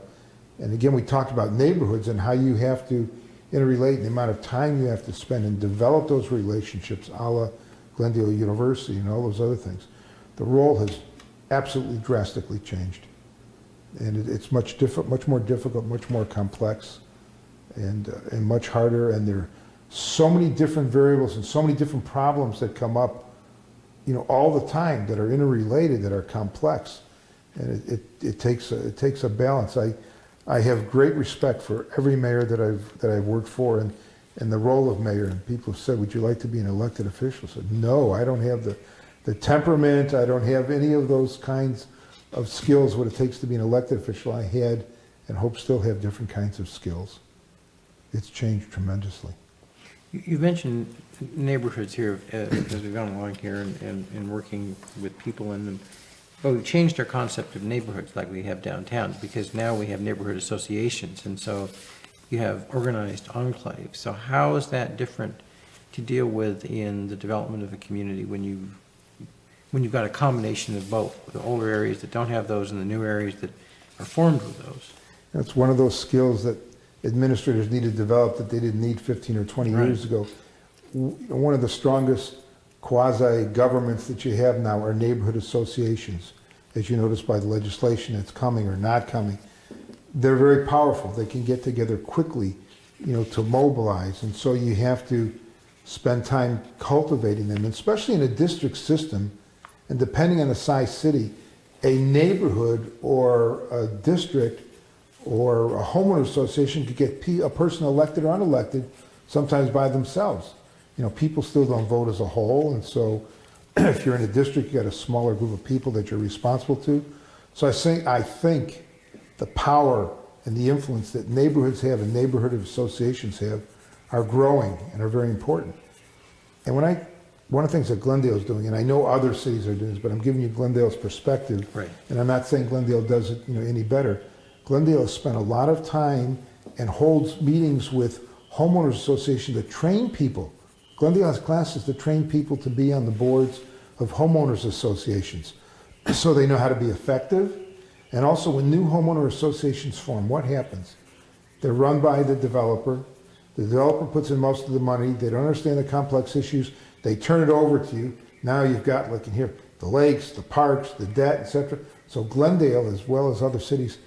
S2: And again, we talked about neighborhoods and how you have to interrelate and the amount of time you have to spend and develop those relationships, a la Glendale University and all those other things. The role has absolutely drastically changed. And it's much more difficult, much more complex, and much harder. And there are so many different variables and so many different problems that come up, all the time, that are interrelated, that are complex. And it takes a balance. I have great respect for every mayor that I've worked for and the role of mayor. And people have said, would you like to be an elected official? I said, no, I don't have the temperament. I don't have any of those kinds of skills, what it takes to be an elected official. I had and hope still have different kinds of skills. It's changed tremendously.
S1: You mentioned neighborhoods here as we've gone along here and working with people in them. Well, we've changed our concept of neighborhoods like we have downtown, because now we have neighborhood associations, and so you have organized enclaves. So how is that different to deal with in the development of a community when you've got a combination of both, the older areas that don't have those and the new areas that are formed with those?
S2: That's one of those skills that administrators need to develop that they didn't need 15 or 20
S1: Right.
S2: years ago. One of the strongest quasi-governments that you have now are neighborhood associations, as you notice by the legislation that's coming or not coming. They're very powerful. They can get together quickly, to mobilize. And so you have to spend time cultivating them, and especially in a district system, and depending on the size city, a neighborhood or a district or a homeowner association could get a person elected or unelected, sometimes by themselves. People still don't vote as a whole, and so if you're in a district, you got a smaller group of people that you're responsible to. So I think the power and the influence that neighborhoods have and neighborhood associations have are growing and are very important. And one of the things that Glendale is doing, and I know other cities are doing this, but I'm giving you Glendale's perspective,
S1: Right.
S2: and I'm not saying Glendale does it any better. Glendale has spent a lot of time and holds meetings with homeowners associations to train people. Glendale has classes to train people to be on the boards of homeowners associations so they know how to be effective. And also when new homeowner associations form, what happens? They're run by the developer. The developer puts in most of the money. They don't understand the complex issues. They turn it over to you. Now you've got, like in here, the lakes, the parks, the debt, etc. So Glendale, as well as other cities,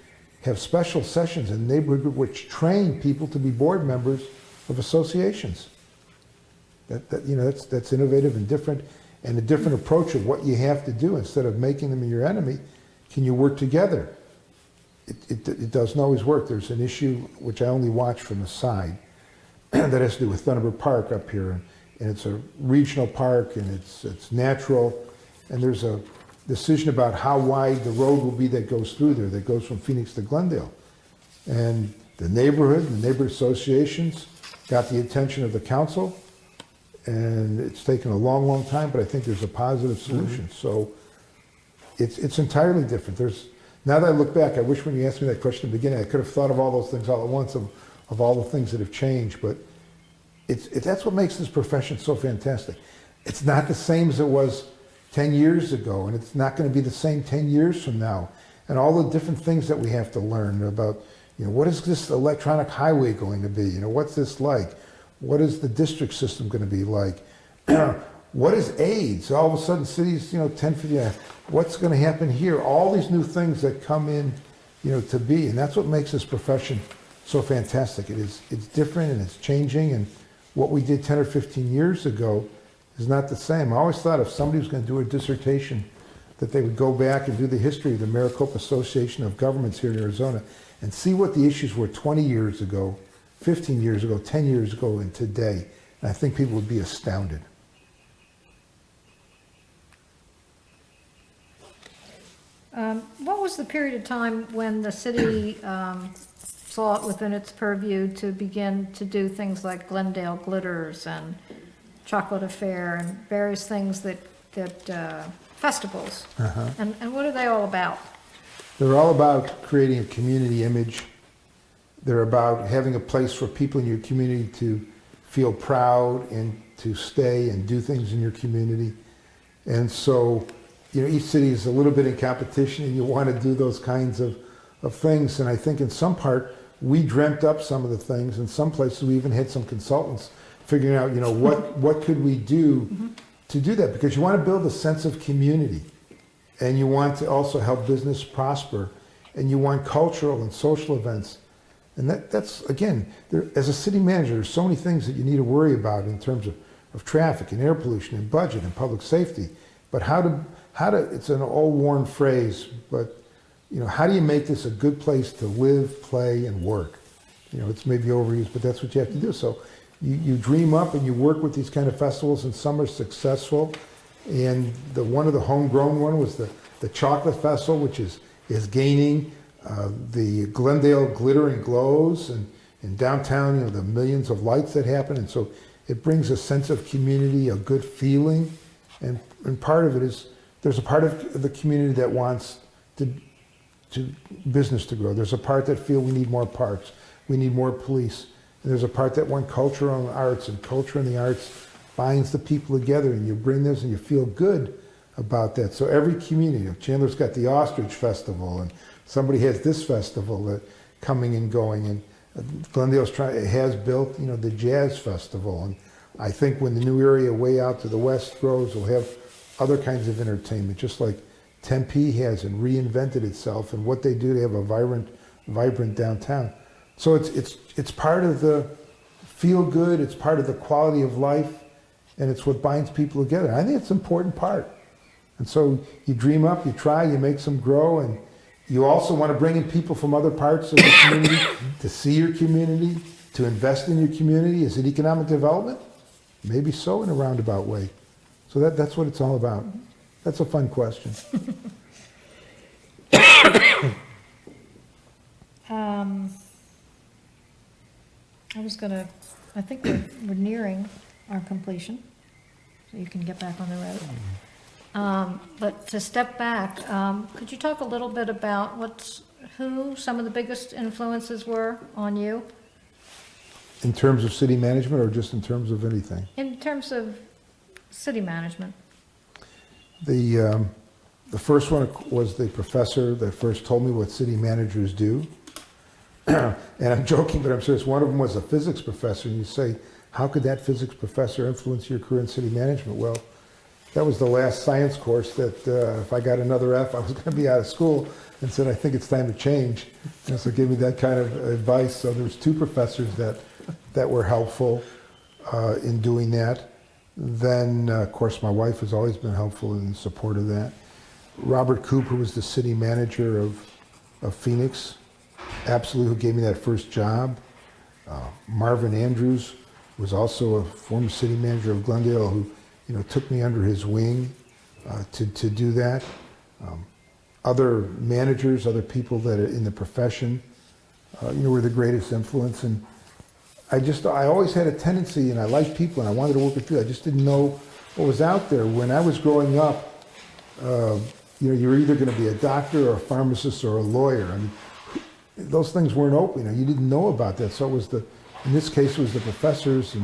S2: have special sessions in neighborhood group which train people to be board members of associations. That's innovative and different, and a different approach of what you have to do. Instead of making them your enemy, can you work together? It doesn't always work. There's an issue which I only watch from the side that has to do with Thunderbird Park up here, and it's a regional park, and it's natural, and there's a decision about how wide the road will be that goes through there, that goes from Phoenix to Glendale. And the neighborhood and the neighborhood associations got the attention of the council, and it's taken a long, long time, but I think there's a positive solution.
S1: Mm-hmm.
S2: So it's entirely different. Now that I look back, I wish when you asked me that question at the beginning, I could have thought of all those things all at once, of all the things that have changed, but that's what makes this profession so fantastic. It's not the same as it was 10 years ago, and it's not going to be the same 10 years from now. And all the different things that we have to learn about, what is this electronic highway going to be? What's this like? What is the district system going to be like? What is AIDS? All of a sudden cities, 10, 50, what's going to happen here? All these new things that come in, to be, and that's what makes this profession so fantastic. It's different and it's changing, and what we did 10 or 15 years ago is not the same. I always thought if somebody was going to do a dissertation that they would go back and do the history of the Maricopa Association of Governments here in Arizona and see what the issues were 20 years ago, 15 years ago, 10 years ago, and today. And I think people would be astounded.
S3: What was the period of time when the city saw it within its purview to begin to do things like Glendale Glitters and Chocolate Affair and various things that festivals? And what are they all about?
S2: They're all about creating a community image. They're about having a place for people in your community to feel proud and to stay and do things in your community. And so, each city is a little bit in competition, and you want to do those kinds of things. And I think in some part, we dreamt up some of the things. In some places, we even had some consultants figuring out, what could we do to do that? Because you want to build a sense of community, and you want to also help business prosper, and you want cultural and social events. And that's again, as a city manager, there's so many things that you need to worry about in terms of traffic and air pollution and budget and public safety. But how to, it's an old worn phrase, but how do you make this a good place to live, play, and work? It's maybe overused, but that's what you have to do. So you dream up and you work with these kind of festivals, and some are successful. And one of the homegrown one was the Chocolate Festival, which is gaining the Glendale Glitter and Glows, and in downtown, the millions of lights that happen. And so it brings a sense of community, a good feeling. And part of it is there's a part of the community that wants to business to grow. There's a part that feel we need more parks, we need more police. And there's a part that want culture and arts, and culture and the arts binds the people together, and you bring this and you feel good about that. So every community, Chandler's got the Ostrich Festival, and somebody has this festival that coming and going, and Glendale's has built, the Jazz Festival. And I think when the new area way out to the west grows, we'll have other kinds of entertainment, just like Tempe has and reinvented itself, and what they do, they have a vibrant downtown. So it's part of the feel good, it's part of the quality of life, and it's what binds people together. I think it's an important part. And so you dream up, you try, you make some grow, and you also want to bring in people from other parts of the community to see your community, to invest in your community. Is it economic development? Maybe so, in a roundabout way. So that's what it's all about. That's a fun question.
S3: I think we're nearing our completion, so you can get back on the road. But to step back, could you talk a little bit about who some of the biggest influences were on you?
S2: In terms of city management, or just in terms of anything?
S3: In terms of city management.
S2: The first one was the professor that first told me what city managers do. And I'm joking, but I'm serious. One of them was a physics professor, and you say, how could that physics professor influence your career in city management? Well, that was the last science course that if I got another F, I was going to be out of school, and said, I think it's time to change. And so gave me that kind of advice. So there was two professors that were helpful in doing that. Then, of course, my wife has always been helpful in support of that. Robert Cooper was the city manager of Phoenix, absolutely, who gave me that first job. Marvin Andrews was also a former city manager of Glendale, who took me under his wing to do that. Other managers, other people that are in the profession, were the greatest influence. And I always had a tendency, and I liked people, and I wanted to work with people. I just didn't know what was out there. When I was growing up, you're either going to be a doctor or a pharmacist or a lawyer. I mean, those things weren't open. You didn't know about that. So it was in this case, it was the professors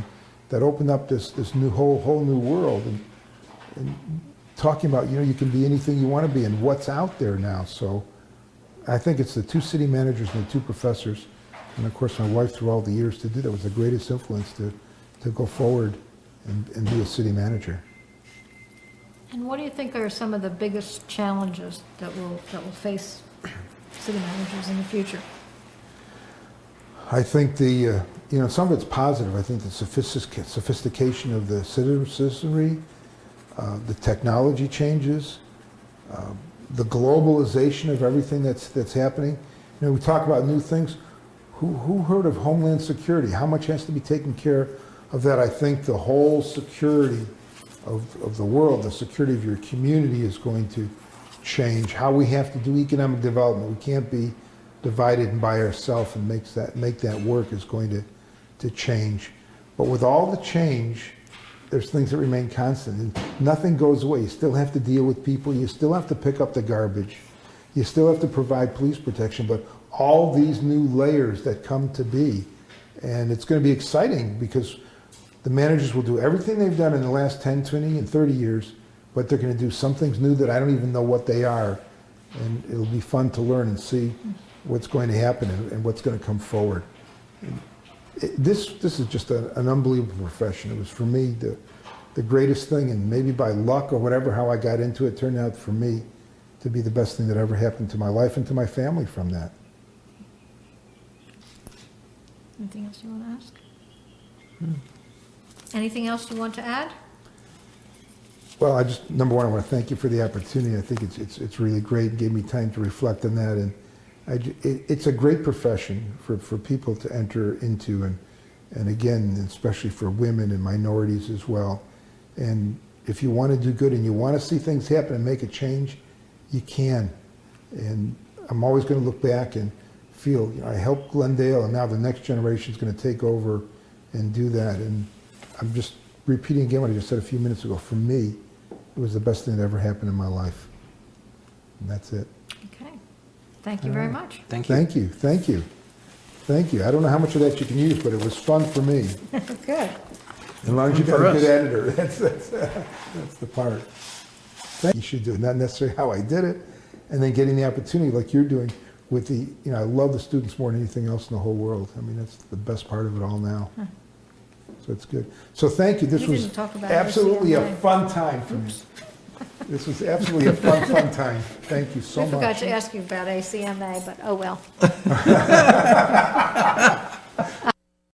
S2: that opened up this whole new world, and talking about, you can be anything you want to be and what's out there now. So I think it's the two city managers and the two professors. And of course, my wife, through all the years to do that, was the greatest influence to go forward and be a city manager.
S3: And what do you think are some of the biggest challenges that will face city managers in the future?
S2: I think some of it's positive. I think the sophistication of the citizenry, the technology changes, the globalization of everything that's happening. We talk about new things. Who heard of Homeland Security? How much has to be taken care of that? I think the whole security of the world, the security of your community is going to change. How we have to do economic development. We can't be divided and by ourselves, and make that work is going to change. But with all the change, there's things that remain constant, and nothing goes away. You still have to deal with people. You still have to pick up the garbage. You still have to provide police protection, but all these new layers that come to be. And it's going to be exciting because the managers will do everything they've done in the last 10, 20, and 30 years, but they're going to do some things new that I don't even know what they are. And it'll be fun to learn and see what's going to happen and what's going to come forward. This is just an unbelievable profession. It was, for me, the greatest thing, and maybe by luck or whatever, how I got into it, turned out for me to be the best thing that ever happened to my life and to my family from that.
S3: Anything else you want to ask? Anything else you want to add?
S2: Well, number one, I want to thank you for the opportunity. I think it's really great. It gave me time to reflect on that. And it's a great profession for people to enter into, and again, especially for women and minorities as well. And if you want to do good and you want to see things happen and make a change, you can. And I'm always going to look back and feel, I helped Glendale, and now the next generation is going to take over and do that. And I'm just repeating again what I just said a few minutes ago. For me, it was the best thing that ever happened in my life. And that's it.
S3: Okay. Thank you very much.
S1: Thank you.
S2: Thank you, thank you, thank you. I don't know how much of that you can use, but it was fun for me.
S3: Good.
S2: As long as you got
S1: For
S2: a
S1: us.
S2: good editor, that's the part. You should do it, not necessarily how I did it, and then getting the opportunity like you're doing with the, I love the students more than anything else in the whole world. I mean, that's the best part of it all now. So it's good. So thank you. This
S3: You
S2: was
S3: didn't talk about
S2: absolutely a
S3: ACMA.
S2: fun time for me. This was absolutely a fun time. Thank you so
S3: I
S2: much.
S3: forgot to ask you about ACMA, but oh well.